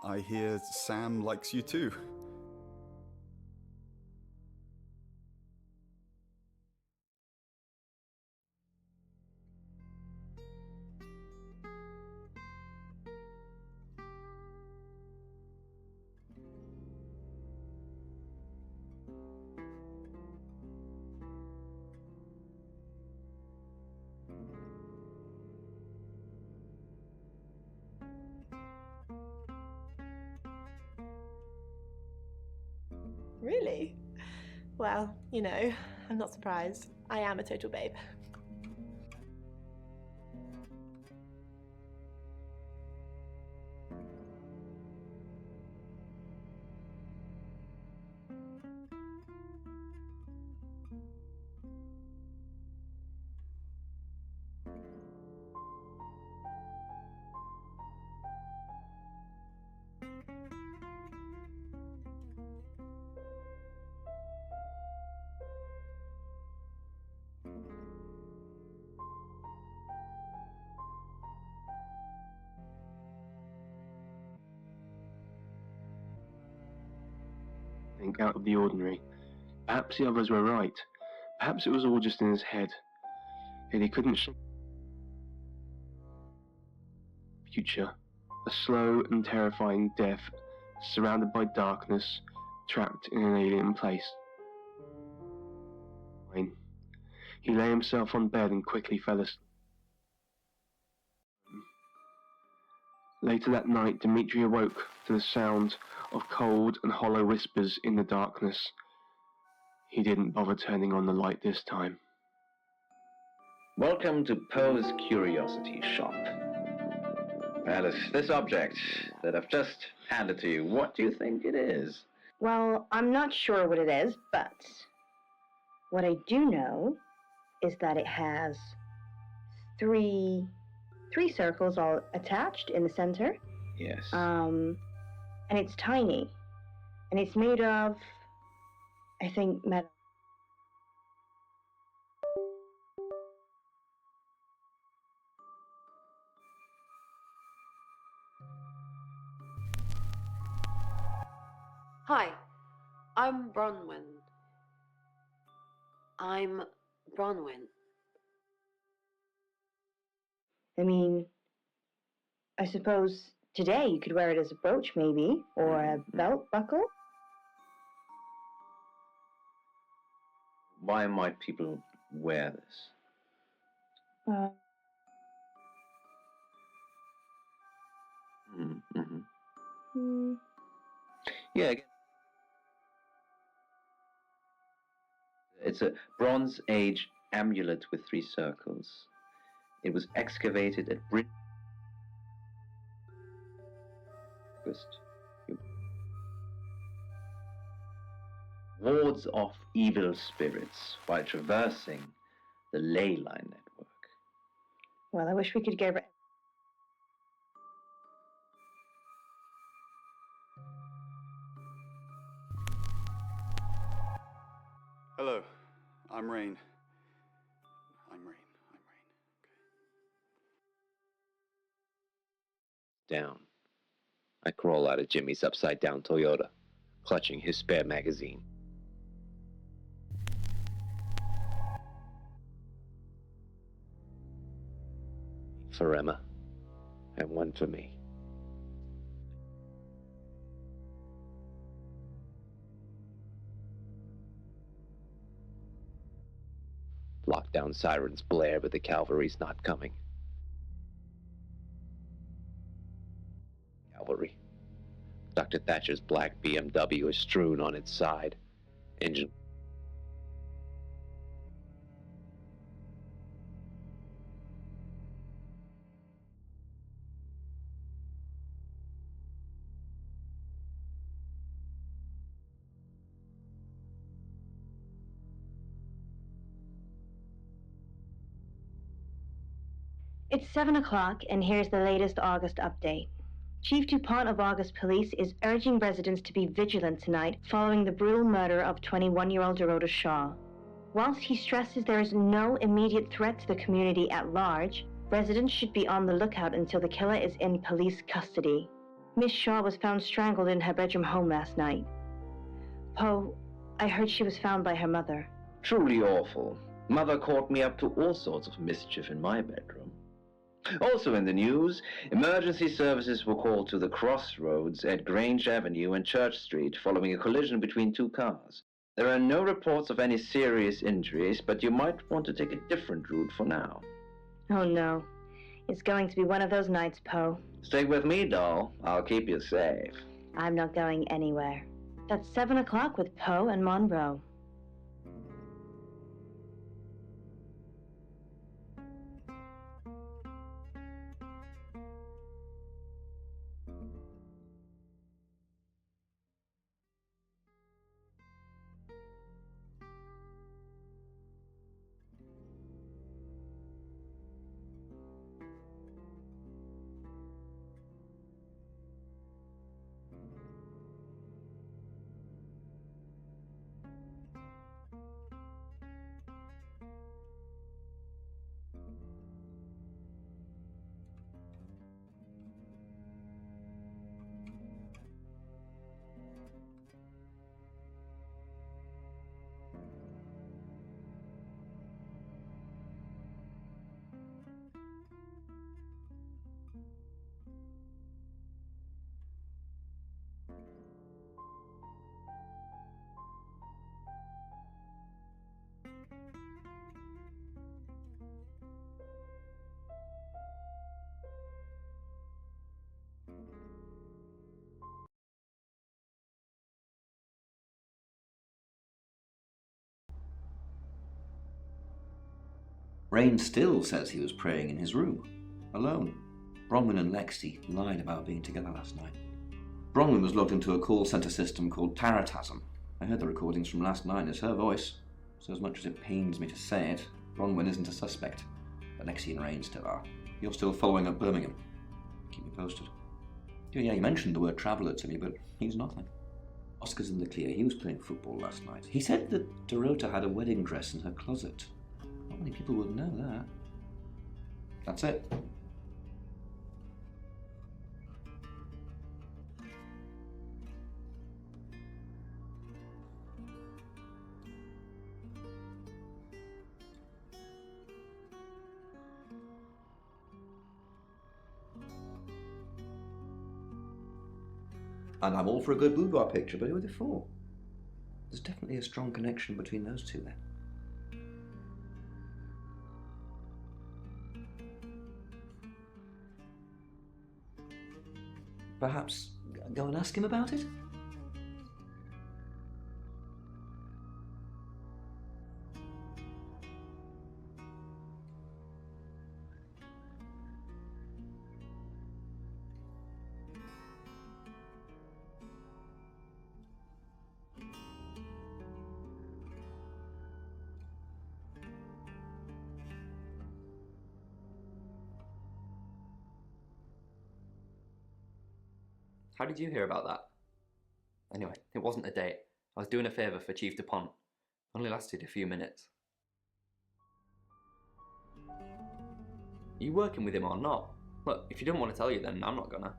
I hear Sam likes you too. Really? Well, you know, I'm not surprised. I am a total babe. something out of the ordinary. Perhaps the others were right. Perhaps it was all just in his head. Yet he couldn't shake the future. A slow and terrifying death, surrounded by darkness, trapped in an alien place. He lay himself on bed and quickly fell asleep. Later that night, Dmitri awoke to the sound of cold and hollow whispers in the darkness. He didn't bother turning on the light this time. Welcome to Poe's Curiosity Shop. Alice, this object that I've just handed to you, what do you think it is? Well, I'm not sure what it is, but what I do know is that it has three circles all attached in the center. Yes. And it's tiny. And it's made of, I think, metal. Hi, I'm Bronwyn. I'm Bronwyn. I mean, I suppose today you could wear it as a brooch, maybe, or a belt buckle. Why might people wear this? Yeah, it's a Bronze Age amulet with 3 circles. It was excavated at August. Wards off evil spirits while traversing the ley line network. Well, I wish we could get. Hello, I'm Rain. I'm Rain. Down. I crawl out of Jimmy's upside-down Toyota, clutching his spare magazine. For Emma, and one for me. Lockdown sirens blare, but the cavalry's not coming. Cavalry. Dr. Thatcher's black BMW is strewn on its side. Engine. It's 7 o'clock, and here's the latest August update. Chief DuPont of August Police is urging residents to be vigilant tonight following the brutal murder of 21-year-old Dorota Shaw. Whilst he stresses there is no immediate threat to the community at large, residents should be on the lookout until the killer is in police custody. Miss Shaw was found strangled in her bedroom home last night. Poe, I heard she was found by her mother. Truly awful. Mother caught me up to all sorts of mischief in my bedroom. Also in the news, emergency services were called to the crossroads at Grange Avenue and Church Street following a collision between 2 cars. There are no reports of any serious injuries, but you might want to take a different route for now. Oh no. It's going to be one of those nights, Poe. Stay with me, doll. I'll keep you safe. I'm not going anywhere. That's 7 o'clock with Poe and Monroe. Rain still says he was praying in his room, alone. Bronwyn and Lexi lied about being together last night. Bronwyn was logged into a call centre system called Taratasm. I heard the recordings from last night. It's her voice. So as much as it pains me to say it, Bronwyn isn't a suspect. But Lexi and Rain still are. You're still following up Birmingham. Keep me posted. Yeah, he mentioned the word traveller to me, but he's nothing. Oscar's in the clear. He was playing football last night. He said that Dorota had a wedding dress in her closet. Not many people would know that. That's it. And I'm all for a good boudoir picture, but who are they for? There's definitely a strong connection between those two then. Perhaps go and ask him about it? How did you hear about that? Anyway, it wasn't a date. I was doing a favour for Chief DuPont. Only lasted a few minutes. Are you working with him or not? Look, if you don't want to tell you, then I'm not gonna.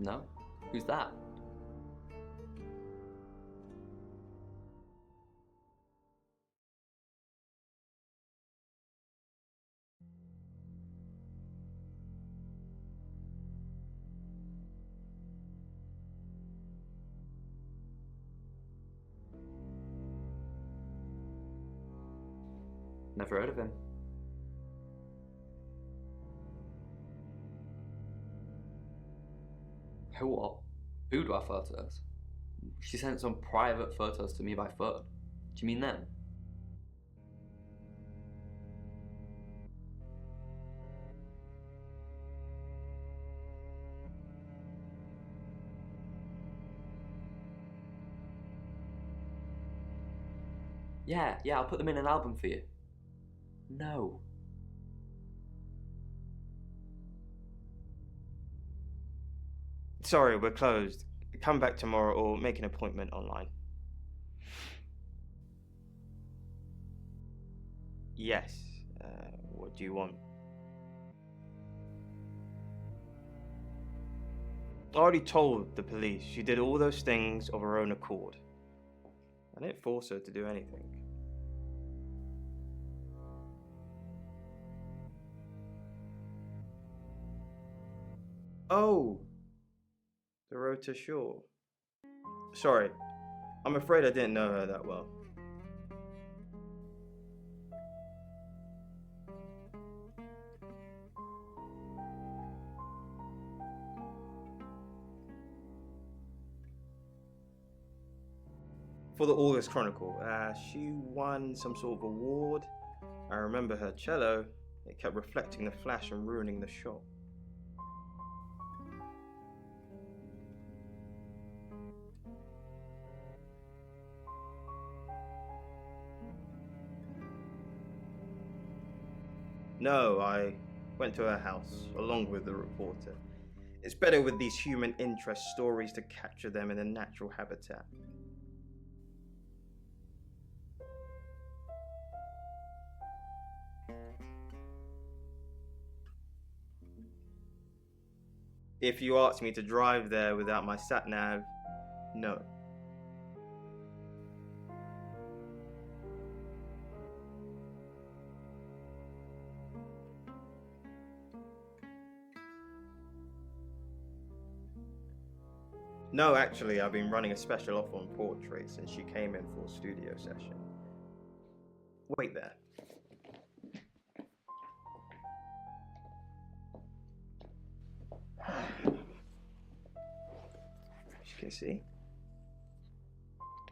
No? Who's that? Never heard of him. Who what? Boudoir photos? She sent some private photos to me by phone. Do you mean them? Yeah, I'll put them in an album for you. No. Sorry, we're closed. Come back tomorrow or make an appointment online. Yes. What do you want? I already told the police she did all those things of her own accord. I didn't force her to do anything. Oh, Dorota Shaw. Sorry, I'm afraid I didn't know her that well. For the August Chronicle, she won some sort of award. I remember her cello. It kept reflecting the flash and ruining the shot. No, I went to her house, along with the reporter. It's better with these human interest stories to capture them in a natural habitat. If you ask me to drive there without my sat-nav, no. No, actually, I've been running a special offer on portraits since she came in for a studio session. Wait there. As you can see,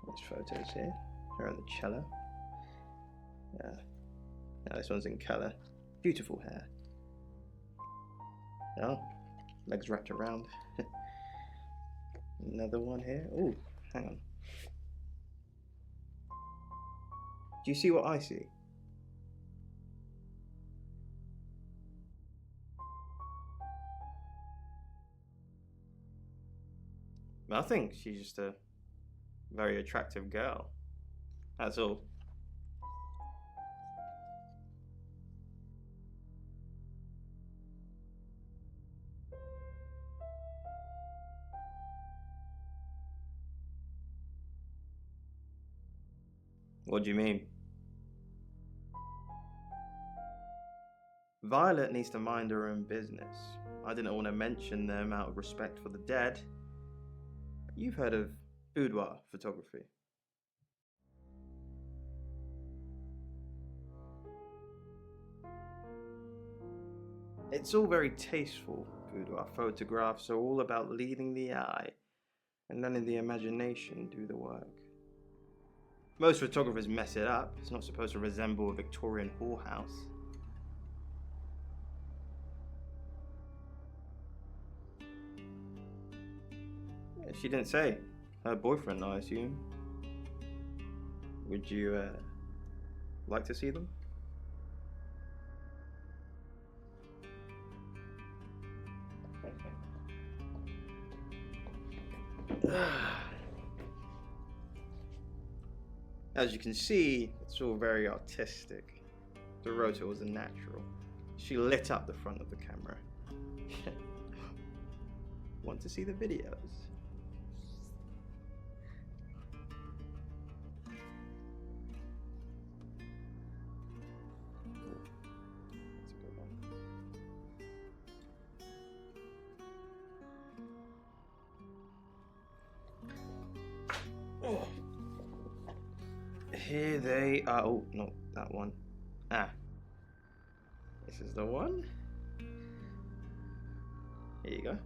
there's photos here. Her on the cello. Now this one's in colour. Beautiful hair. Oh, legs wrapped around. Another one here. Oh, hang on. Do you see what I see? I think she's just a very attractive girl. That's all. What do you mean? Violet needs to mind her own business. I didn't want to mention them out of respect for the dead. You've heard of boudoir photography. It's all very tasteful. Boudoir photographs are all about leading the eye and letting the imagination do the work. Most photographers mess it up. It's not supposed to resemble a Victorian whorehouse. She didn't say. Her boyfriend, I assume. Would you, like to see them? As you can see, it's all very artistic. Dorota was a natural. She lit up the front of the camera. Want to see the videos? That's a good one. Oh. Here they are. Oh, no, that one. Ah. This is the one. Here you go.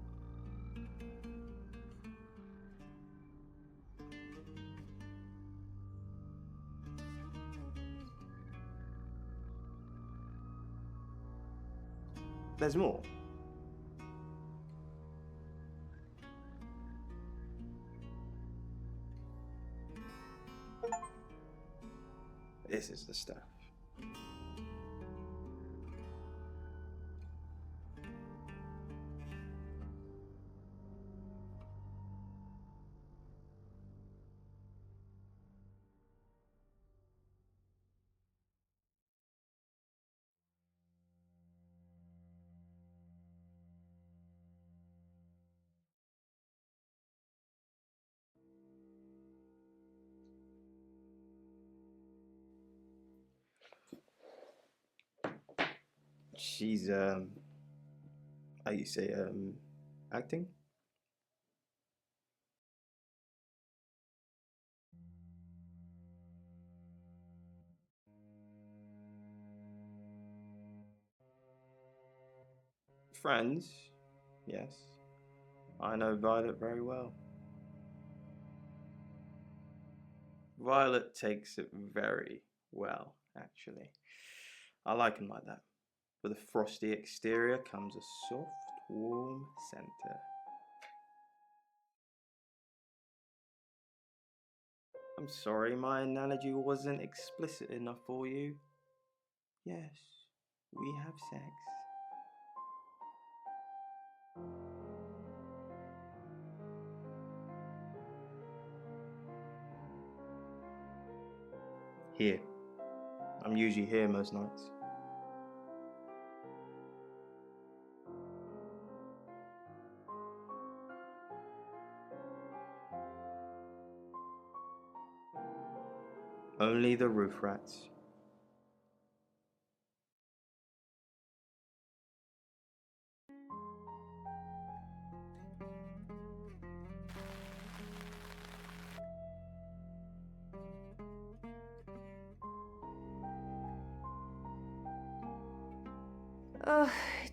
There's more. This is the stuff. She's, how you say, acting? Friends, yes. I know Violet very well. Violet takes it very well, actually. I like him like that. With a frosty exterior comes a soft, warm center. I'm sorry my analogy wasn't explicit enough for you. Yes, We have sex. Here. I'm usually here most nights. Only the roof rats.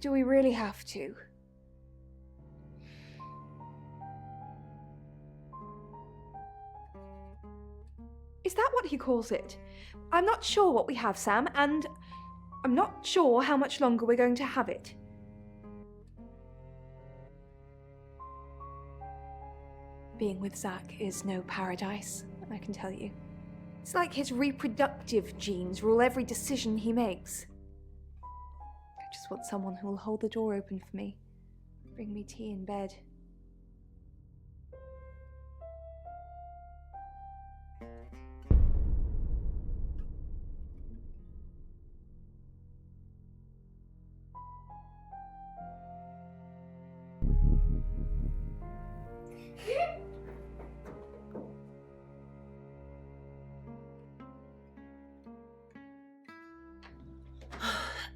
Do we really have to? Is that what he calls it? I'm not sure what we have, Sam, and I'm not sure how much longer we're going to have it. Being with Zach is no paradise, I can tell you. It's like his reproductive genes rule every decision he makes. I just want someone who will hold the door open for me, bring me tea in bed.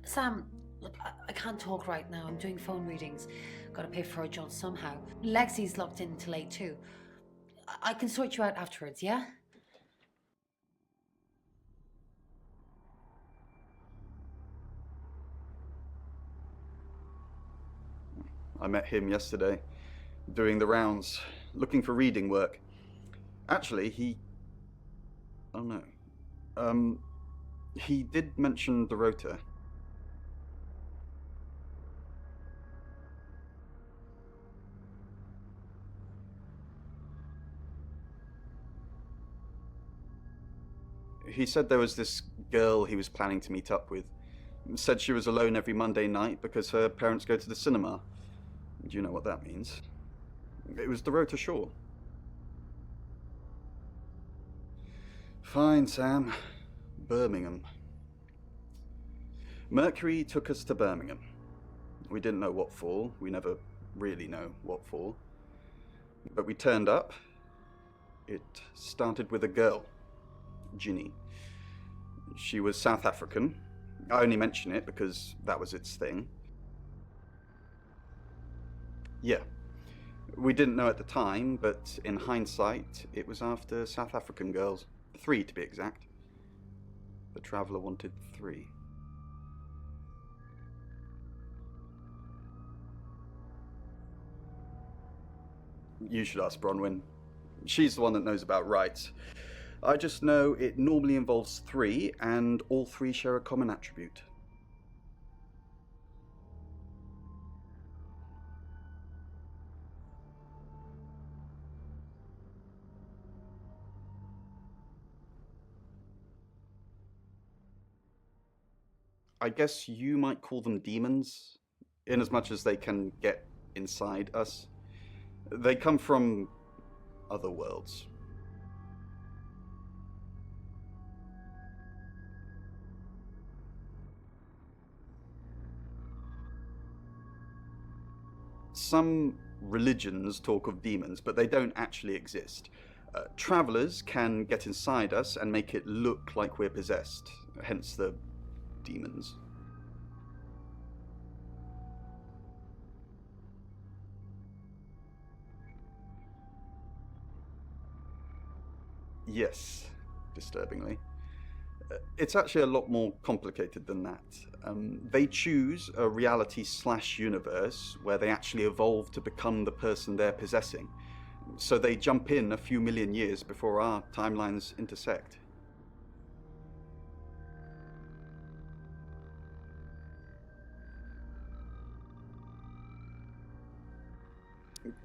Sam, look, I can't talk right now. I'm doing phone readings. Gotta pay for a job somehow. Lexi's locked in till 8 too. I can sort you out afterwards, yeah? I met him yesterday, doing the rounds, looking for reading work. Actually, oh no. He did mention the rota. He said there was this girl he was planning to meet up with. Said she was alone every Monday night because her parents go to the cinema. Do you know what that means? It was the rota Shaw. Fine, Sam. Birmingham. Mercury took us to Birmingham. We didn't know what for. We never really know what for. But we turned up. It started with a girl, Ginny. She was South African. I only mention it because that was its thing. Yeah. We didn't know at the time, but in hindsight, it was after South African girls. 3 to be exact. The Traveller wanted 3. You should ask Bronwyn. She's the one that knows about rights. I just know it normally involves 3, and all 3 share a common attribute. I guess you might call them demons, in as much as they can get inside us. They come from other worlds. Some religions talk of demons, but they don't actually exist. Travelers can get inside us and make it look like we're possessed, hence the demons. Yes, disturbingly. It's actually a lot more complicated than that. They choose a reality/universe where they actually evolve to become the person they're possessing. So they jump in a few million years before our timelines intersect.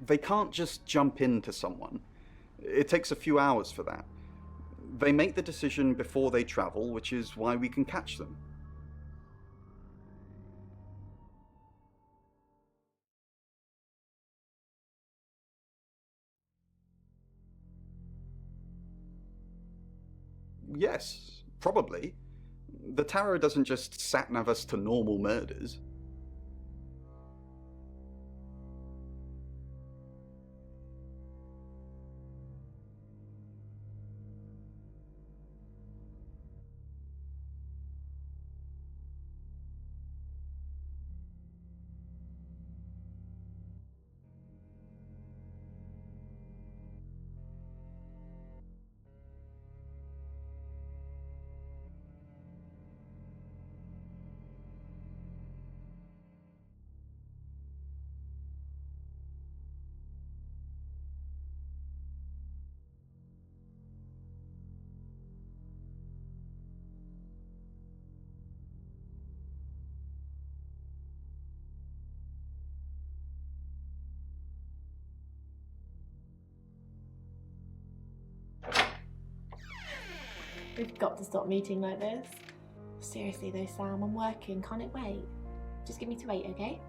They can't just jump into someone. It takes a few hours for that. They make the decision before they travel, which is why we can catch them. yes, probably. The tarot doesn't just sat-nav us to normal murders. We've got to stop meeting like this. Seriously though, Sam, I'm working. Can't it wait? Just give me to 8, okay?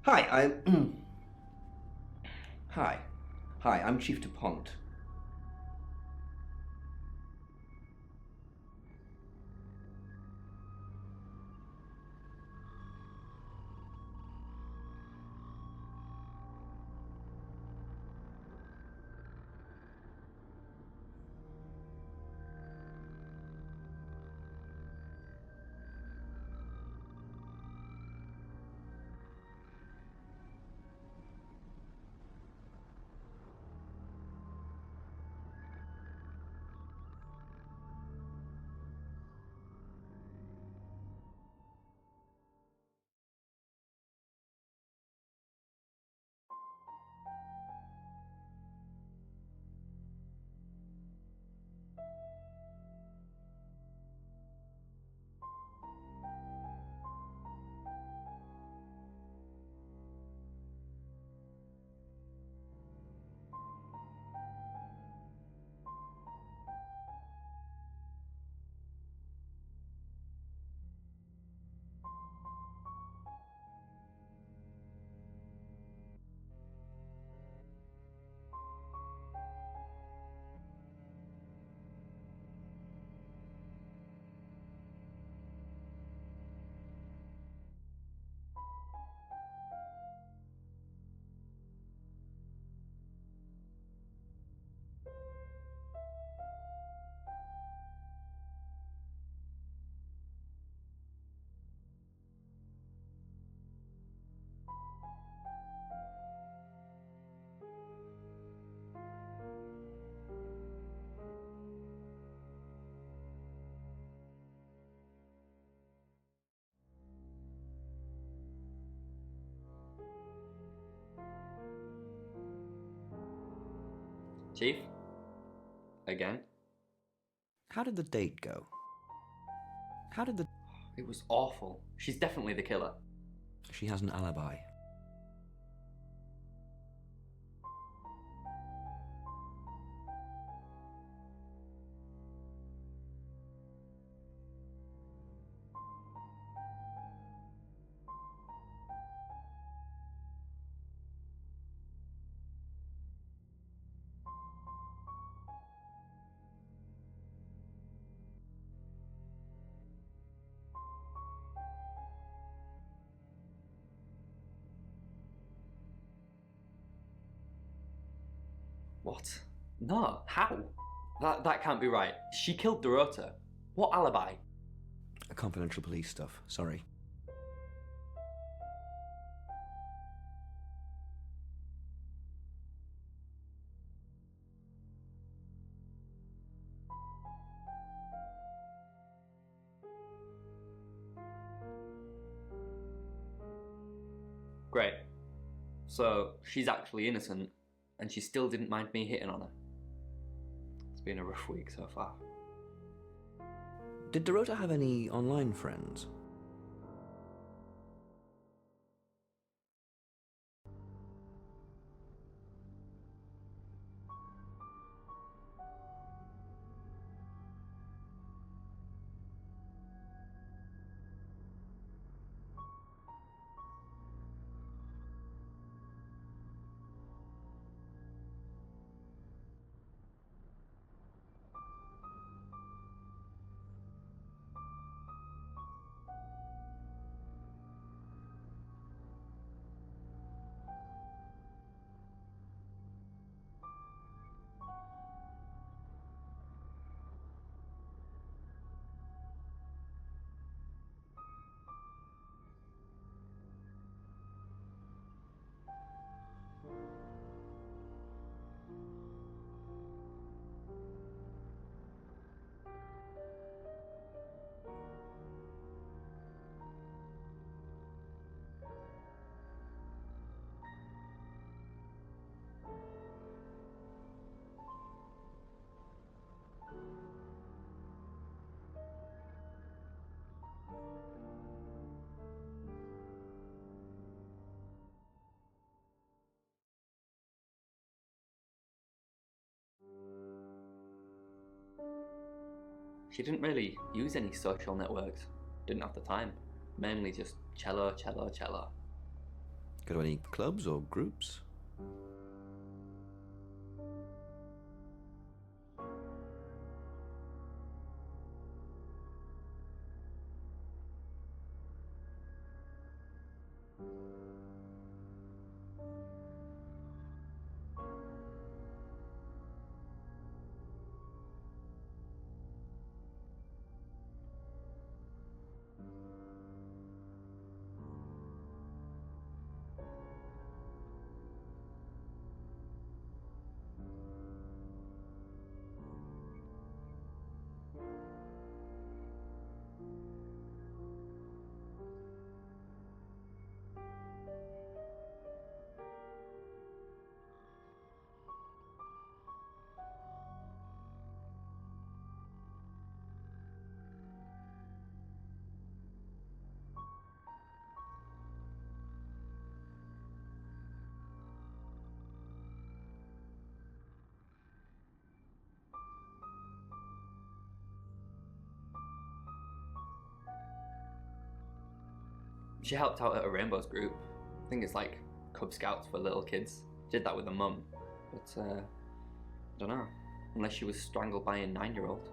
Hi, I'm Chief DuPont. Chief? Again? How did the date go? How did the... It was awful. She's definitely the killer. She has an alibi. What? No, how? That can't be right. She killed Dorota. What alibi? Confidential police stuff, sorry. Great. So she's actually innocent, and she still didn't mind me hitting on her. It's been a rough week so far. Did Dorota have any online friends? She didn't really use any social networks. Didn't have the time. Mainly just cello, cello, cello. Go to any clubs or groups? She helped out at a Rainbows group. I think it's like Cub Scouts for little kids. Did that with her mum. But, I don't know. Unless she was strangled by a 9-year-old.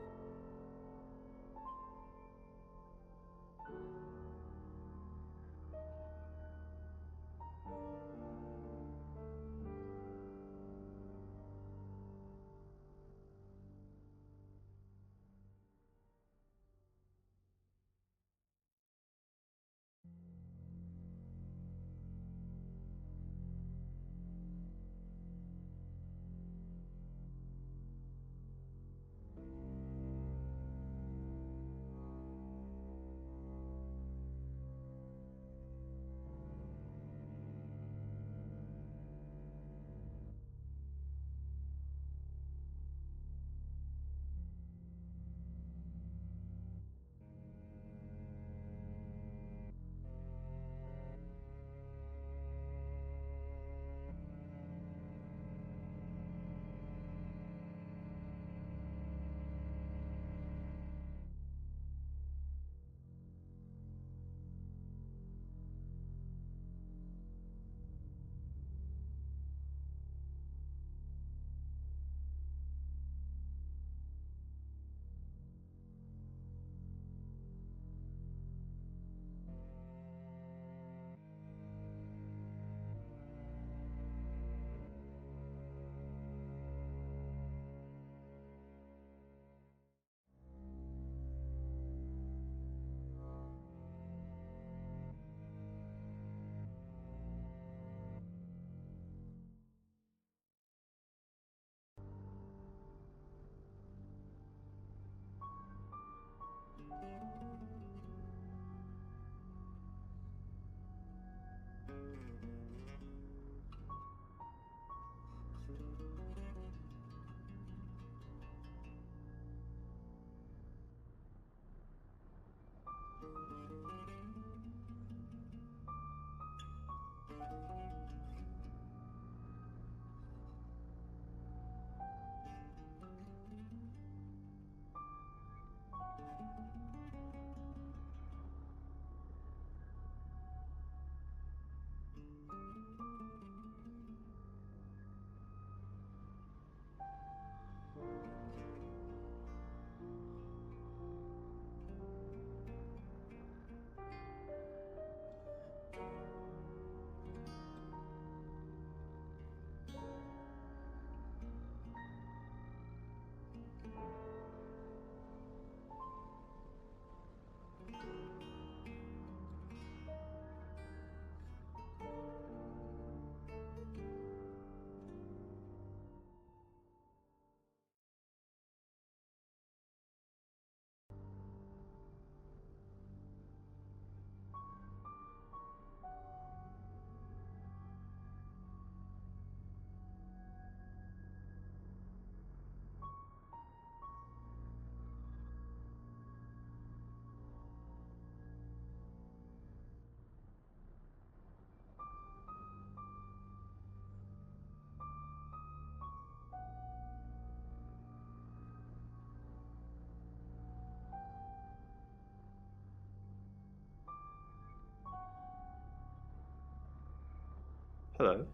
Hello.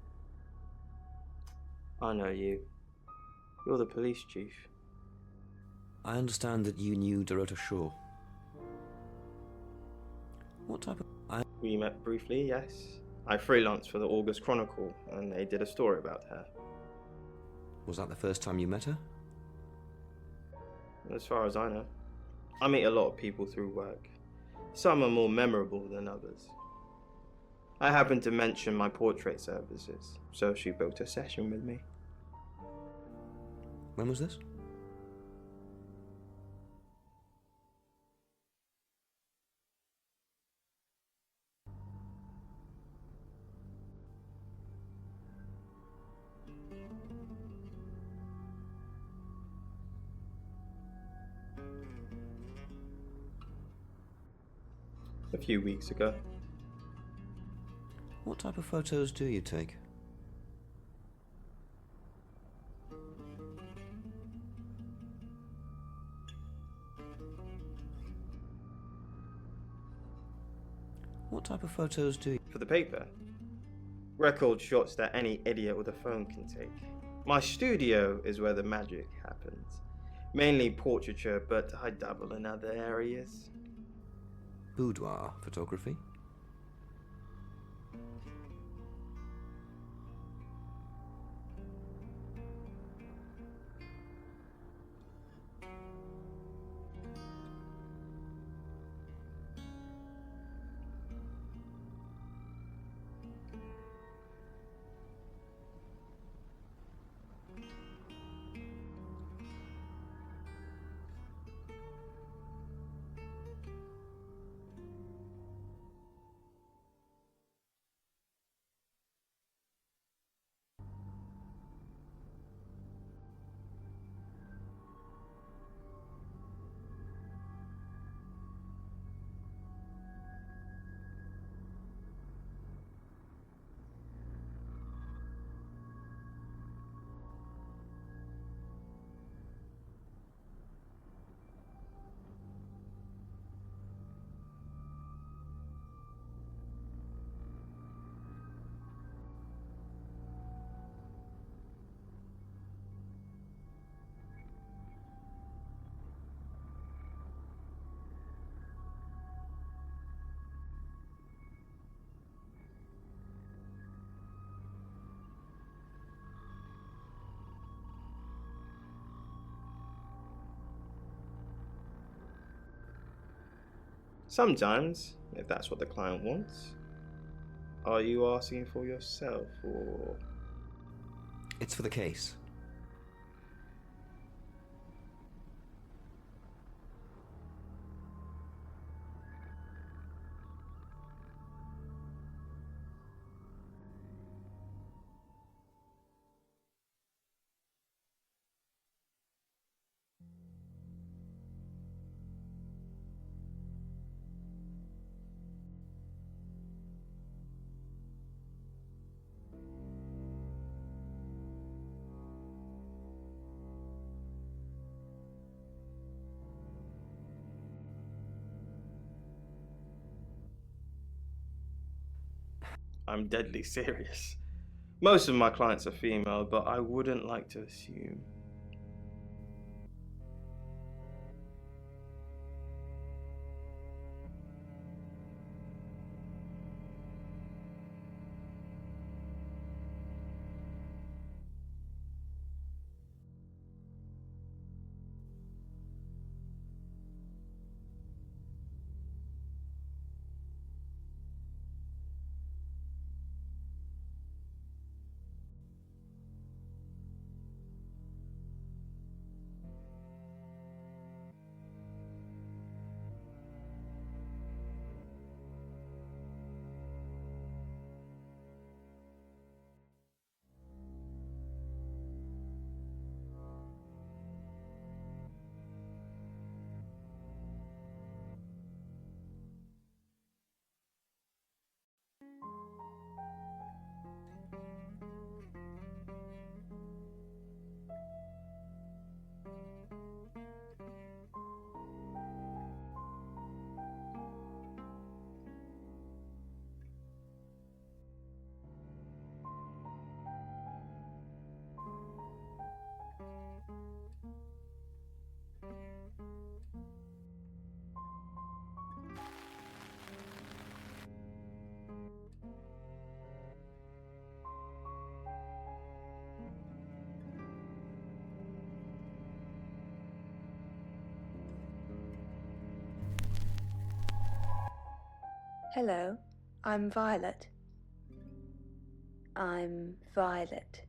I know you. You're the police chief. I understand that you knew Dorota Shaw. What type of... We met briefly, yes. I freelanced for the August Chronicle, and they did a story about her. Was that the first time you met her? As far as I know. I meet a lot of people through work. Some are more memorable than others. I happened to mention my portrait services, so she booked a session with me. When was this? A few weeks ago. What type of photos do you take? What type of photos do you... For the paper? Record shots that any idiot with a phone can take. My studio is where the magic happens. Mainly portraiture, but I dabble in other areas. Boudoir photography? Sometimes, if that's what the client wants. Are you asking for yourself, or...? It's for the case. I'm deadly serious. Most of my clients are female, but I wouldn't like to assume. Hello, I'm Violet. I'm Violet.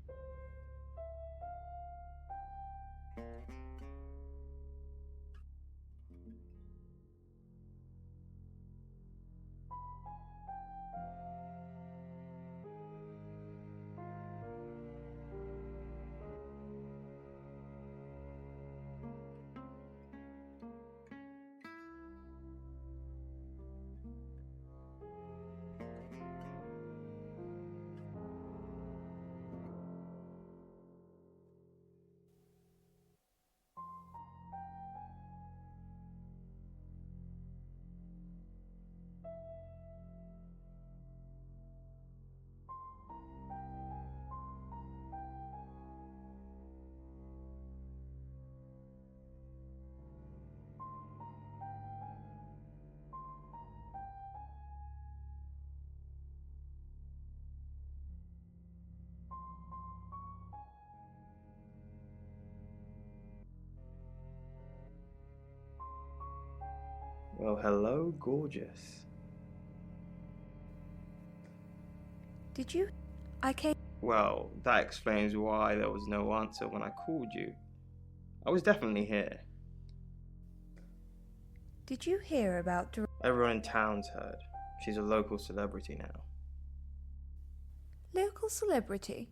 Well, hello, gorgeous. Did you? I came. Well, that explains why there was no answer when I called you. I was definitely here. Did you hear about Everyone in town's heard. She's a local celebrity now. local celebrity?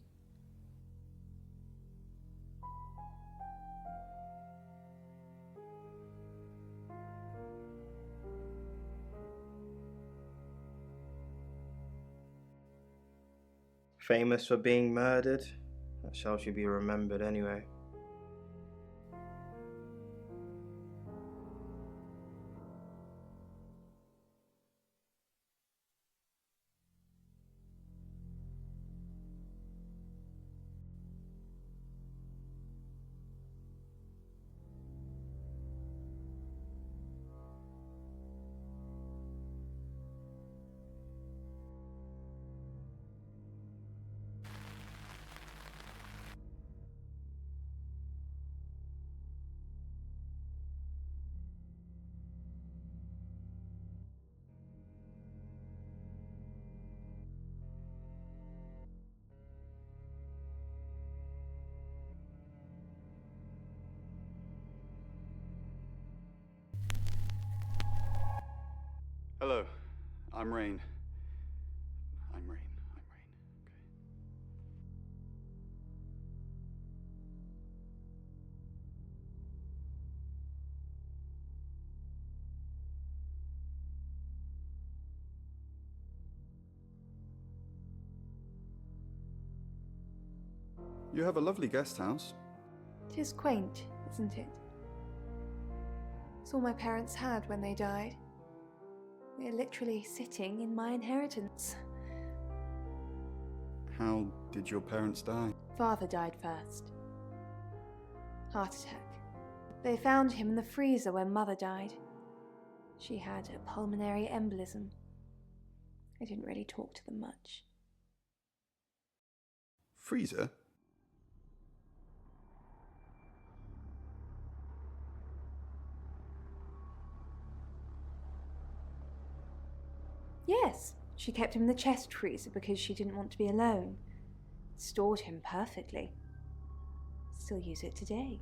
Famous for being murdered? That shall she be remembered anyway. Hello, I'm Rain. I'm Rain. You have a lovely guest house. It is quaint, isn't it? It's all my parents had when they died. We're literally sitting in my inheritance. How did your parents die? Father died first. Heart attack. They found him in the freezer when Mother died. She had a pulmonary embolism. I didn't really talk to them much. Freezer? Yes, she kept him in the chest freezer because she didn't want to be alone. Stored him perfectly. Still use it today.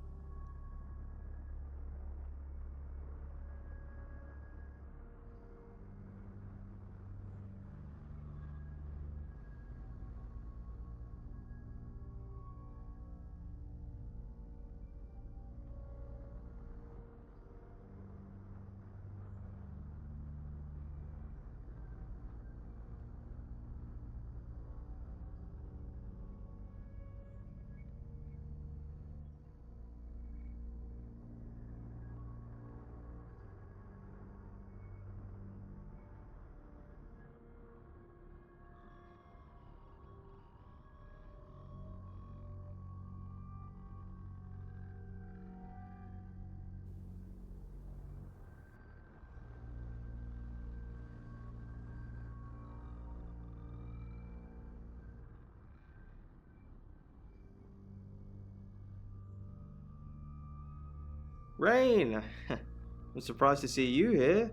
Rain! I'm surprised to see you here.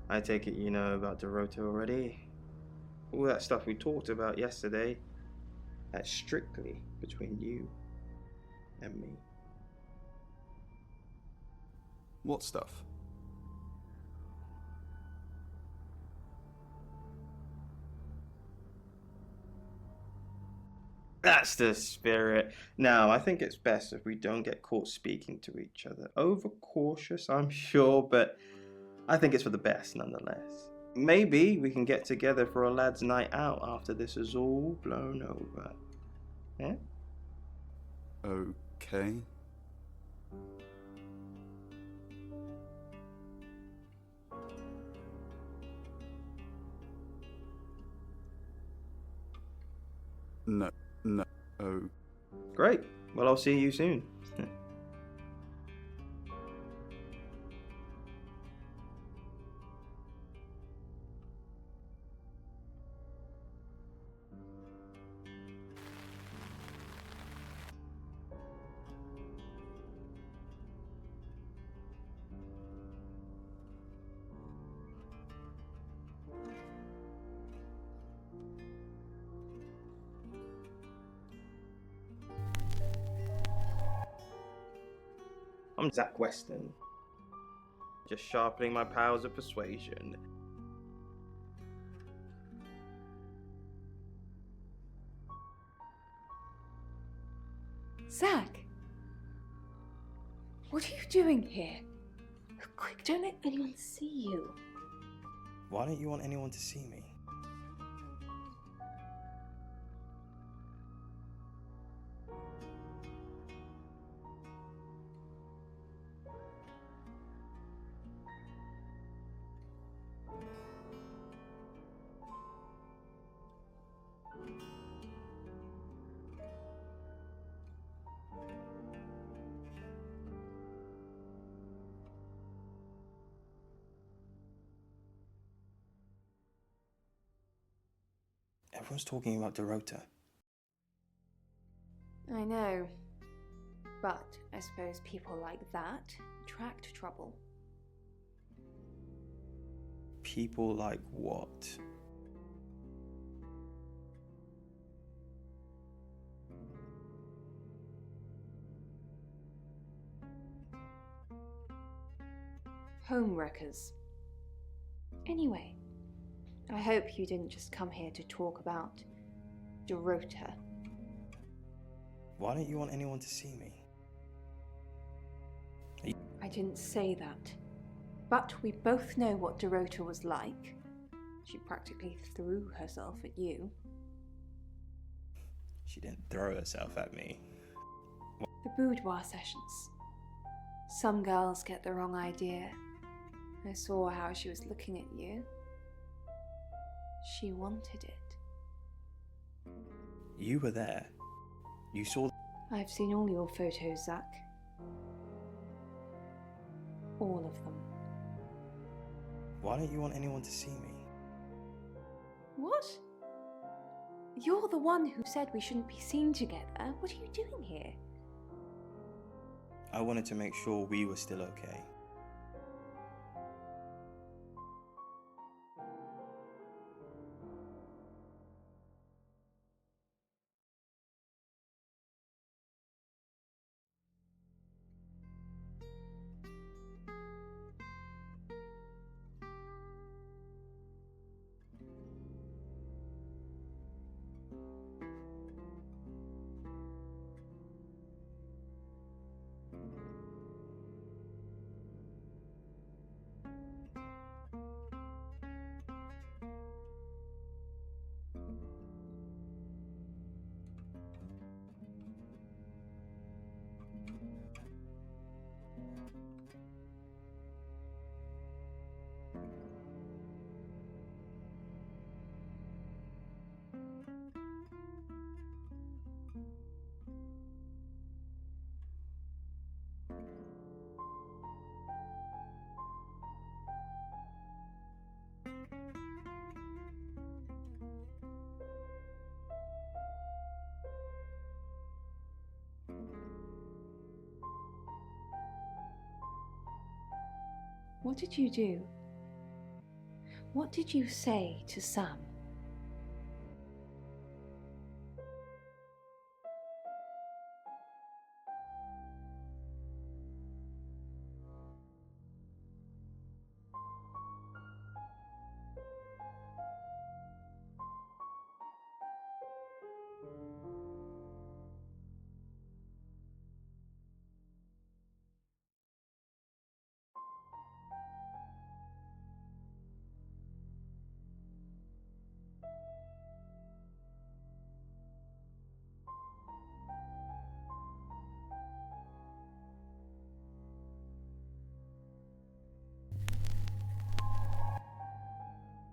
I take it you know about Dorota already? All that stuff we talked about yesterday, that's strictly between you and me. What stuff? That's the spirit. Now, I think it's best if we don't get caught speaking to each other. Overcautious, I'm sure, but I think it's for the best nonetheless. Maybe we can get together for a lad's night out after this is all blown over. Yeah? Okay. No. Oh. Great. Well, I'll see you soon. I'm Zach Weston. Just sharpening my powers of persuasion. Zach! What are you doing here? Quick, don't let anyone see you. Why don't you want anyone to see me? Everyone's talking about Dorota. I know. But I suppose people like that attract trouble. People like what? Homewreckers. Anyway, I hope you didn't just come here to talk about Dorota. Why don't you want anyone to see me? I didn't say that. But we both know what Dorota was like. She practically threw herself at you. She didn't throw herself at me. The boudoir sessions. Some girls get the wrong idea. I saw how she was looking at you. She wanted it. You were there. You saw. I've seen all your photos, Zach. All of them. Why don't you want anyone to see me? What? You're the one who said we shouldn't be seen together. What are you doing here? I wanted to make sure we were still okay. What did you do? What did you say to Sam?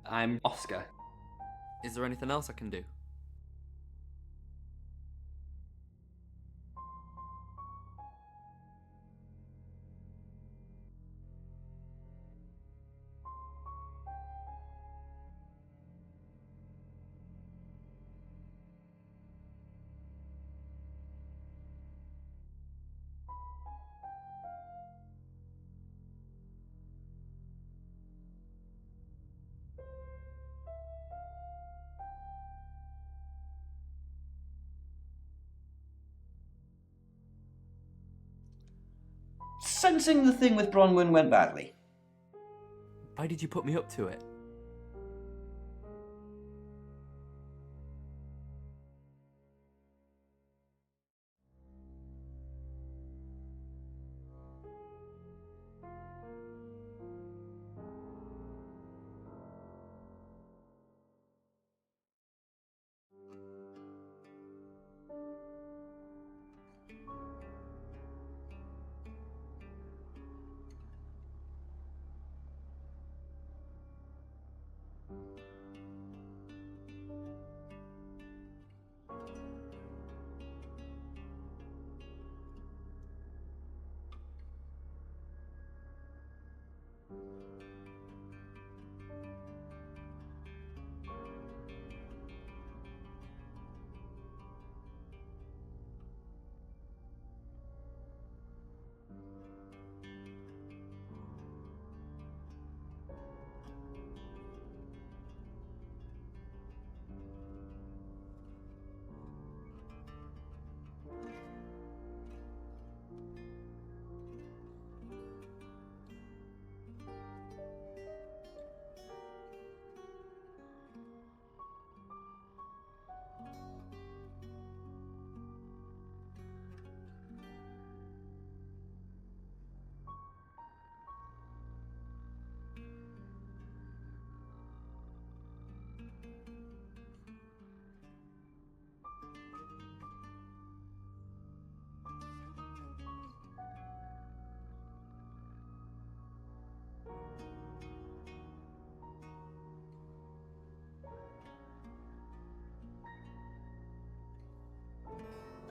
I'm Oscar. Is there anything else I can do? Sensing the thing with Bronwyn went badly. Why did you put me up to it?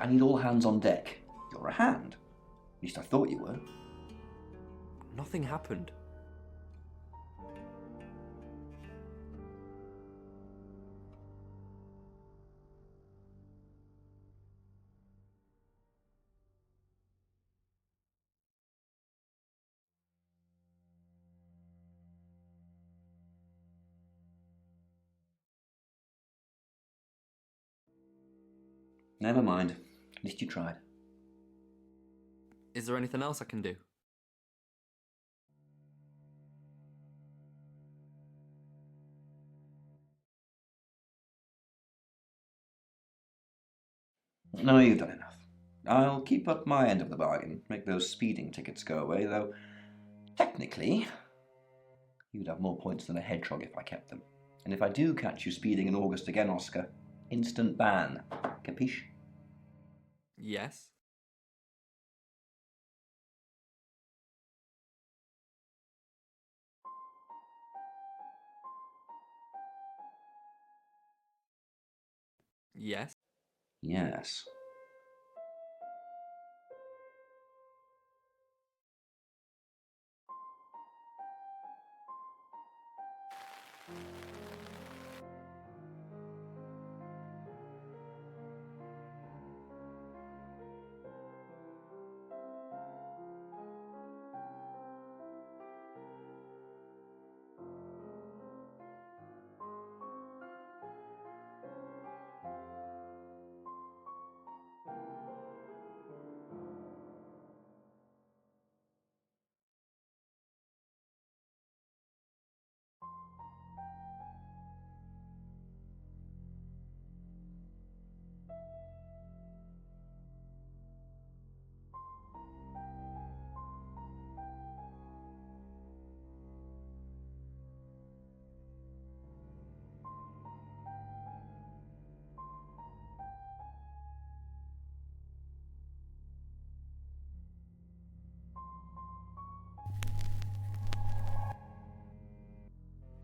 I need all hands on deck. You're a hand. At least I thought you were. Nothing happened. Never mind. At least you tried. Is there anything else I can do? No, you've done enough. I'll keep up my end of the bargain, make those speeding tickets go away, though technically you'd have more points than a hedgehog if I kept them. And if I do catch you speeding in August again, Oscar, instant ban. Capiche? Yes. Yes. Yes.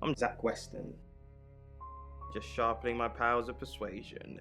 I'm Zach Weston. Just sharpening my powers of persuasion.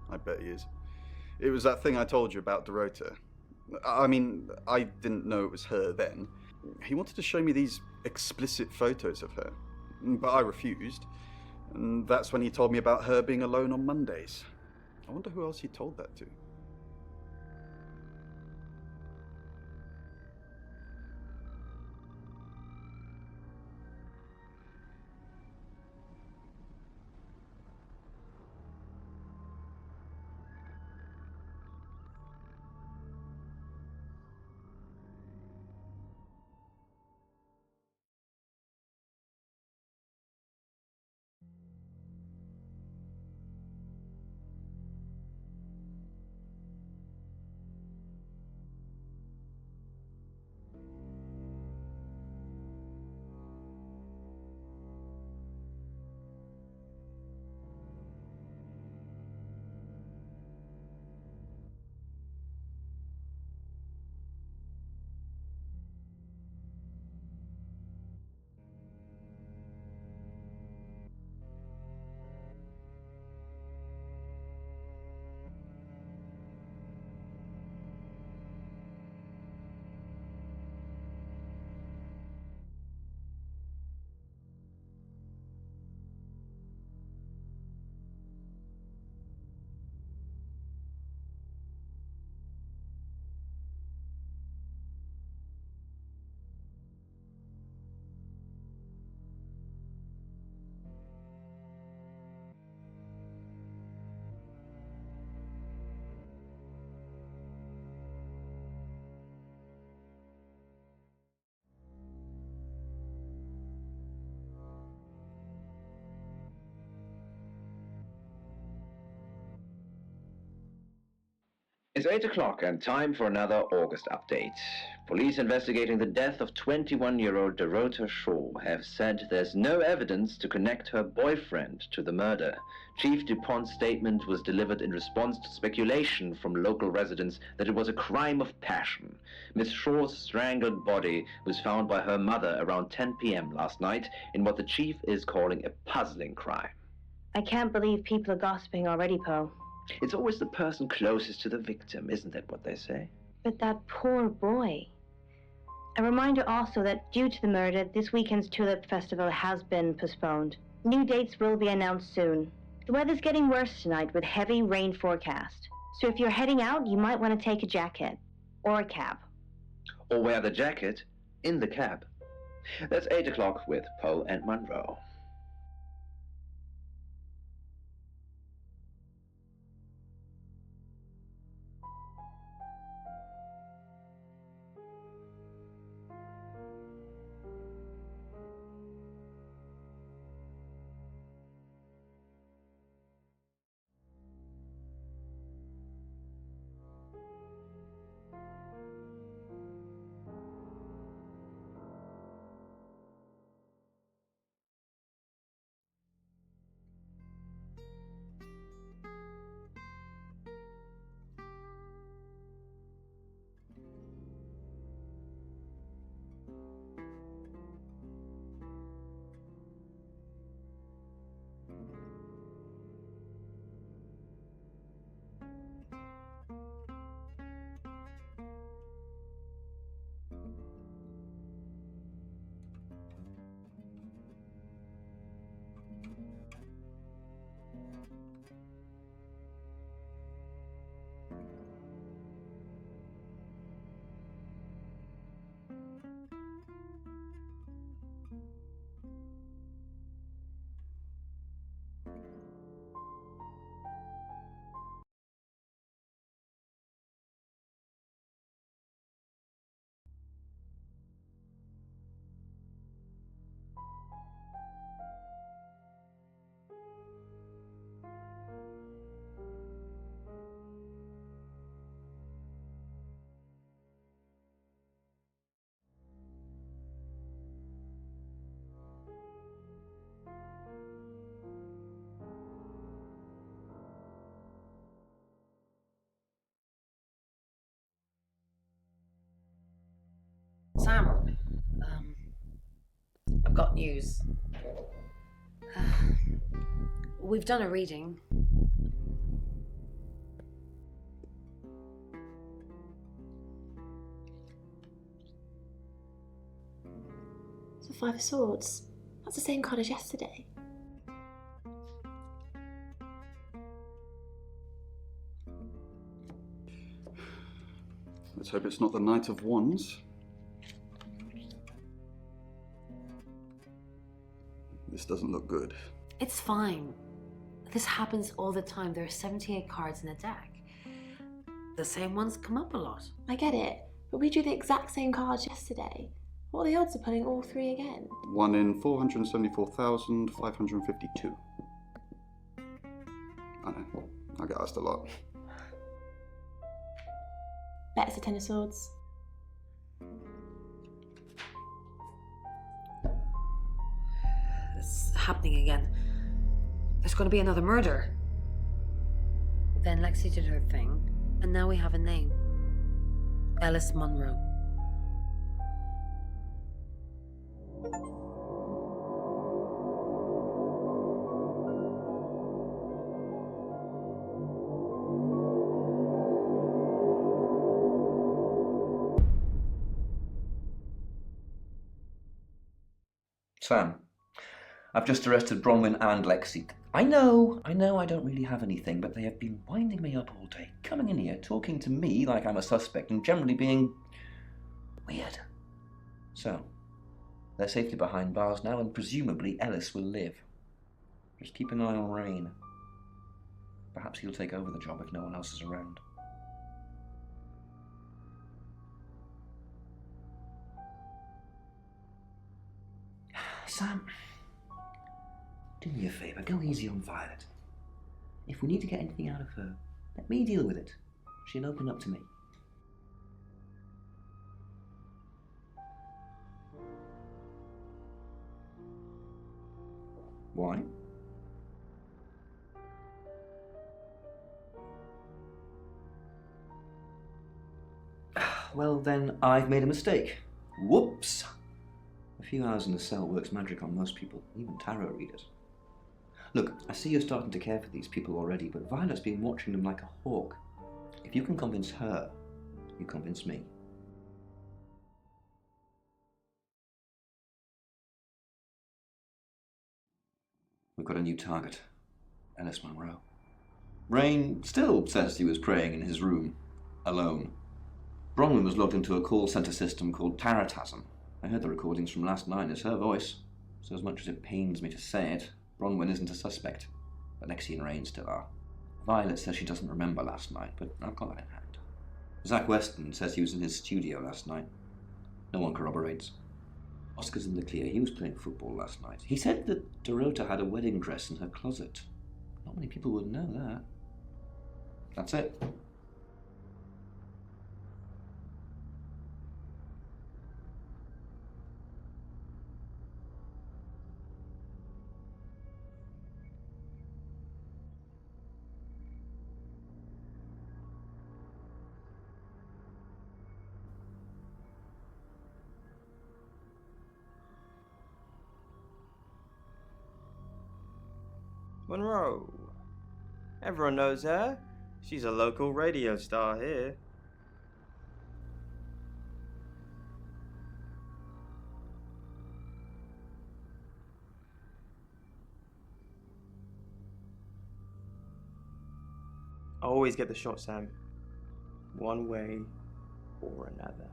I bet he is. It was that thing I told you about Dorota. I mean, I didn't know it was her then. He wanted to show me these explicit photos of her, but I refused. And that's when he told me about her being alone on Mondays. I wonder who else he told that to. It's 8 o'clock and time for another August update. Police investigating the death of 21-year-old Dorota Shaw have said there's no evidence to connect her boyfriend to the murder. Chief DuPont's statement was delivered in response to speculation from local residents that it was a crime of passion. Miss Shaw's strangled body was found by her mother around 10 p.m. last night in what the chief is calling a puzzling crime. I can't believe people are gossiping already, Poe. It's always the person closest to the victim, isn't that what they say? But that poor boy. A reminder also that due to the murder, this weekend's Tulip Festival has been postponed. New dates will be announced soon. The weather's getting worse tonight with heavy rain forecast. So if you're heading out, you might want to take a jacket. Or a cab. Or wear the jacket in the cab. That's 8 o'clock with Poe and Monroe. Sam, I've got news. We've done a reading. The Five of Swords. That's the same card as yesterday. Let's hope it's not the Knight of Wands. This doesn't look good. It's fine. This happens all the time. There are 78 cards in a deck. The same ones come up a lot. I get it, but we drew the exact same cards yesterday. What are the odds of pulling all three again? 1 in 474,552. I know, I get asked a lot. Bet it's a Ten of Swords. It's happening again. There's going to be another murder. Then Lexi did her thing, and now we have a name. Alice Munro. Sam, I've just arrested Bronwyn and Lexi. I know I don't really have anything, but they have been winding me up all day, coming in here, talking to me like I'm a suspect, and generally being weird. So, they're safely behind bars now, and presumably Ellis will live. Just keep an eye on Rain. Perhaps he'll take over the job if no one else is around. Sam, do me a favour, go easy on Violet. If we need to get anything out of her, let me deal with it. She'll open up to me. Why? Well, then I've made a mistake. Whoops! A few hours in the cell works magic on most people, even tarot readers. Look, I see you're starting to care for these people already, but Violet's been watching them like a hawk. If you can convince her, you convince me. We've got a new target. Ellis Munro. Rain still says he was praying in his room, alone. Bronwyn was logged into a call centre system called Taratasm. I heard the recordings from last night. It's her voice. So as much as it pains me to say it, Bronwyn isn't a suspect. But Lexi and Rain still are. Violet says she doesn't remember last night, but I've got that in hand. Zach Weston says he was in his studio last night. No one corroborates. Oscar's in the clear. He was playing football last night. He said that Dorota had a wedding dress in her closet. Not many people would know that. That's it. Monroe. Everyone knows her. She's a local radio star here. I always get the shot, Sam. One way or another.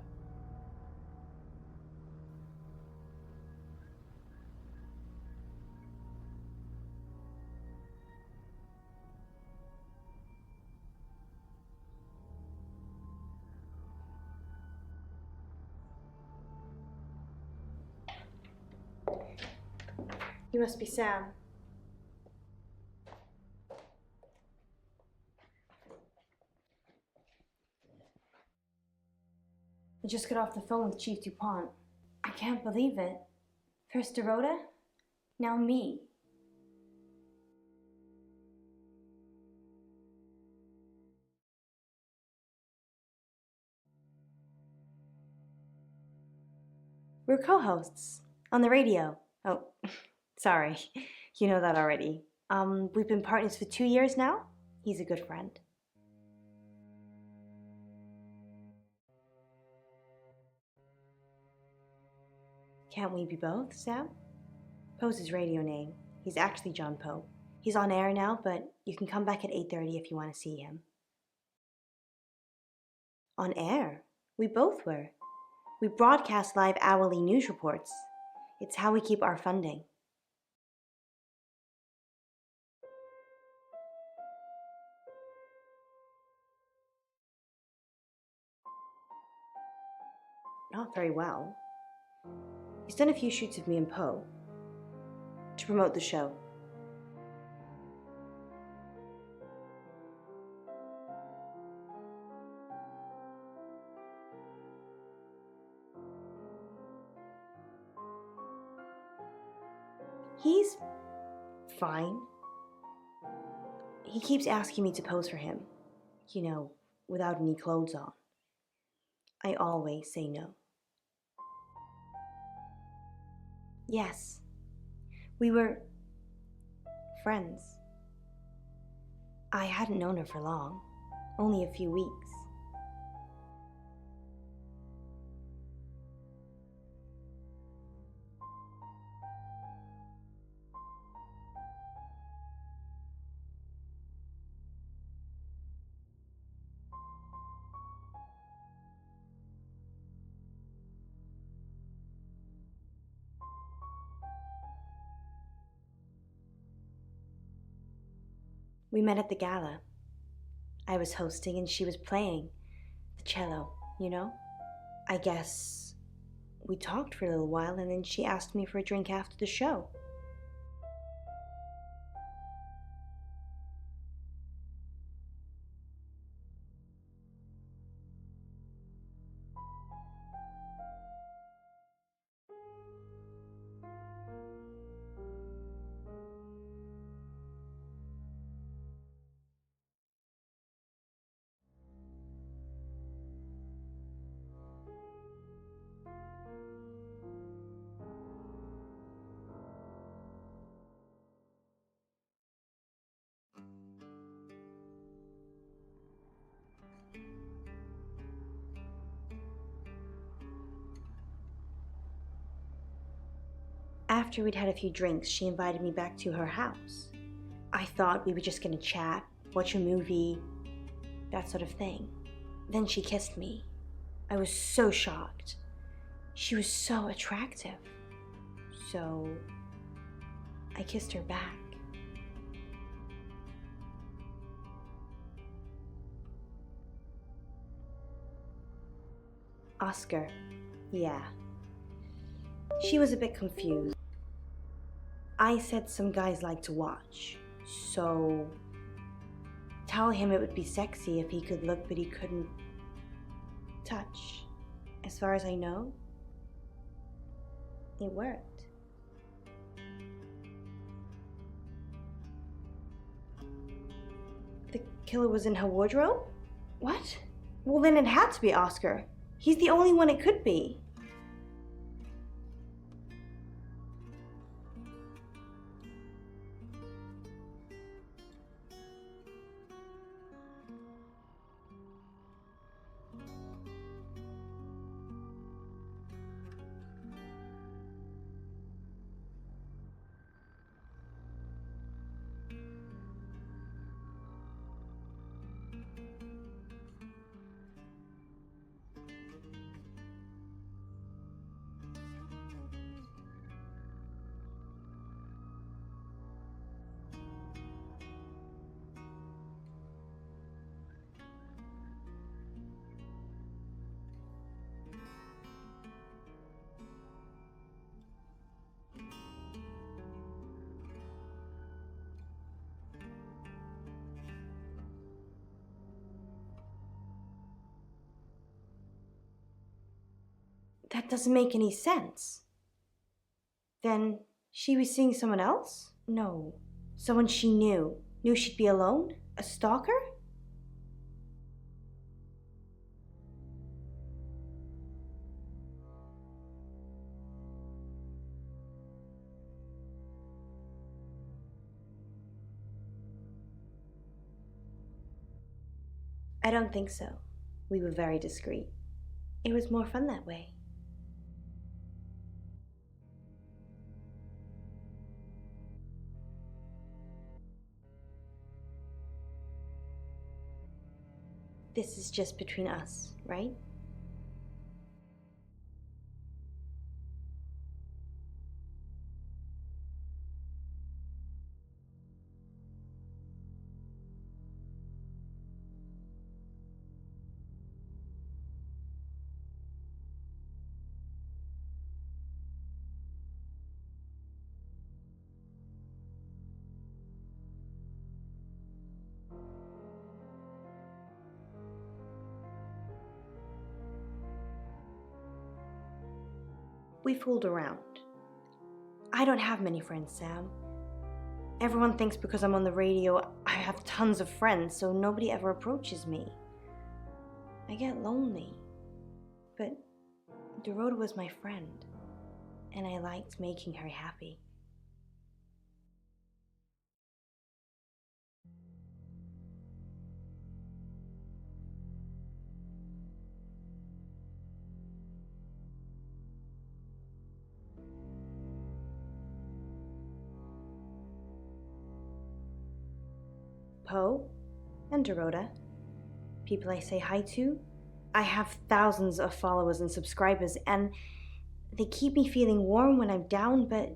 You must be Sam. I just got off the phone with Chief DuPont. I can't believe it. First Dorota, now me. We're co-hosts on the radio. Oh, sorry. You know that already. We've been partners for 2 years now. He's a good friend. Can't we be both, Sam? Poe's his radio name. He's actually John Poe. He's on air now, but you can come back at 8:30 if you want to see him. On air? We both were. We broadcast live hourly news reports. It's how we keep our funding. Not very well. He's done a few shoots of me and Poe to promote the show. He's fine. He keeps asking me to pose for him, you know, without any clothes on. I always say no. Yes, we were friends. I hadn't known her for long, only a few weeks. We met at the gala. I was hosting and she was playing the cello, you know? I guess we talked for a little while and then she asked me for a drink after the show. After we'd had a few drinks, she invited me back to her house. I thought we were just gonna chat, watch a movie, that sort of thing. Then she kissed me. I was so shocked. She was so attractive. So I kissed her back. Oscar, yeah. She was a bit confused. I said some guys like to watch, so tell him it would be sexy if he could look but he couldn't touch. As far as I know, it worked. The killer was in her wardrobe? What? Well, then it had to be Oscar. He's the only one it could be. That doesn't make any sense. Then she was seeing someone else? No. Someone she knew. Knew she'd be alone? A stalker? I don't think so. We were very discreet. It was more fun that way. This is just between us, right? We fooled around. I don't have many friends, Sam. Everyone thinks because I'm on the radio, I have tons of friends, so nobody ever approaches me. I get lonely. But Dorota was my friend, and I liked making her happy. Poe and Dorota, people I say hi to. I have thousands of followers and subscribers, and they keep me feeling warm when I'm down, but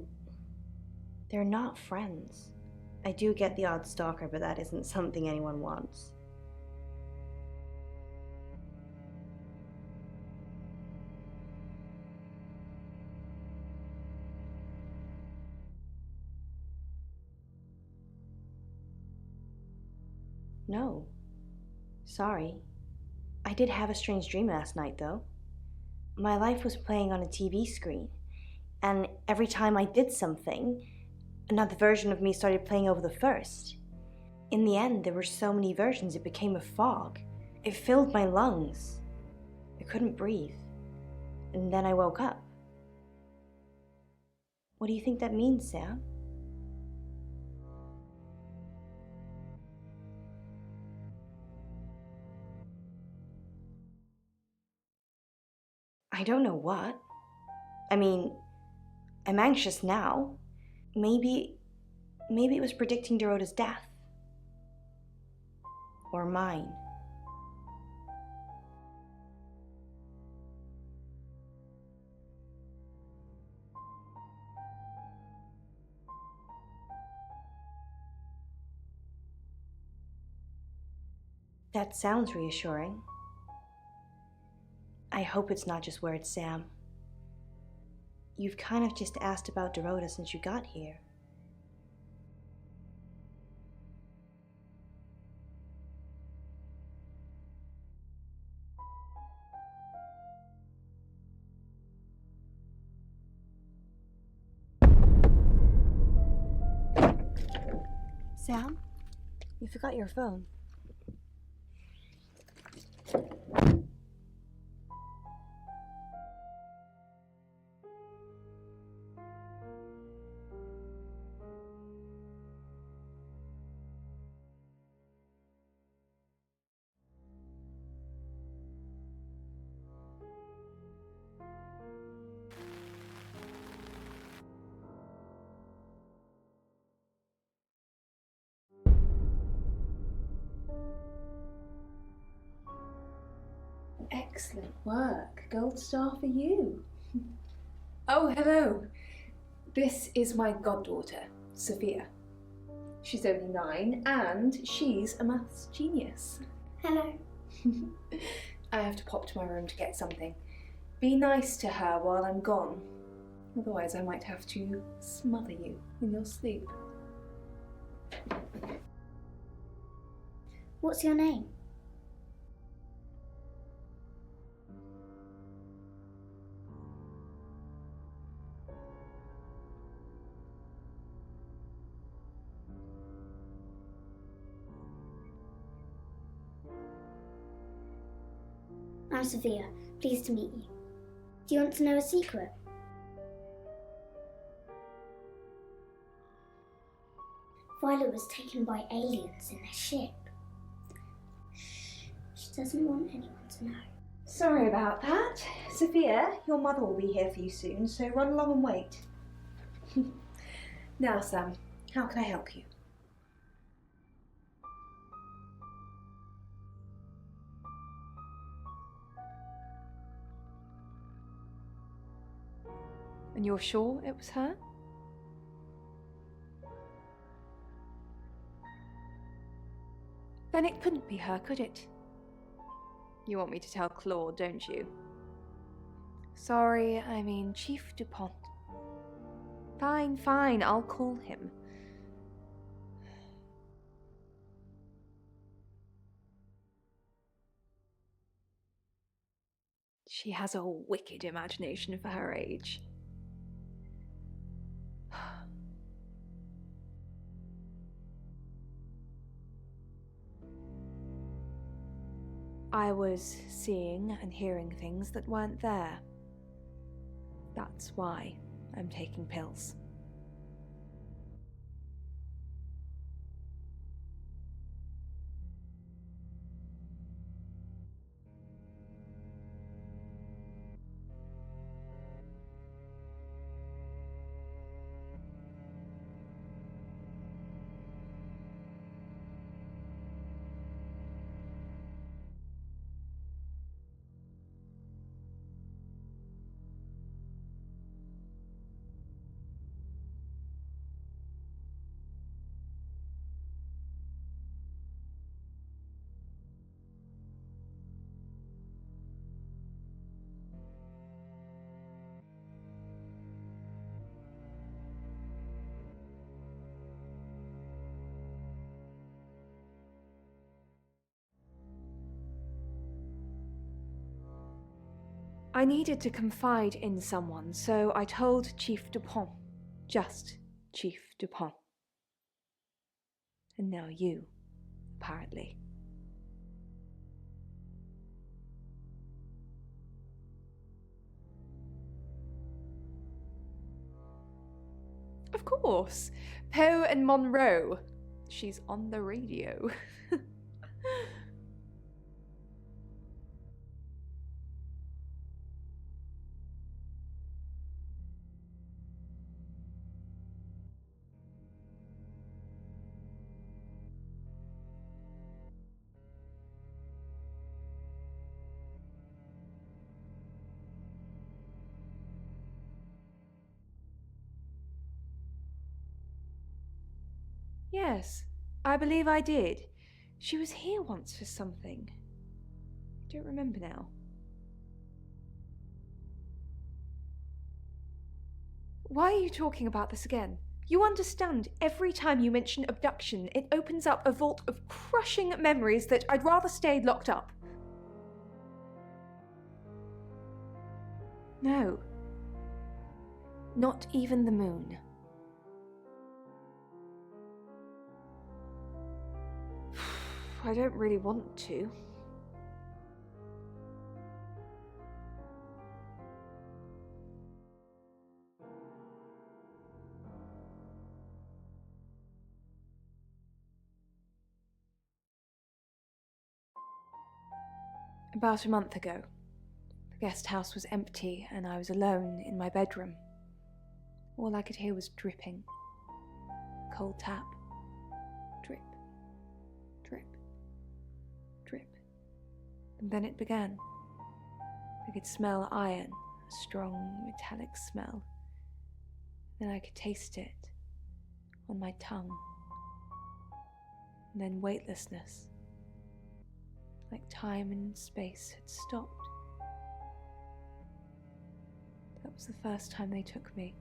they're not friends. I do get the odd stalker, but that isn't something anyone wants. No. Sorry. I did have a strange dream last night, though. My life was playing on a TV screen, and every time I did something, another version of me started playing over the first. In the end, there were so many versions it became a fog. It filled my lungs. I couldn't breathe. And then I woke up. What do you think that means, Sam? I don't know what. I mean, I'm anxious now. Maybe it was predicting Dorota's death. Or mine. That sounds reassuring. I hope it's not just words, Sam. You've kind of just asked about Dorota since you got here. Sam, you forgot your phone. Excellent work. Gold star for you. Oh, hello. This is my goddaughter, Sophia. She's only 9 and she's a maths genius. Hello. I have to pop to my room to get something. Be nice to her while I'm gone. Otherwise I might have to smother you in your sleep. What's your name? I'm Sophia. Pleased to meet you. Do you want to know a secret? Violet was taken by aliens in their ship. Shh. doesn't want anyone to know. Sorry about that. Sophia, your mother will be here for you soon, so run along and wait. Now, Sam, how can I help you? And you're sure it was her? Then it couldn't be her, could it? You want me to tell Claude, don't you? Sorry, I mean Chief Dupont. Fine, fine, I'll call him. She has a wicked imagination for her age. I was seeing and hearing things that weren't there. That's why I'm taking pills. I needed to confide in someone, so I told Chief Dupont. Just Chief Dupont. And now you, apparently. Of course. Poe and Monroe. She's on the radio. Yes, I believe I did. She was here once for something. I don't remember now. Why are you talking about this again? You understand, every time you mention abduction, it opens up a vault of crushing memories that I'd rather stay locked up. No. Not even the moon. I don't really want to. About a month ago, the guest house was empty and I was alone in my bedroom. All I could hear was dripping. Cold tap. Drip. Drip. Drip. And then it began. I could smell iron, a strong metallic smell. Then I could taste it on my tongue. And then weightlessness. Like time and space had stopped. That was the first time they took me.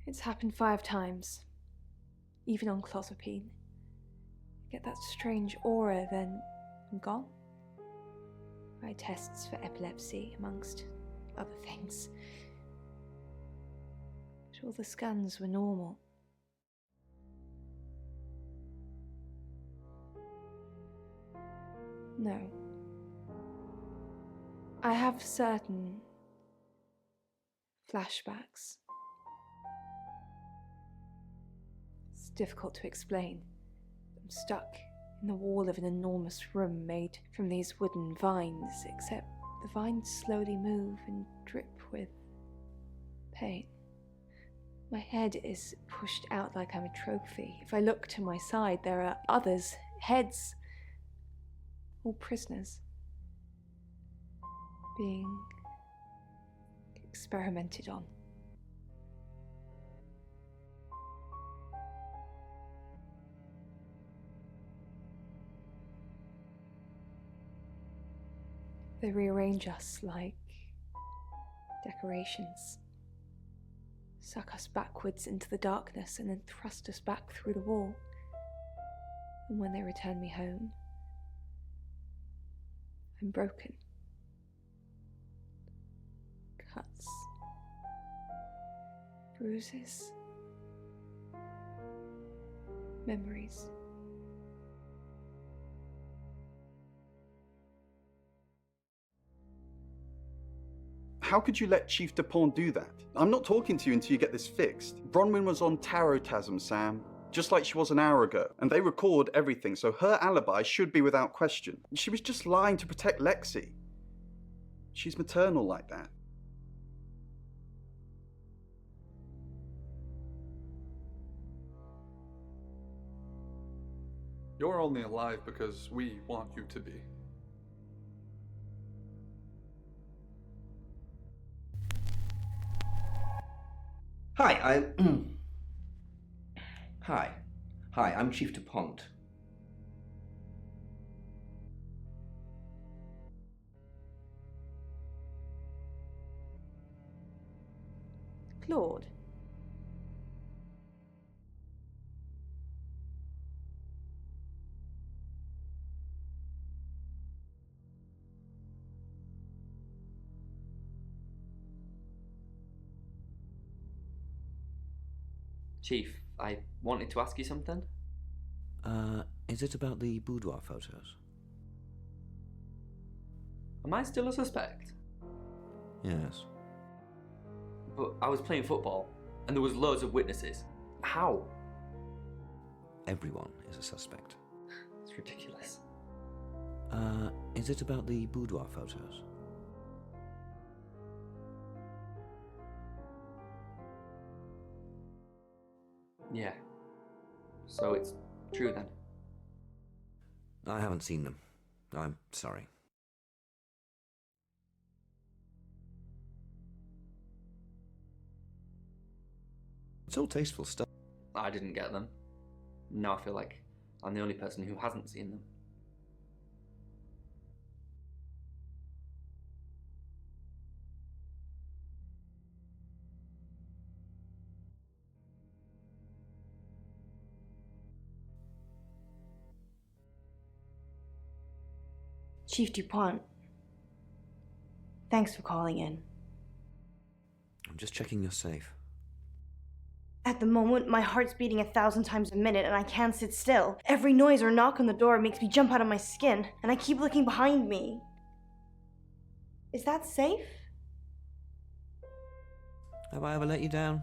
It's happened 5 times, even on clozapine. I get that strange aura, then I'm gone. I had tests for epilepsy, amongst other things. But all the scans were normal. No. I have certain flashbacks. It's difficult to explain. I'm stuck in the wall of an enormous room made from these wooden vines, except the vines slowly move and drip with pain. My head is pushed out like I'm a trophy. If I look to my side, there are others, heads, all prisoners, being experimented on. They rearrange us like decorations, suck us backwards into the darkness and then thrust us back through the wall. And when they return me home, I'm broken. Cuts, bruises, memories. How could you let Chief Dupont do that? I'm not talking to you until you get this fixed. Bronwyn was on Tarotasm, Sam, just like she was an hour ago, and they record everything, so her alibi should be without question. She was just lying to protect Lexi. She's maternal like that. You're only alive because we want you to be. Hi, Hi, I'm Chief Dupont. Claude. Chief, I wanted to ask you something. Is it about the boudoir photos? Am I still a suspect? Yes. But I was playing football, and there was loads of witnesses. How? Everyone is a suspect. It's ridiculous. Is it about the boudoir photos? Yeah. So it's true then? I haven't seen them. I'm sorry. It's all tasteful stuff. I didn't get them. Now I feel like I'm the only person who hasn't seen them. Chief Dupont, thanks for calling in. I'm just checking you're safe. At the moment, my heart's beating 1,000 times a minute and I can't sit still. Every noise or knock on the door makes me jump out of my skin, and I keep looking behind me. Is that safe? Have I ever let you down?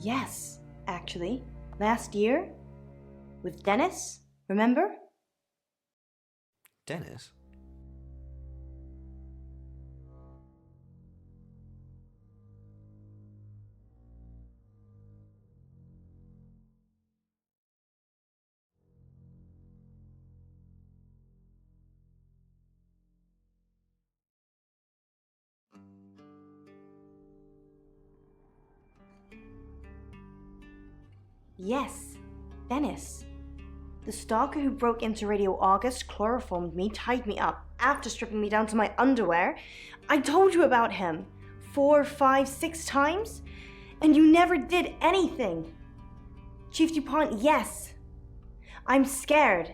Yes, actually. Last year? With Dennis, remember? Dennis? Yes, Dennis. The stalker who broke into Radio August chloroformed me, tied me up, after stripping me down to my underwear. I told you about him 4, 5, 6 times, and you never did anything. Chief DuPont, yes. I'm scared.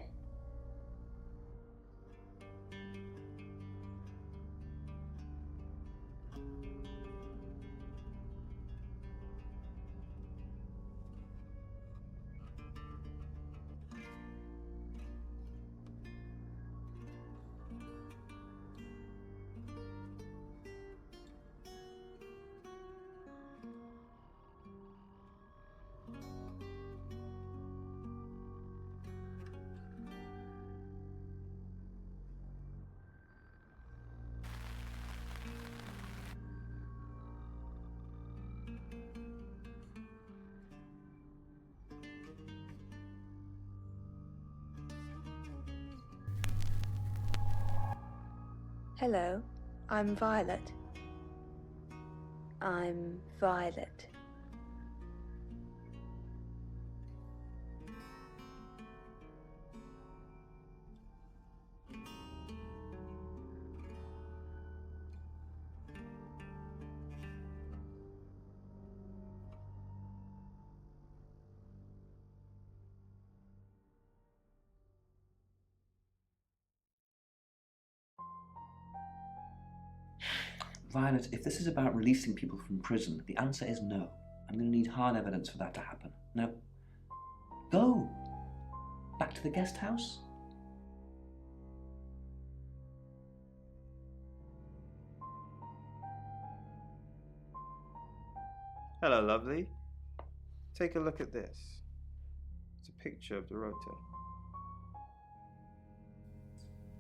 Hello, I'm Violet. I'm Violet. Violet, if this is about releasing people from prison, the answer is no. I'm going to need hard evidence for that to happen. Now, go! Back to the guest house? Hello, lovely. Take a look at this. It's a picture of the rota.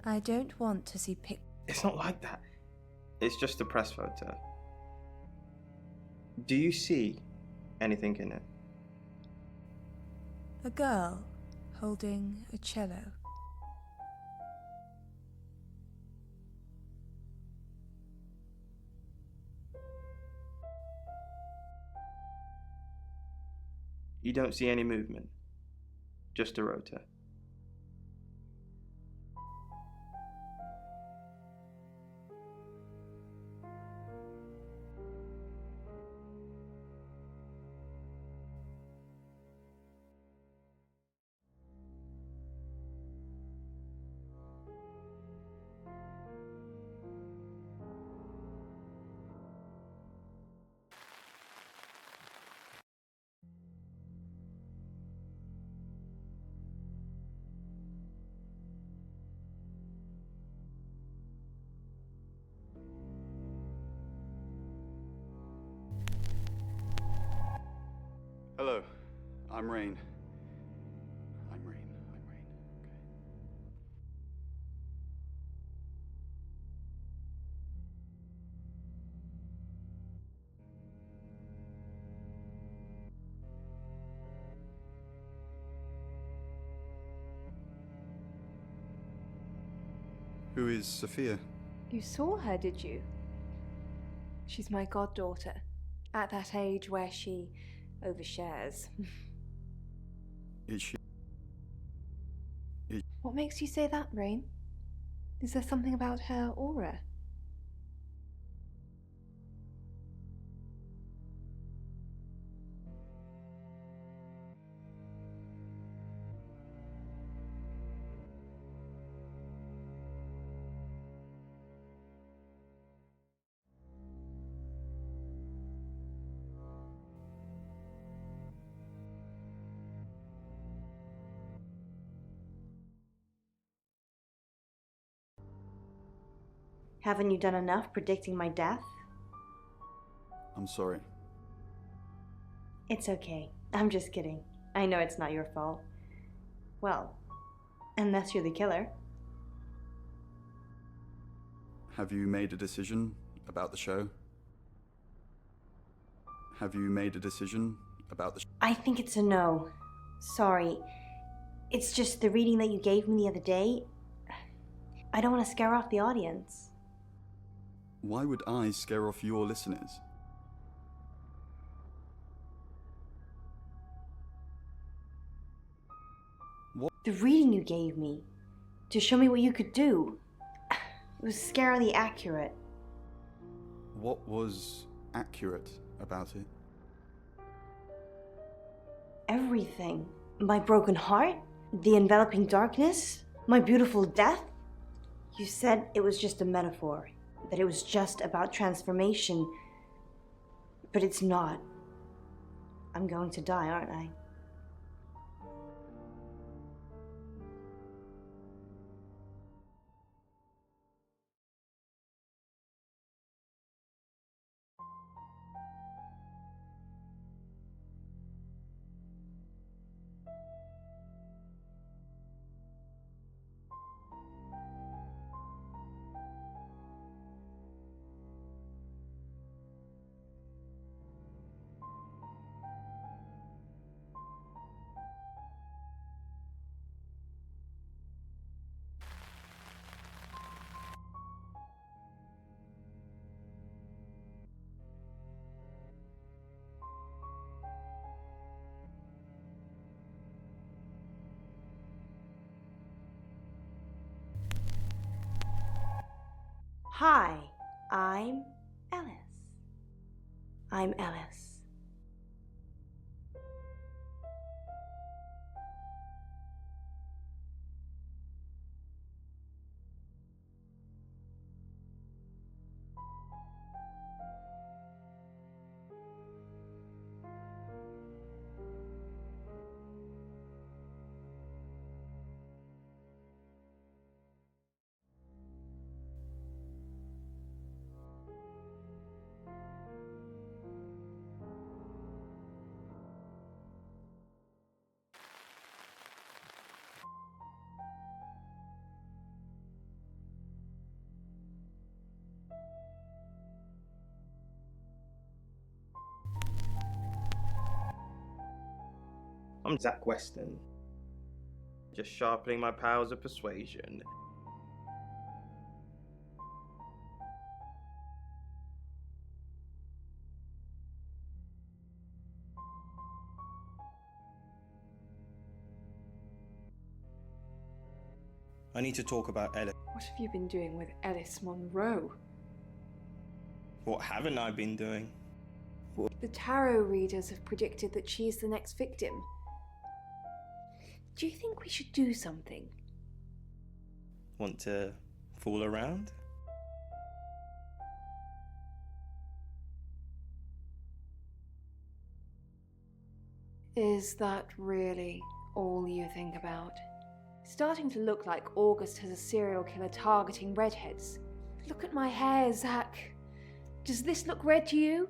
I don't want to see It's not like that. It's just a press photo. Do you see anything in it? A girl holding a cello. You don't see any movement. Just a rota. Hello, I'm Rain. I'm Rain. Okay. Who is Sophia? You saw her, did you? She's my goddaughter, at that age where she overshares. Is she? What makes you say that, Rain? Is there something about her aura? Haven't you done enough predicting my death? I'm sorry. It's okay. I'm just kidding. I know it's not your fault. Well, unless you're the killer. Have you made a decision about the show? Have you made a decision about the show? I think it's a no. Sorry. It's just the reading that you gave me the other day. I don't want to scare off the audience. Why would I scare off your listeners? What? The reading you gave me to show me what you could do. It was scarily accurate. What was accurate about it? Everything. My broken heart, the enveloping darkness, my beautiful death. You said it was just a metaphor, that it was just about transformation. But it's not. I'm going to die, aren't I? Hi, I'm Ellis. I'm Ellis. I'm Zach Weston. Just sharpening my powers of persuasion. I need to talk about Ellis. What have you been doing with Ellis Monroe? What haven't I been doing? The tarot readers have predicted that she's the next victim. Do you think we should do something? Want to fool around? Is that really all you think about? Starting to look like August has a serial killer targeting redheads. Look at my hair, Zach. Does this look red to you?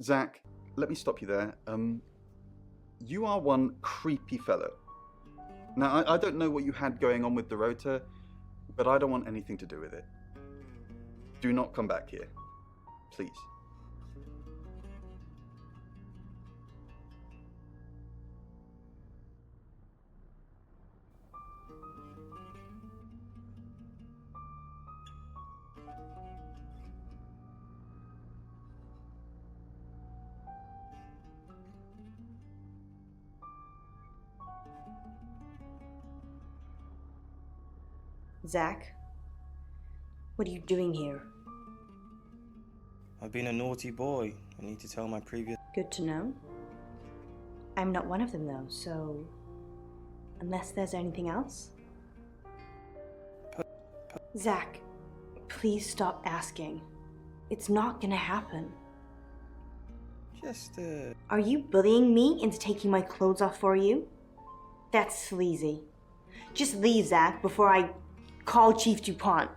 Zach, let me stop you there. You are one creepy fellow. Now, I don't know what you had going on with Dorota, but I don't want anything to do with it. Do not come back here. Please. Zach, what are you doing here? I've been a naughty boy. I need to tell my previous... Good to know. I'm not one of them though, so... Unless there's anything else? Zach, please stop asking. It's not gonna happen. Just, Are you bullying me into taking my clothes off for you? That's sleazy. Just leave, Zach, before I call Chief DuPont.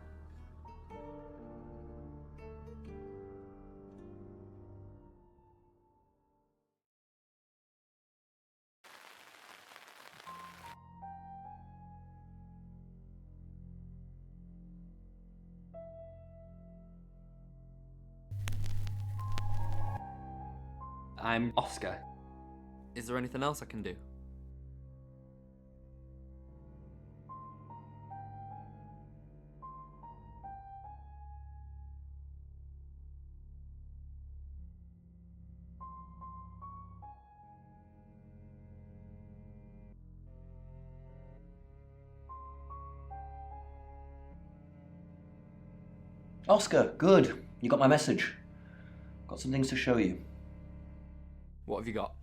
I'm Oscar. Is there anything else I can do? Oscar, good. You got my message. Got some things to show you. What have you got?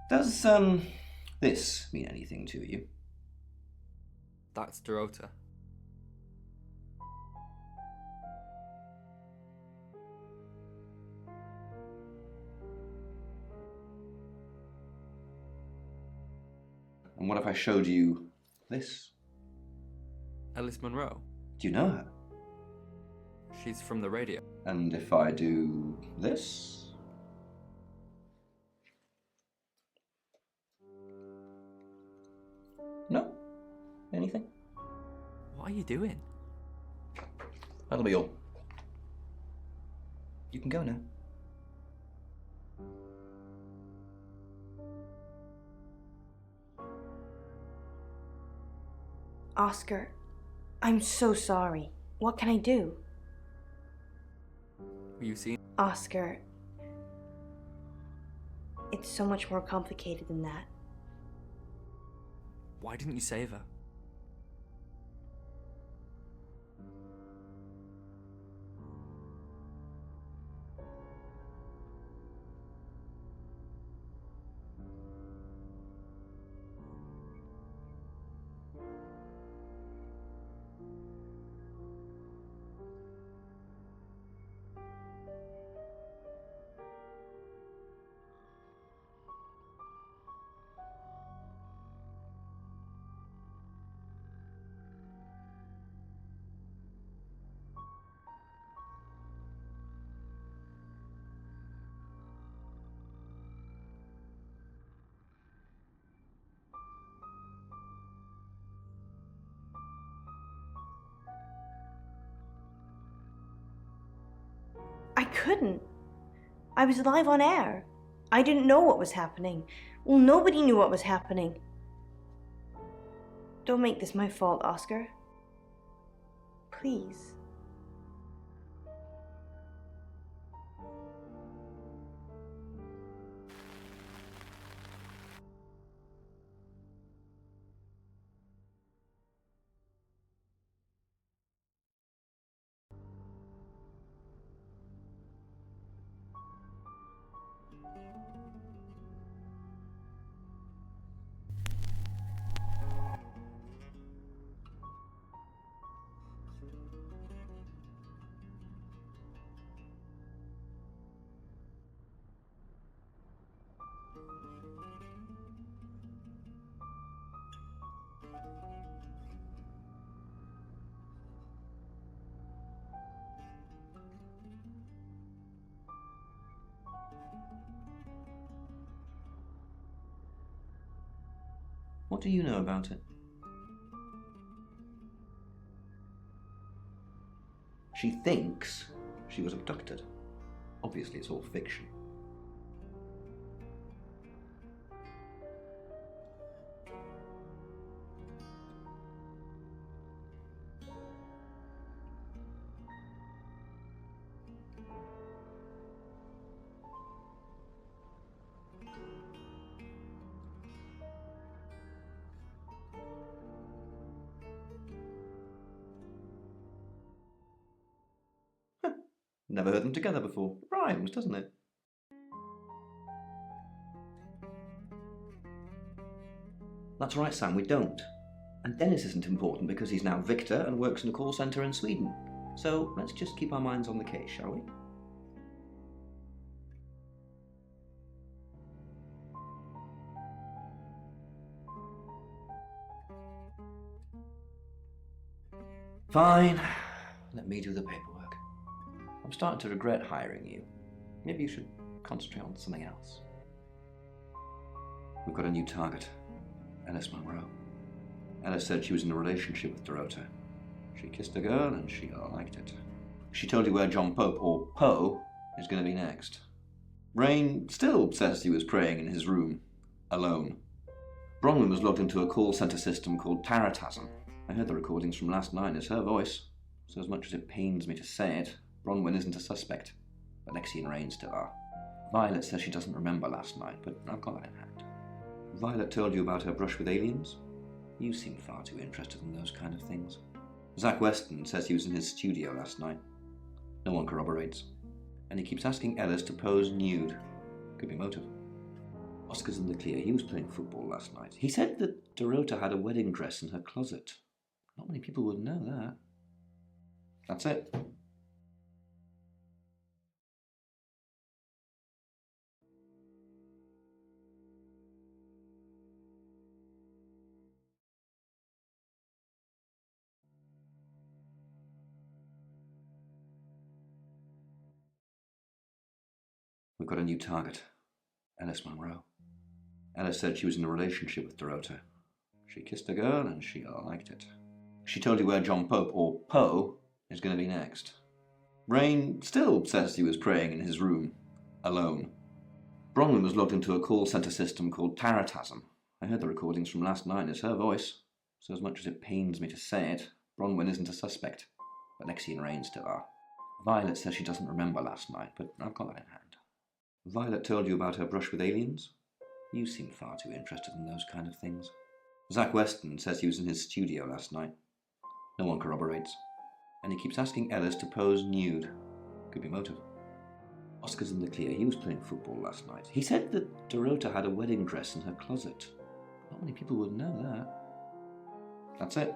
Does, this mean anything to you? That's Dorota. And what if I showed you this? Alice Monroe. Do you know her? She's from the radio. And if I do this? No? Anything? What are you doing? That'll be all. You can go now. Oscar, I'm so sorry. What can I do? You see? Oscar, it's so much more complicated than that. Why didn't you save her? I couldn't. I was live on air. I didn't know what was happening. Well, nobody knew what was happening. Don't make this my fault, Oscar. Please. What do you know about it? She thinks she was abducted. Obviously, it's all fiction. Never heard them together before. Rhymes, doesn't it? That's right, Sam, we don't. And Dennis isn't important because he's now Victor and works in a call centre in Sweden. So let's just keep our minds on the case, shall we? Fine. Let me do the paperwork. I'm starting to regret hiring you. Maybe you should concentrate on something else. We've got a new target. Alice Monroe. Alice said she was in a relationship with Dorota. She kissed a girl and she liked it. She told you where John Pope, or Poe, is going to be next. Rain still says he was praying in his room, alone. Bronwyn was logged into a call centre system called Taratasm. I heard the recordings from last night. It's her voice. So as much as it pains me to say it, Bronwyn isn't a suspect. But Lexi and Rain still are. Violet says she doesn't remember last night, but I've got that in hand. Violet told you about her brush with aliens? You seem far too interested in those kind of things. Zach Weston says he was in his studio last night. No one corroborates. And he keeps asking Ellis to pose nude. Could be motive. Oscar's in the clear. He was playing football last night. He said that Dorota had a wedding dress in her closet. Not many people would know that. That's it. We've got a new target. Alice Monroe. Alice said she was in a relationship with Dorota. She kissed a girl and she liked it. She told you where John Pope, or Poe, is going to be next. Rain still says he was praying in his room, alone. Bronwyn was logged into a call centre system called Taratasm. I heard the recordings from last night. It's her voice. So as much as it pains me to say it, Bronwyn isn't a suspect. But Lexi and Rain still are. Violet says she doesn't remember last night, but I've got that in hand. Violet told you about her brush with aliens? You seem far too interested in those kind of things. Zach Weston says he was in his studio last night. No one corroborates. And he keeps asking Ellis to pose nude. Could be motive. Oscar's in the clear. He was playing football last night. He said that Dorota had a wedding dress in her closet. Not many people would know that. That's it.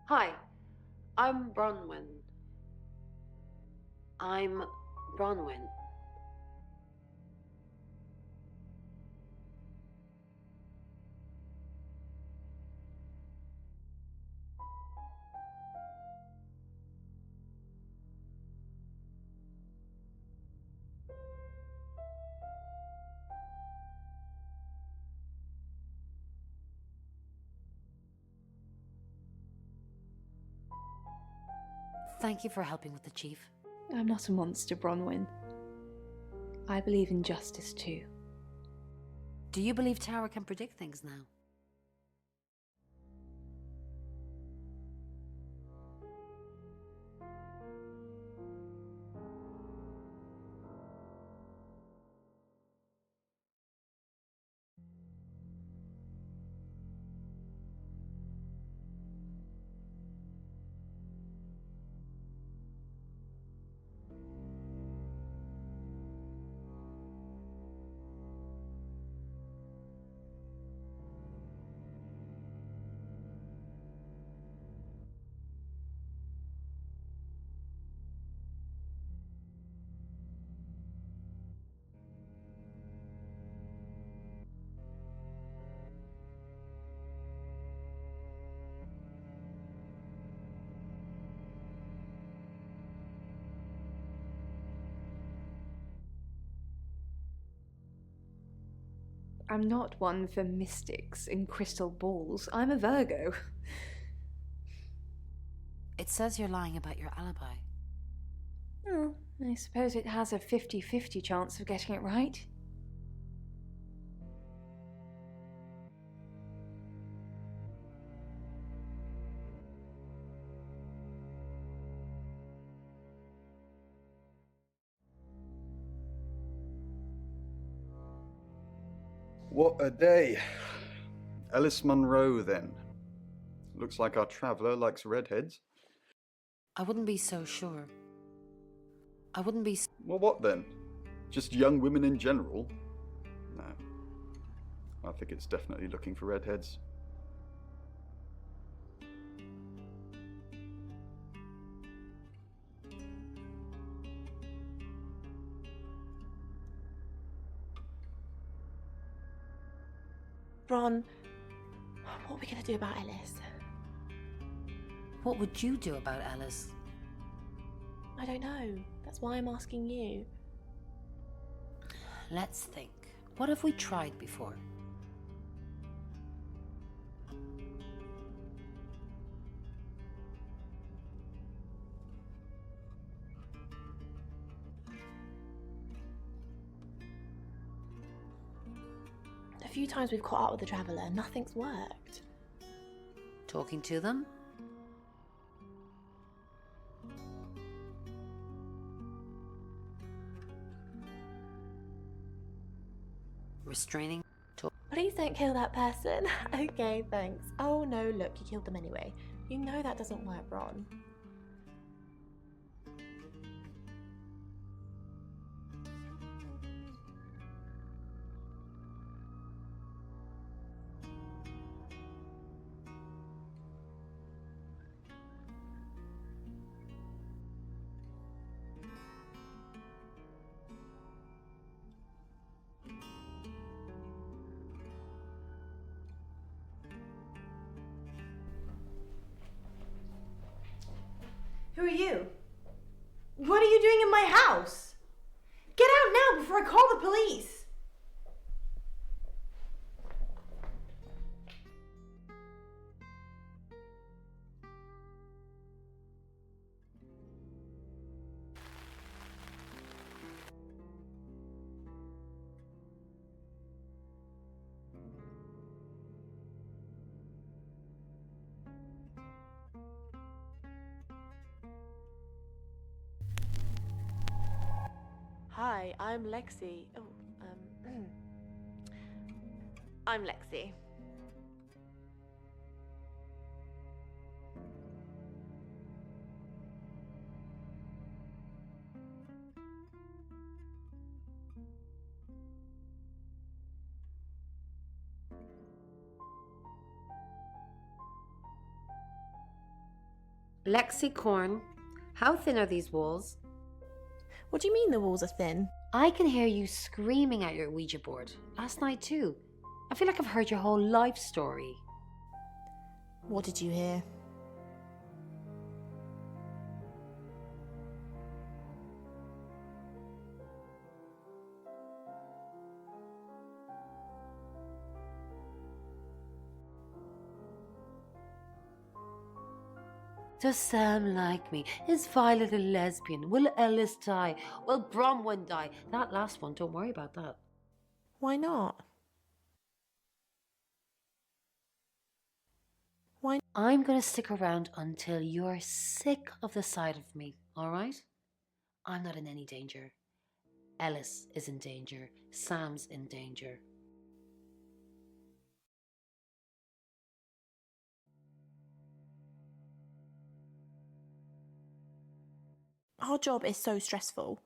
Hi, I'm Bronwyn. I'm Bronwyn. Thank you for helping with the chief. I'm not a monster, Bronwyn. I believe in justice too. Do you believe Tara can predict things now? I'm not one for mystics and crystal balls. I'm a Virgo. It says you're lying about your alibi. Oh, I suppose it has a 50-50 chance of getting it right. What a day. Alice Munro, then. Looks like our traveller likes redheads. I wouldn't be so sure. Well, what then? Just young women in general? No. I think it's definitely looking for redheads. Ron, what are we going to do about Ellis? What would you do about Alice? I don't know. That's why I'm asking you. Let's think. What have we tried before? A few times we've caught up with the Traveller, nothing's worked. Talking to them? Restraining? Please don't kill that person. Okay, thanks. Oh no, look, you killed them anyway. You know that doesn't work, Ron. Who are you? What are you doing in my house? Get out now before I call the police! Hi, I'm Lexi. Oh, I'm Lexi. Lexicorn, how thin are these walls? What do you mean the walls are thin? I can hear you screaming at your Ouija board. Last night too. I feel like I've heard your whole life story. What did you hear? Does Sam like me? Is Violet a lesbian? Will Ellis die? Will Bronwyn die? That last one, don't worry about that. Why not? Why? I'm gonna stick around until you're sick of the sight of me, alright? I'm not in any danger. Ellis is in danger. Sam's in danger. Our job is so stressful.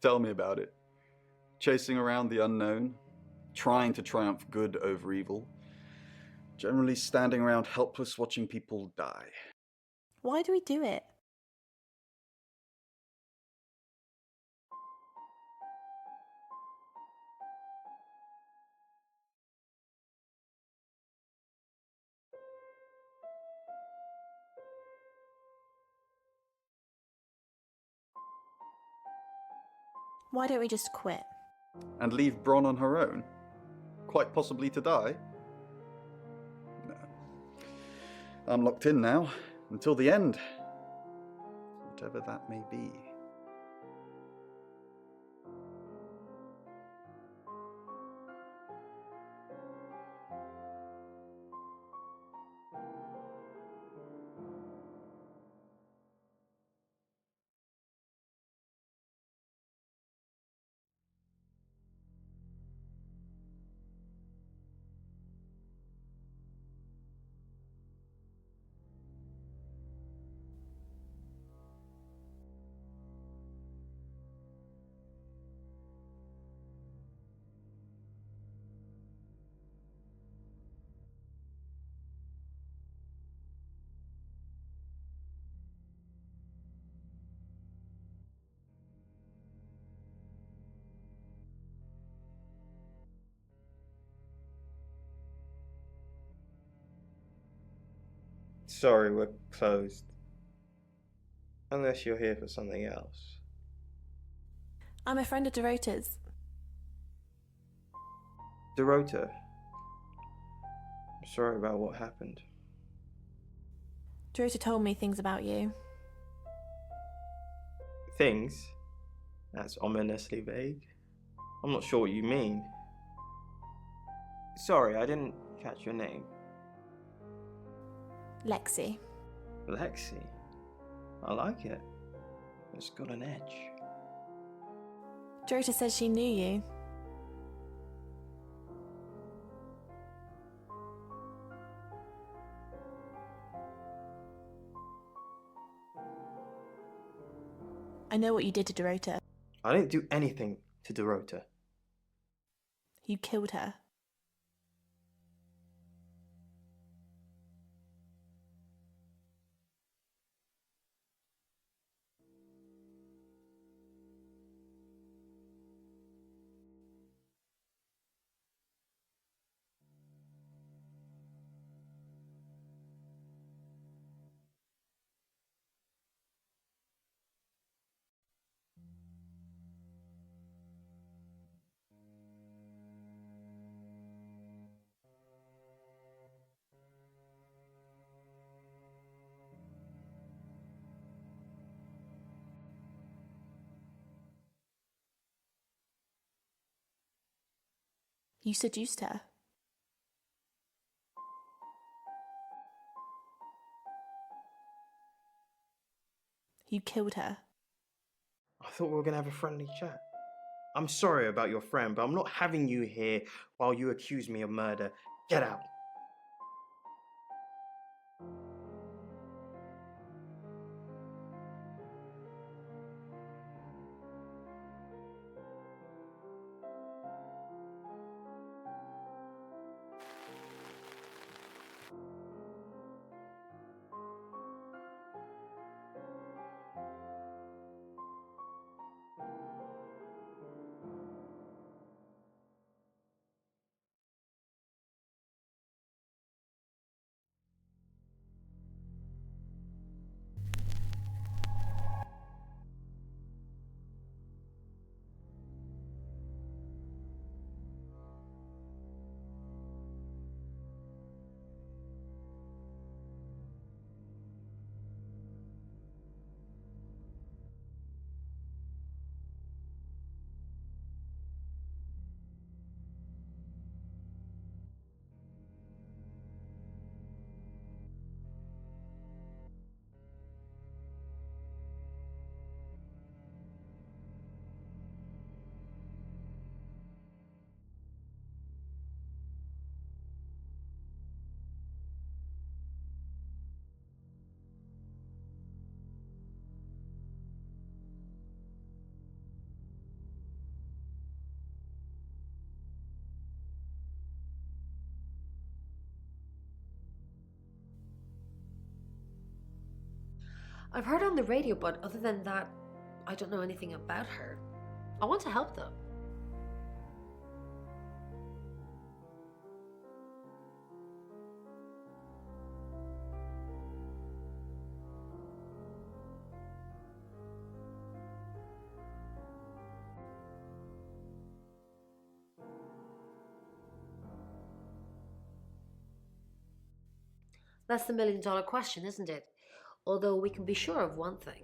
Tell me about it. Chasing around the unknown, trying to triumph good over evil, generally standing around helpless watching people die. Why do we do it? Why don't we just quit? And leave Bron on her own? Quite possibly to die? No. I'm locked in now, until the end. Whatever that may be. Sorry, we're closed. Unless you're here for something else. I'm a friend of Dorota's. Dorota. I'm sorry about what happened. Dorota told me things about you. Things? That's ominously vague. I'm not sure what you mean. Sorry, I didn't catch your name. Lexi. Lexi? I like it. It's got an edge. Dorota says she knew you. I know what you did to Dorota. I didn't do anything to Dorota. You killed her. You seduced her. You killed her. I thought we were going to have a friendly chat. I'm sorry about your friend, but I'm not having you here while you accuse me of murder. Get out. I've heard on the radio, but other than that, I don't know anything about her. I want to help though. That's the million-dollar question, isn't it? Although we can be sure of one thing.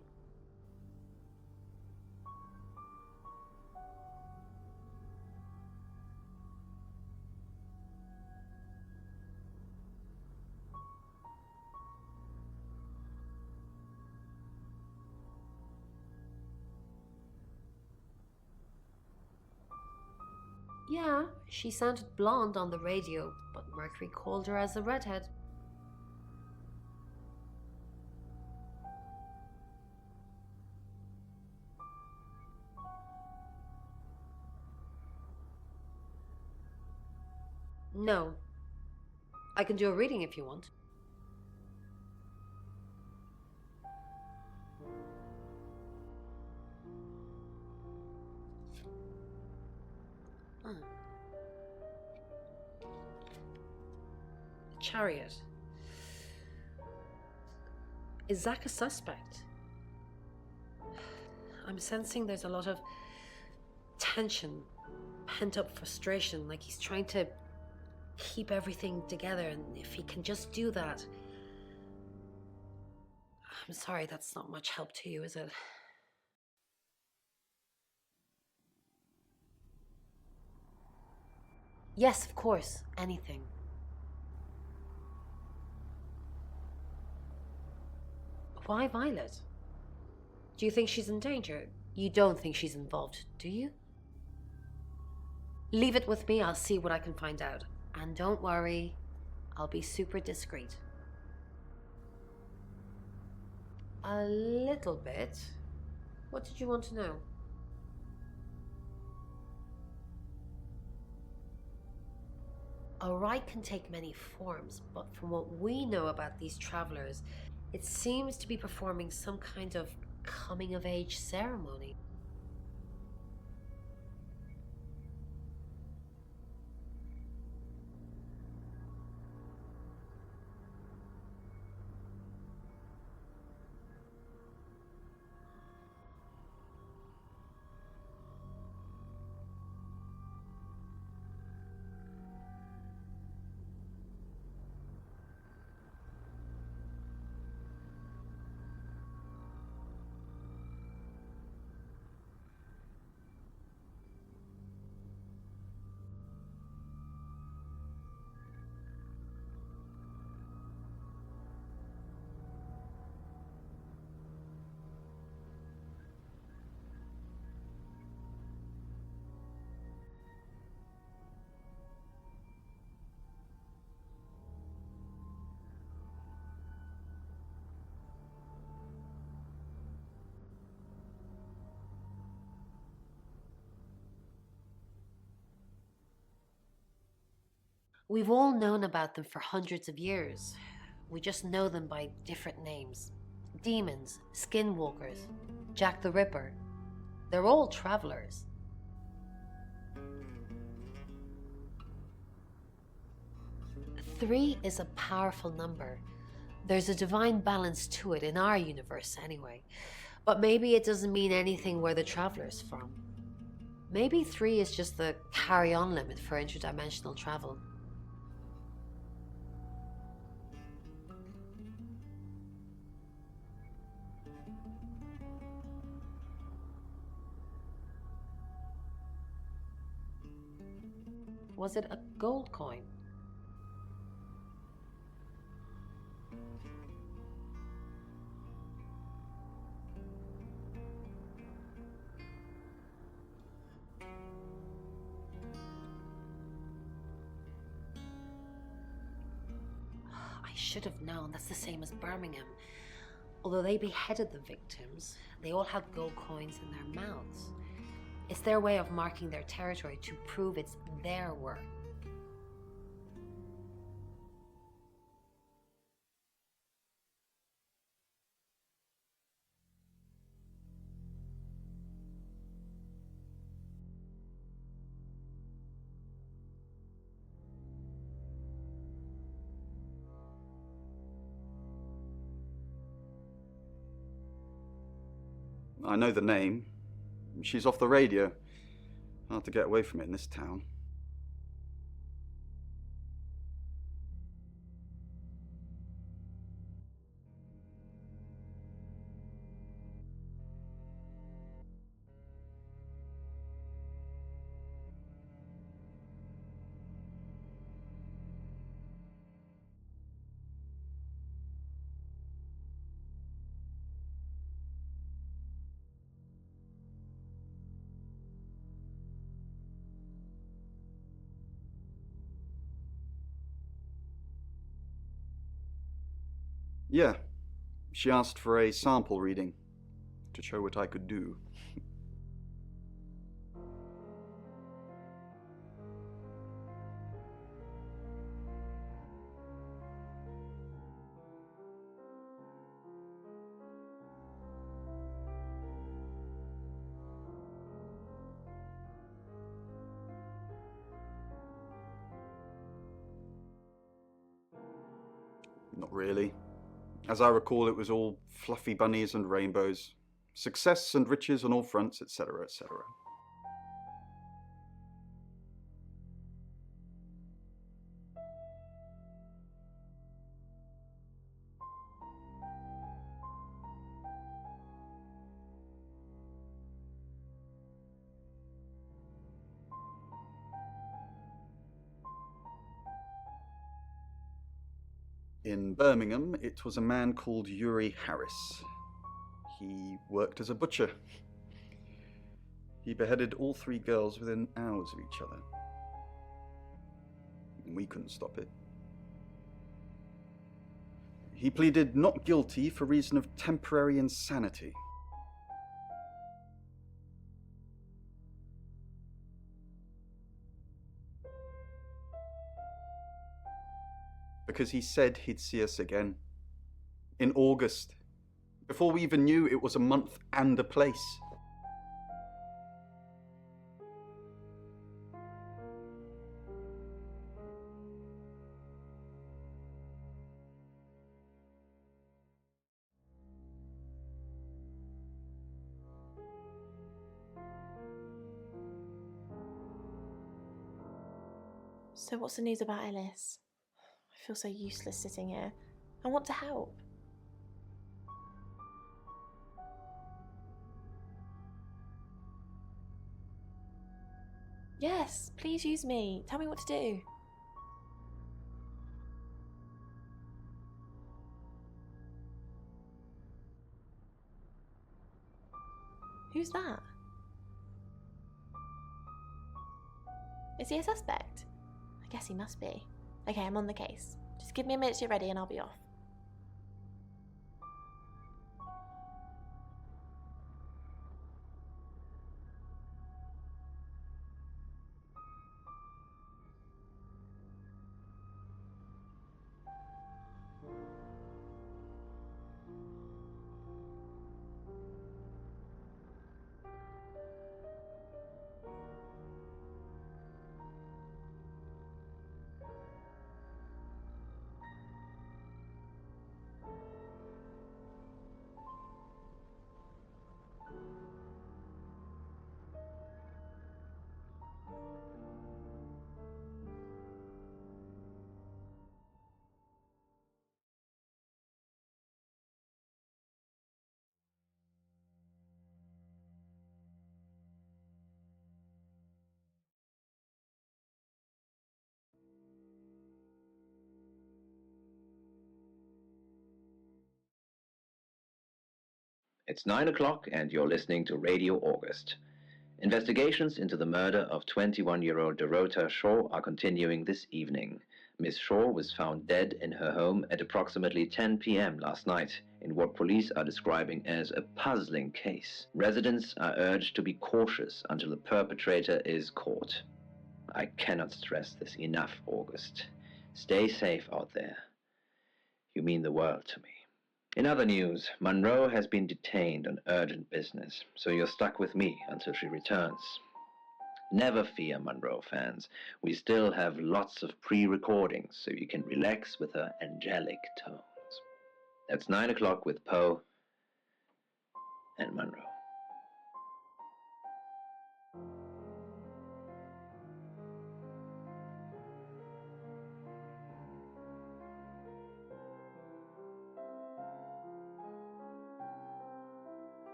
Yeah, she sounded blonde on the radio, but Mercury called her as a redhead. No. I can do a reading if you want. Chariot. Is Zach a suspect? I'm sensing there's a lot of tension, pent-up frustration, like he's trying to keep everything together, and if he can just do that... I'm sorry, that's not much help to you, is it? Yes, of course, anything. Why Violet? Do you think she's in danger? You don't think she's involved, do you? Leave it with me, I'll see what I can find out. And don't worry, I'll be super discreet. A little bit. What did you want to know? A rite can take many forms, but from what we know about these travelers, it seems to be performing some kind of coming-of-age ceremony. We've all known about them for hundreds of years. We just know them by different names. Demons, skinwalkers, Jack the Ripper. They're all travelers. Three is a powerful number. There's a divine balance to it in our universe anyway. But maybe it doesn't mean anything where the traveler's from. Maybe 3 is just the carry-on limit for interdimensional travel. Was it a gold coin? I should have known. That's the same as Birmingham. Although they beheaded the victims, they all had gold coins in their mouths. It's their way of marking their territory to prove it's their work. I know the name. She's off the radio. Hard to get away from it in this town. Yeah, she asked for a sample reading to show what I could do. Not really. As I recall, it was all fluffy bunnies and rainbows, success and riches on all fronts, etc., etc. In Birmingham, it was a man called Yuri Harris. He worked as a butcher. He beheaded all 3 girls within hours of each other. We couldn't stop it. He pleaded not guilty for reason of temporary insanity. Because he said he'd see us again. In August. Before we even knew it was a month and a place. So what's the news about Ellis? I feel so useless sitting here. I want to help. Yes, please use me. Tell me what to do. Who's that? Is he a suspect? I guess he must be. Okay, I'm on the case. Just give me a minute to get ready and I'll be off. It's 9 o'clock and you're listening to Radio August. Investigations into the murder of 21-year-old Dorota Shaw are continuing this evening. Miss Shaw was found dead in her home at approximately 10 p.m. last night in what police are describing as a puzzling case. Residents are urged to be cautious until the perpetrator is caught. I cannot stress this enough, August. Stay safe out there. You mean the world to me. In other news, Monroe has been detained on urgent business, so you're stuck with me until she returns. Never fear, Monroe fans. We still have lots of pre-recordings, so you can relax with her angelic tones. That's 9 o'clock with Poe and Monroe.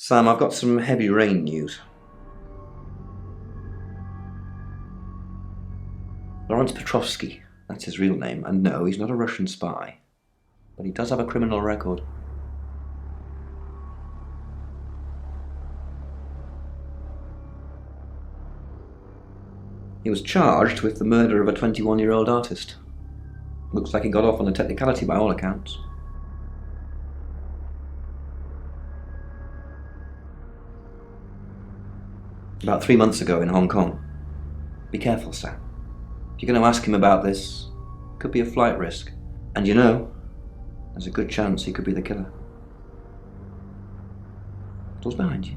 Sam, I've got some heavy rain news. Lawrence Petrovsky, that's his real name, and no, he's not a Russian spy. But he does have a criminal record. He was charged with the murder of a 21-year-old artist. Looks like he got off on a technicality by all accounts. About 3 months ago in Hong Kong. Be careful, Sam. If you're going to ask him about this, it could be a flight risk. And you know, there's a good chance he could be the killer. Door's behind you.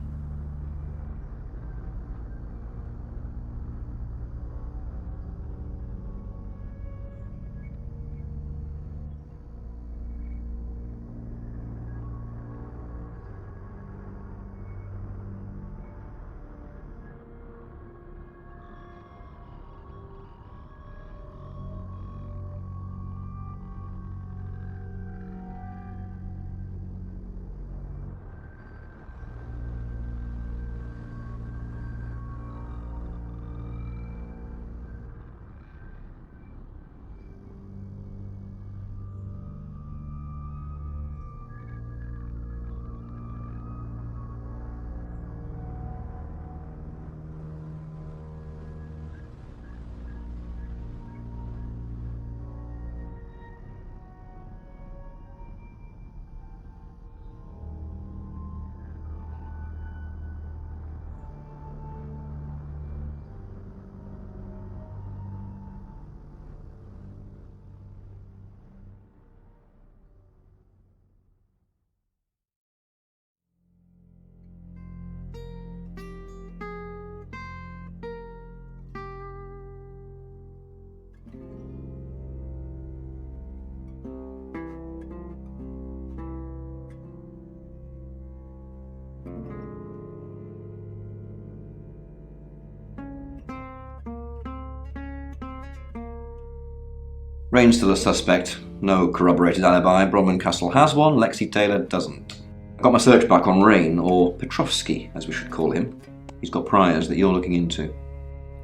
Rain's still a suspect. No corroborated alibi. Bronwyn Castle has one, Lexi Taylor doesn't. I got my search back on Rain, or Petrovsky, as we should call him. He's got priors that you're looking into.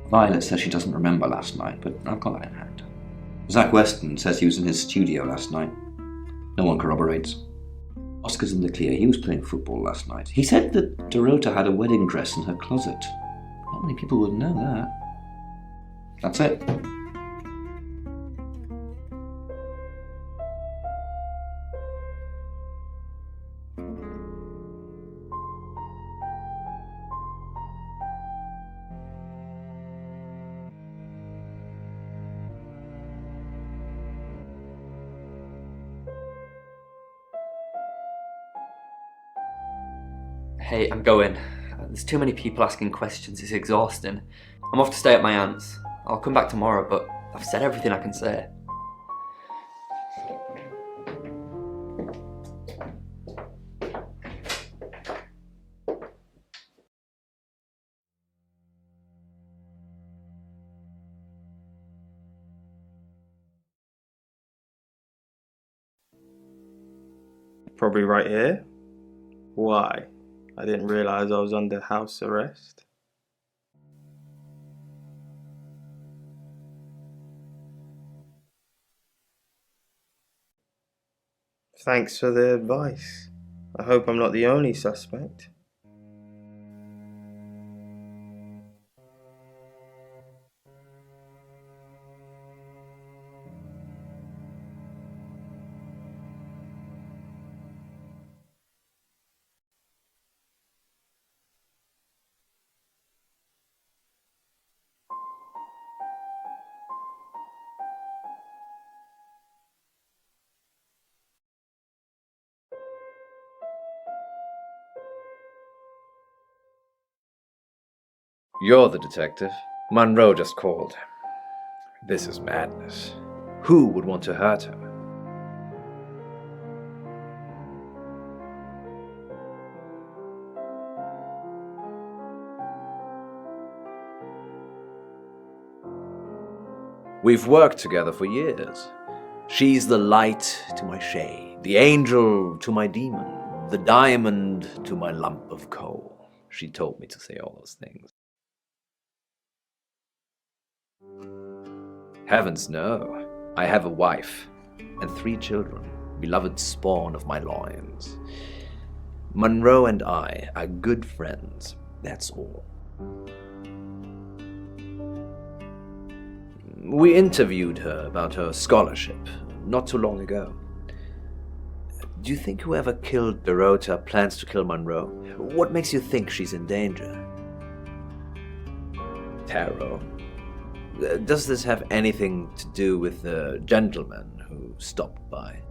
Violet says she doesn't remember last night, but I've got that in hand. Zach Weston says he was in his studio last night. No one corroborates. Oscar's in the clear. He was playing football last night. He said that Dorota had a wedding dress in her closet. Not many people would know that. That's it. Hey, I'm going. There's too many people asking questions, it's exhausting. I'm off to stay at my aunt's. I'll come back tomorrow, but I've said everything I can say. Probably right here. Why? I didn't realize I was under house arrest. Thanks for the advice. I hope I'm not the only suspect. You're the detective. Monroe just called. This is madness. Who would want to hurt her? We've worked together for years. She's the light to my shade, the angel to my demons. The diamond to my lump of coal. She told me to say all those things. Heavens, no. I have a wife and 3 children, beloved spawn of my loins. Monroe and I are good friends, that's all. We interviewed her about her scholarship not too long ago. Do you think whoever killed Dorota plans to kill Monroe? What makes you think she's in danger? Tarot. Does this have anything to do with the gentleman who stopped by?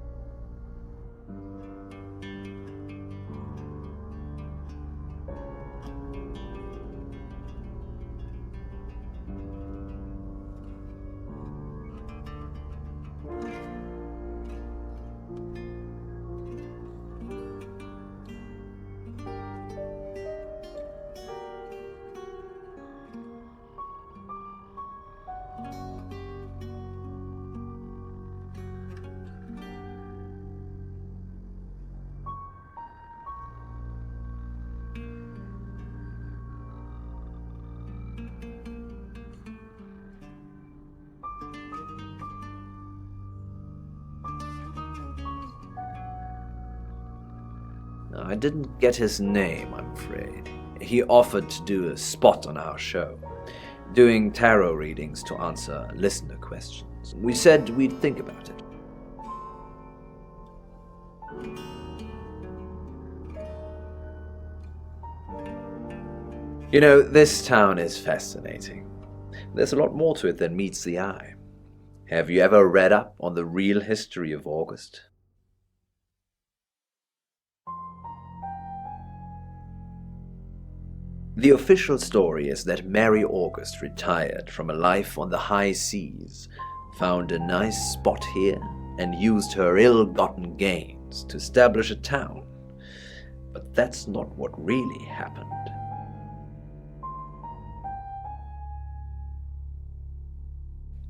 I didn't get his name, I'm afraid. He offered to do a spot on our show, doing tarot readings to answer listener questions. We said we'd think about it. You know, this town is fascinating. There's a lot more to it than meets the eye. Have you ever read up on the real history of August? The official story is that Mary August retired from a life on the high seas, found a nice spot here, and used her ill-gotten gains to establish a town. But that's not what really happened.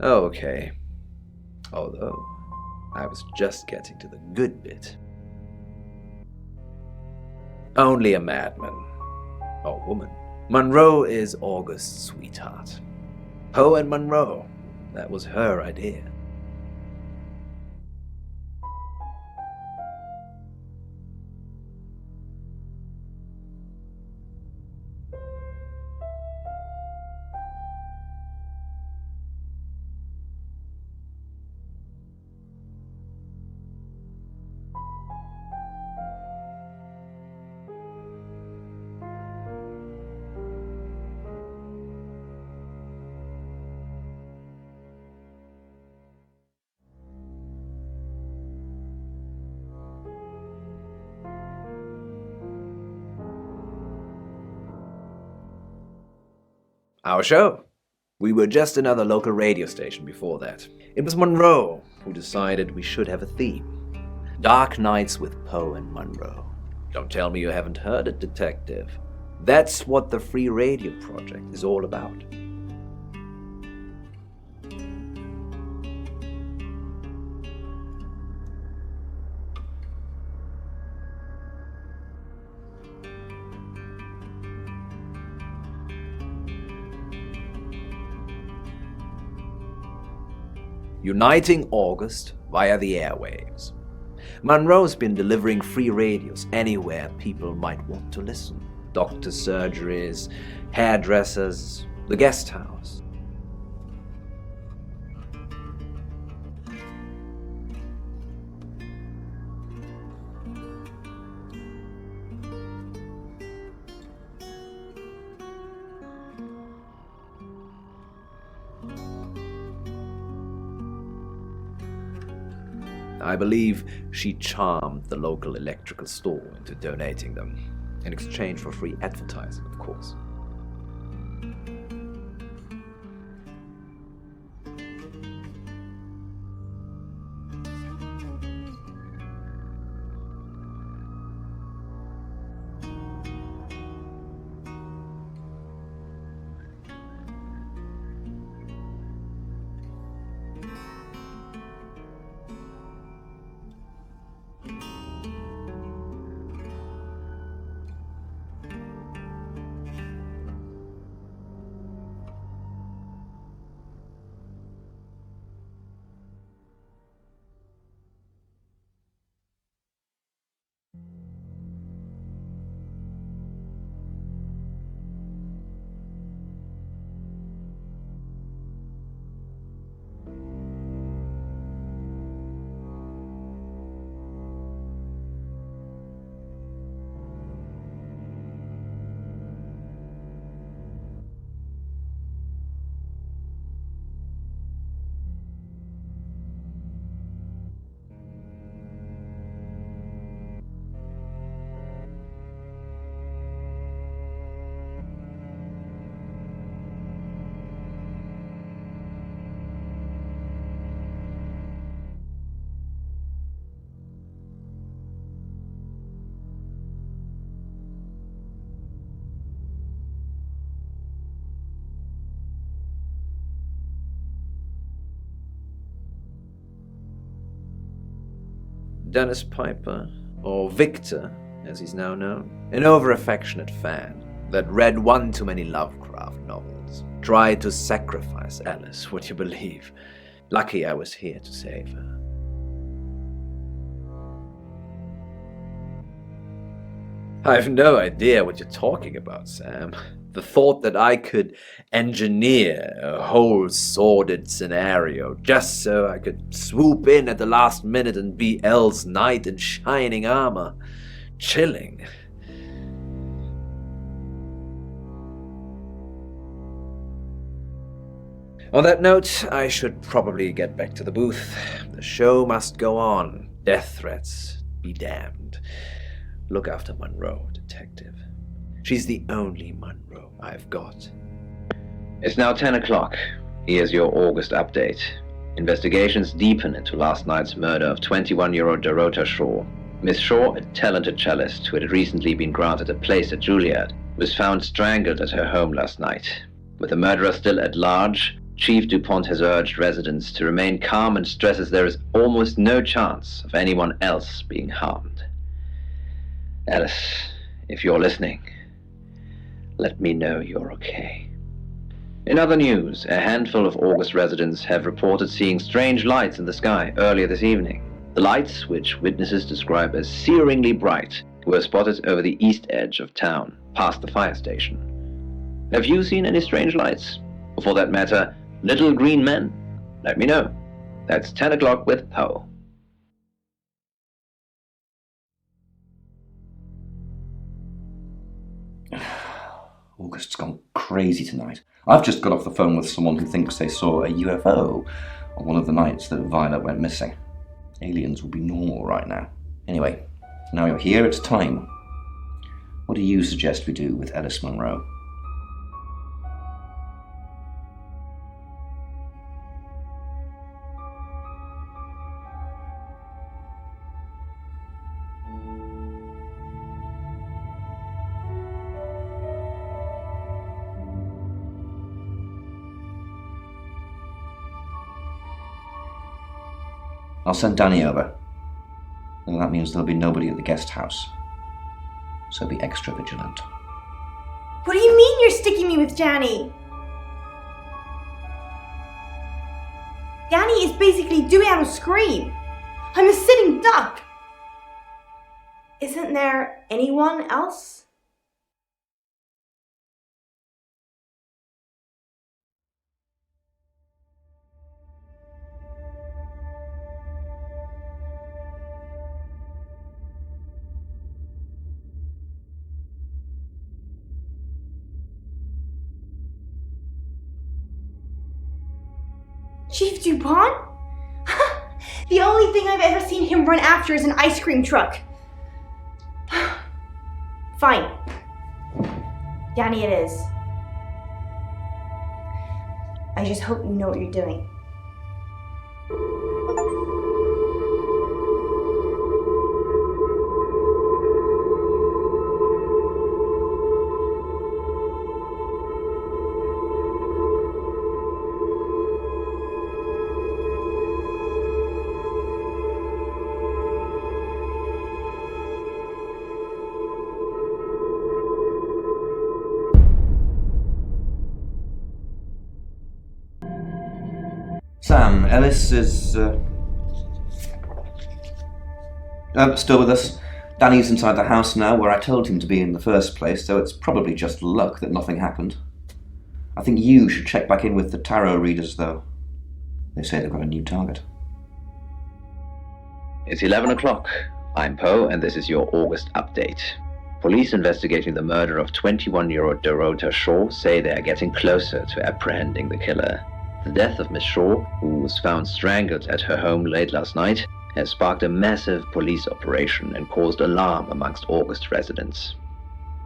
Okay. Although, I was just getting to the good bit. Only a madman. Or woman. Monroe is August's sweetheart. Poe and Monroe. That was her idea. Our show. We were just another local radio station before that. It was Monroe who decided we should have a theme. Dark Nights with Poe and Monroe. Don't tell me you haven't heard it, Detective. That's what the Free Radio Project is all about. Uniting August via the airwaves. Monroe's been delivering free radios anywhere people might want to listen. Doctor surgeries, hairdressers, the guest house. I believe she charmed the local electrical store into donating them, in exchange for free advertising, of course. Dennis Piper, or Victor, as he's now known, an over-affectionate fan that read one too many Lovecraft novels, tried to sacrifice Alice, would you believe? Lucky I was here to save her. I've no idea what you're talking about, Sam. The thought that I could engineer a whole sordid scenario just so I could swoop in at the last minute and be Elle's knight in shining armor. Chilling. On that note, I should probably get back to the booth. The show must go on. Death threats be damned. Look after Monroe, detective. She's the only Monroe I've got. It's now 10 o'clock. Here's your August update. Investigations deepen into last night's murder of 21-year-old Dorota Shaw. Miss Shaw, a talented cellist who had recently been granted a place at Juilliard, was found strangled at her home last night. With the murderer still at large, Chief DuPont has urged residents to remain calm and stresses there is almost no chance of anyone else being harmed. Alice, if you're listening, let me know you're okay. In other news, a handful of August residents have reported seeing strange lights in the sky earlier this evening. The lights, which witnesses describe as searingly bright, were spotted over the east edge of town, past the fire station. Have you seen any strange lights? Or for that matter, little green men? Let me know. That's 10 o'clock with Poe. August's gone crazy tonight. I've just got off the phone with someone who thinks they saw a UFO on one of the nights that Violet went missing. Aliens would be normal right now. Anyway, now you're here, it's time. What do you suggest we do with Alice Monroe? I'll send Danny over. And that means there'll be nobody at the guest house. So be extra vigilant. What do you mean you're sticking me with Danny? Danny is basically doing out a scream. I'm a sitting duck. Isn't there anyone else? Chief DuPont? The only thing I've ever seen him run after is an ice cream truck. Fine. Danny it is. I just hope you know what you're doing. Sam, Ellis is still with us. Danny's inside the house now, where I told him to be in the first place, so it's probably just luck that nothing happened. I think you should check back in with the tarot readers, though. They say they've got a new target. It's 11 o'clock. I'm Poe, and this is your August update. Police investigating the murder of 21-year-old Dorota Shaw say they are getting closer to apprehending the killer. The death of Miss Shaw, who was found strangled at her home late last night, has sparked a massive police operation and caused alarm amongst August residents.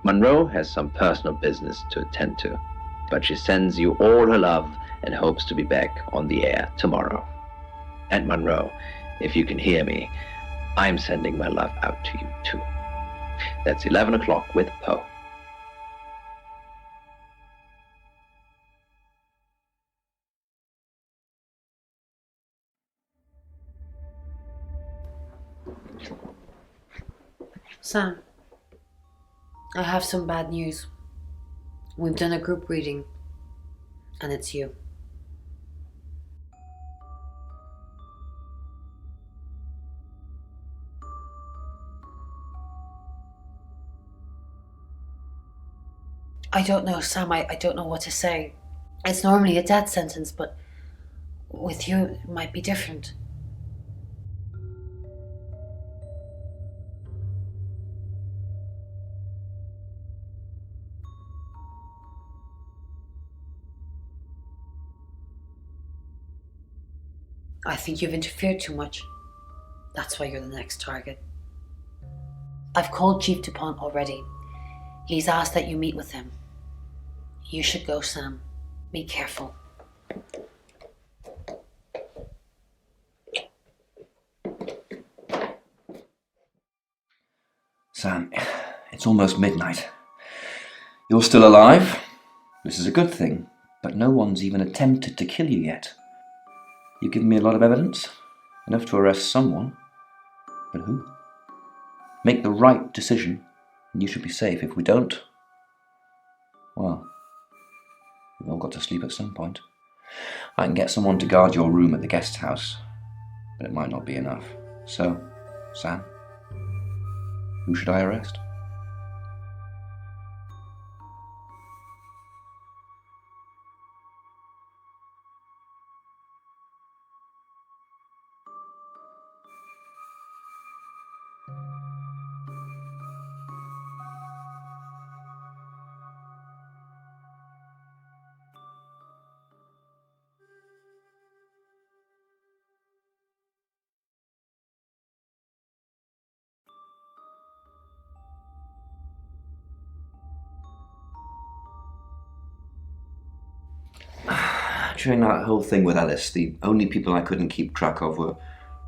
Monroe has some personal business to attend to, but she sends you all her love and hopes to be back on the air tomorrow. And Monroe, if you can hear me, I'm sending my love out to you too. That's 11 o'clock with Poe. Sam, I have some bad news. We've done a group reading, and it's you. I don't know, Sam. I don't know what to say. It's normally a death sentence, but with you, it might be different. I think you've interfered too much. That's why you're the next target. I've called Chief DuPont already. He's asked that you meet with him. You should go, Sam. Be careful. Sam, it's almost midnight. You're still alive. This is a good thing, but no one's even attempted to kill you yet. You've given me a lot of evidence, enough to arrest someone. But who? Make the right decision, and you should be safe. If we don't, well, we've all got to sleep at some point. I can get someone to guard your room at the guest house, but it might not be enough. So, Sam, who should I arrest? During that whole thing with Alice, the only people I couldn't keep track of were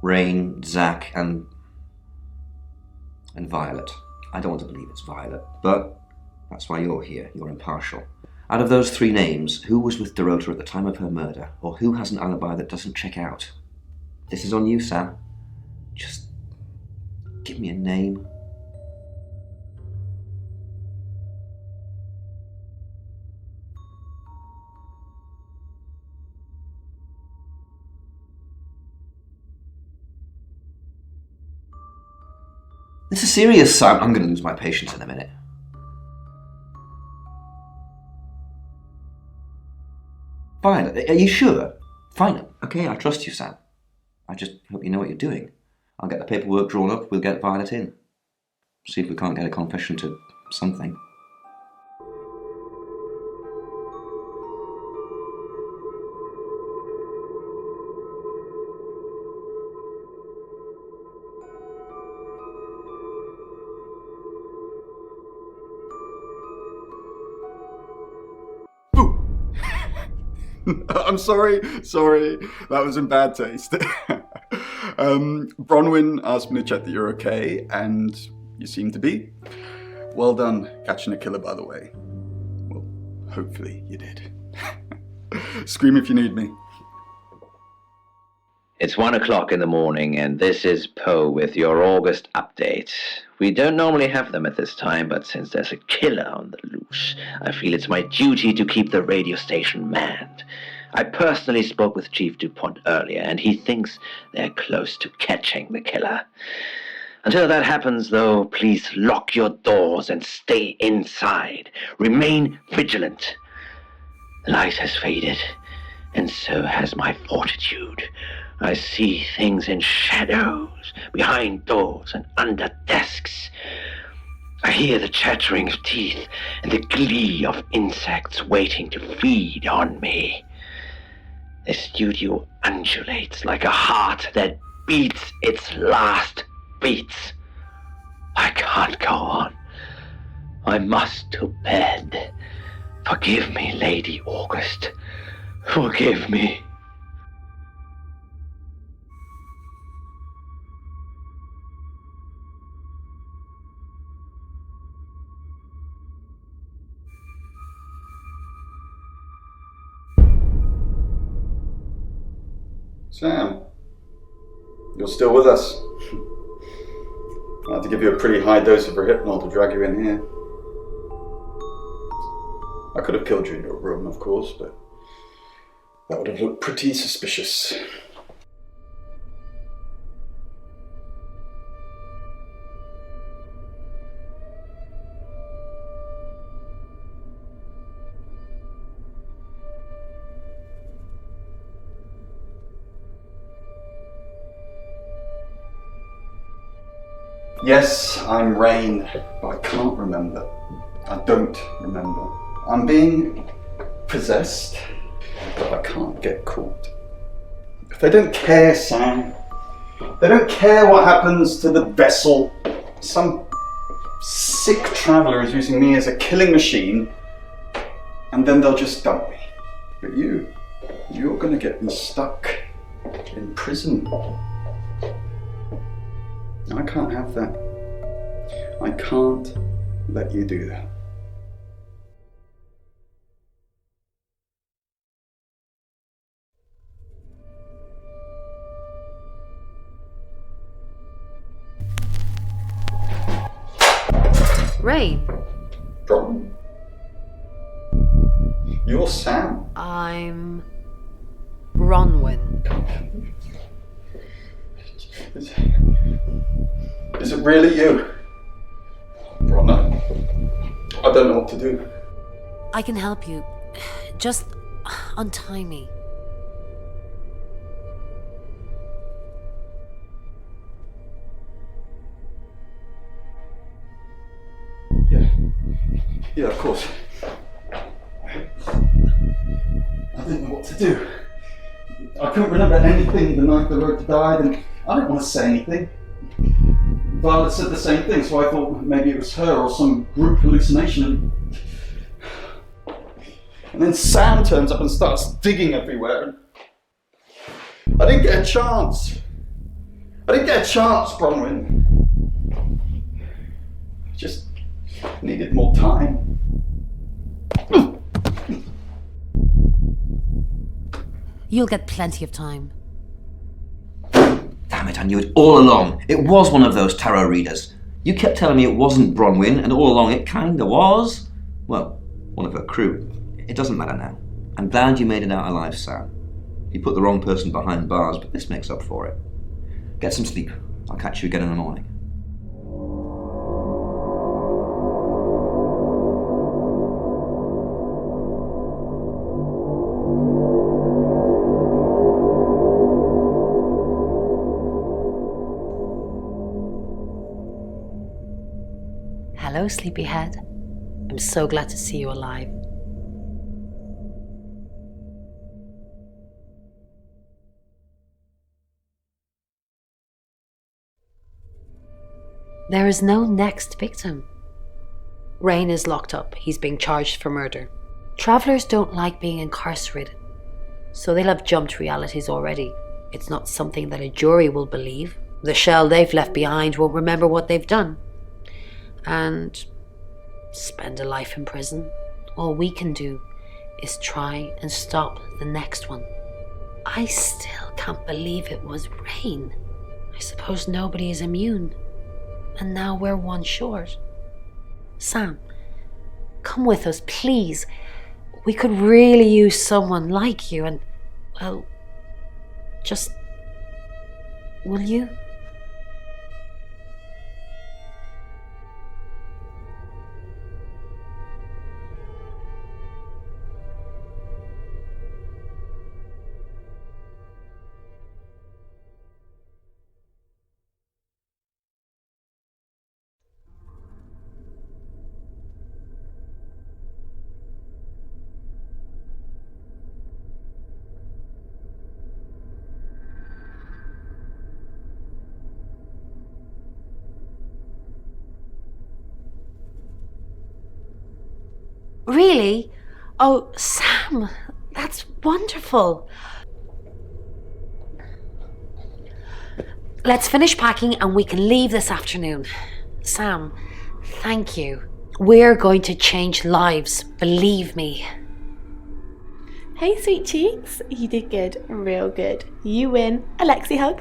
Rain, Zach, and Violet. I don't want to believe it's Violet, but that's why you're here. You're impartial. Out of those three names, who was with Dorota at the time of her murder, or who has an alibi that doesn't check out? This is on you, Sam. Just give me a name. This is serious, Sam. I'm going to lose my patience in a minute. Violet, are you sure? Fine. Okay, I trust you, Sam. I just hope you know what you're doing. I'll get the paperwork drawn up. We'll get Violet in. See if we can't get a confession to something. I'm sorry. That was in bad taste. Bronwyn asked me to check that you're okay, and you seem to be. Well done catching a killer, by the way. Well, hopefully you did. Scream if you need me. It's 1 o'clock in the morning, and this is Poe with your August update. We don't normally have them at this time, but since there's a killer on the loose, I feel it's my duty to keep the radio station manned. I personally spoke with Chief DuPont earlier, and he thinks they're close to catching the killer. Until that happens, though, please lock your doors and stay inside. Remain vigilant. The light has faded, and so has my fortitude. I see things in shadows, behind doors and under desks. I hear the chattering of teeth and the glee of insects waiting to feed on me. The studio undulates like a heart that beats its last beats. I can't go on. I must to bed. Forgive me, Lady August. Forgive me. Sam, you're still with us. I had to give you a pretty high dose of Rohypnol to drag you in here. I could have killed you in your room, of course, but that would have looked pretty suspicious. Yes, I'm Rain, but I can't remember. I don't remember. I'm being possessed, but I can't get caught. They don't care, Sam. They don't care what happens to the vessel. Some sick traveller is using me as a killing machine, and then they'll just dump me. But you're gonna get me stuck in prison. I can't have that. I can't let you do that. Rain. Problem? You're Sam. I'm Bronwyn. Is it really you? Bronner, I don't know what to do. I can help you. Just untie me. Yeah, of course. I didn't know what to do. I couldn't remember anything the night the road died, and I didn't want to say anything. Violet said the same thing, so I thought maybe it was her or some group hallucination. And then Sam turns up and starts digging everywhere. And I didn't get a chance. Bronwyn. I just needed more time. You'll get plenty of time. Damn it, I knew it all along. It was one of those tarot readers. You kept telling me it wasn't Bronwyn, and all along it kinda was. Well, one of her crew. It doesn't matter now. I'm glad you made it out alive, Sam. You put the wrong person behind bars, but this makes up for it. Get some sleep. I'll catch you again in the morning. Hello, sleepyhead. I'm so glad to see you alive. There is no next victim. Rain is locked up. He's being charged for murder. Travelers don't like being incarcerated, so they'll have jumped realities already. It's not something that a jury will believe. The shell they've left behind won't remember what they've done. And spend a life in prison. All we can do is try and stop the next one. I still can't believe it was Rain. I suppose nobody is immune. And now we're one short. Sam, come with us, please. We could really use someone like you and, well, just... will you? Really? Oh, Sam, that's wonderful. Let's finish packing and we can leave this afternoon. Sam, thank you. We're going to change lives, believe me. Hey, sweet cheeks. You did good. Real good. You win. Alexi hug.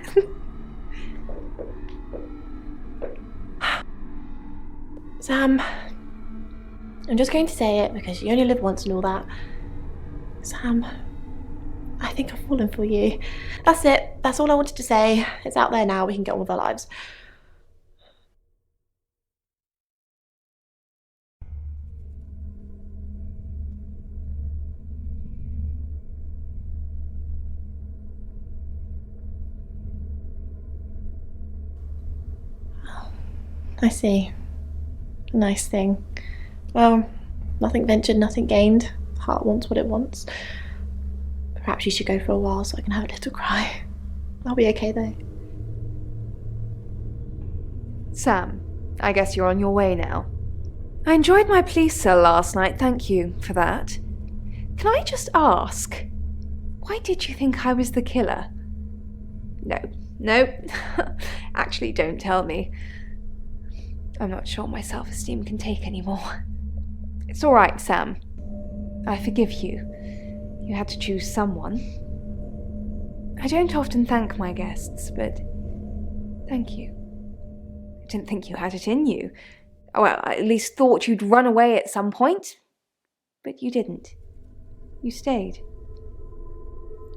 Sam, I'm just going to say it because you only live once and all that. Sam, I think I've fallen for you. That's it. That's all I wanted to say. It's out there now. We can get on with our lives. I see. Nice thing. Well, nothing ventured, nothing gained. Heart wants what it wants. Perhaps you should go for a while so I can have a little cry. I'll be okay though. Sam, I guess you're on your way now. I enjoyed my police cell last night, thank you for that. Can I just ask, why did you think I was the killer? No. Actually, don't tell me. I'm not sure my self-esteem can take anymore. It's all right, Sam. I forgive you. You had to choose someone. I don't often thank my guests, but thank you. I didn't think you had it in you. Well, I at least thought you'd run away at some point. But you didn't. You stayed.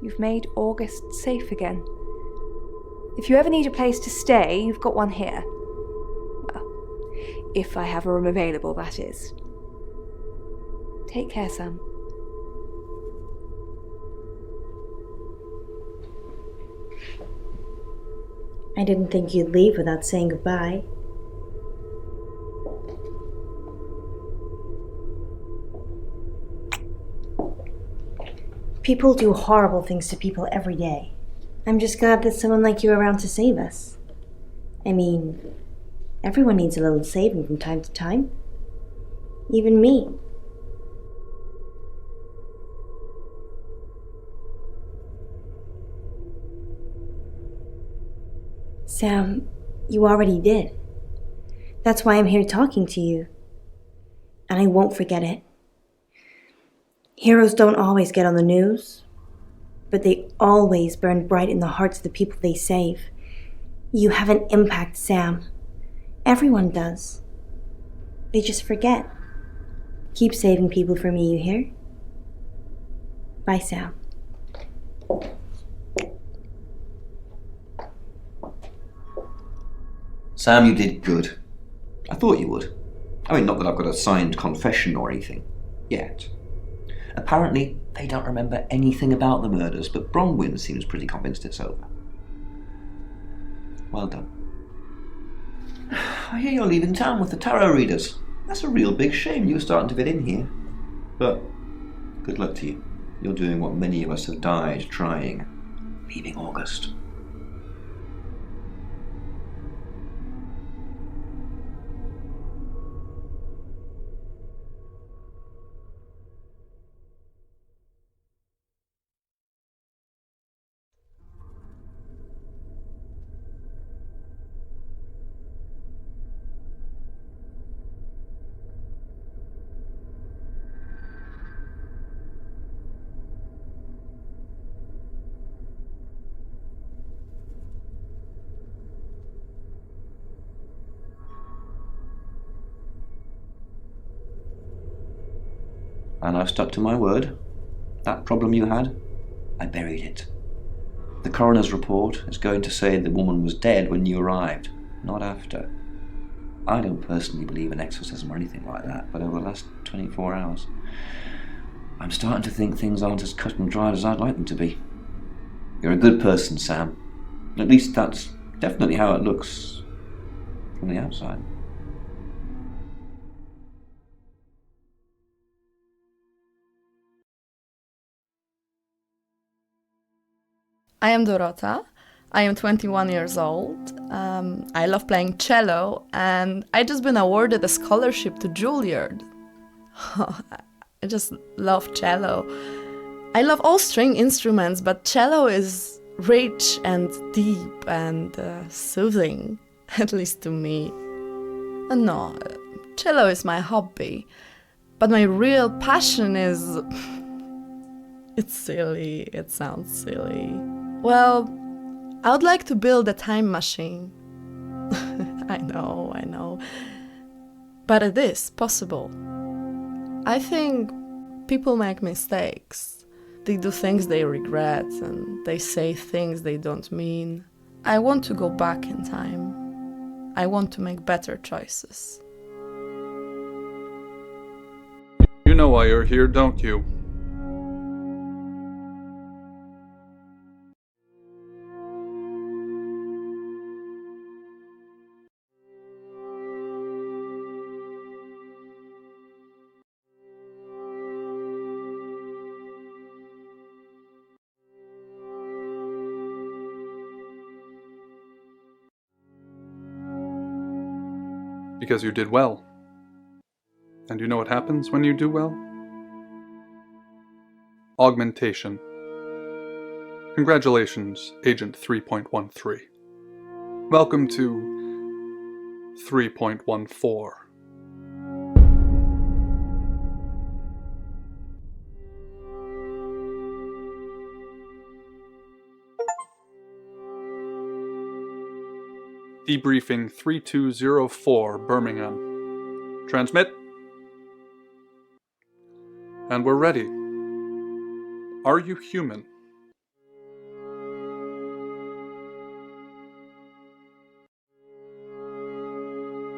You've made August safe again. If you ever need a place to stay, you've got one here. Well, if I have a room available, that is. Take care, Sam. I didn't think you'd leave without saying goodbye. People do horrible things to people every day. I'm just glad there's someone like you around to save us. I mean, everyone needs a little saving from time to time. Even me. Sam, you already did. That's why I'm here talking to you. And I won't forget it. Heroes don't always get on the news, but they always burn bright in the hearts of the people they save. You have an impact, Sam. Everyone does. They just forget. Keep saving people for me, you hear? Bye, Sam. Sam, you did good. I thought you would. I mean, not that I've got a signed confession or anything. Yet. Apparently, they don't remember anything about the murders, but Bronwyn seems pretty convinced it's over. Well done. I hear you're leaving town with the tarot readers. That's a real big shame you were starting to fit in here. But good luck to you. You're doing what many of us have died trying. Leaving August. And I've stuck to my word. That problem you had, I buried it. The coroner's report is going to say the woman was dead when you arrived, not after. I don't personally believe in exorcism or anything like that, but over the last 24 hours, I'm starting to think things aren't as cut and dried as I'd like them to be. You're a good person, Sam. At least that's definitely how it looks from the outside. I am Dorota. I am 21 years old. I love playing cello, and I just been awarded a scholarship to Juilliard. I just love cello. I love all string instruments, but cello is rich and deep and soothing, at least to me. No, cello is my hobby, but my real passion is... It's silly, it sounds silly. Well, I would like to build a time machine. I know. But it is possible. I think people make mistakes. They do things they regret and they say things they don't mean. I want to go back in time. I want to make better choices. You know why you're here, don't you? Because you did well. And you know what happens when you do well? Augmentation. Congratulations, Agent 3.13. Welcome to 3.14. Debriefing 3204, Birmingham. Transmit. And we're ready. Are you human?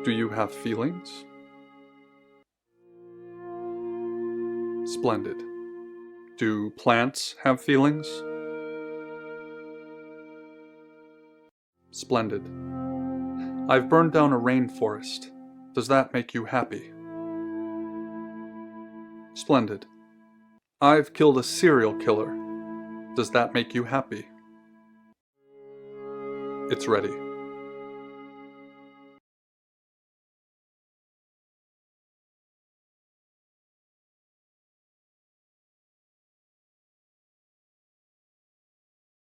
Do you have feelings? Splendid. Do plants have feelings? Splendid. I've burned down a rainforest. Does that make you happy? Splendid. I've killed a serial killer. Does that make you happy? It's ready.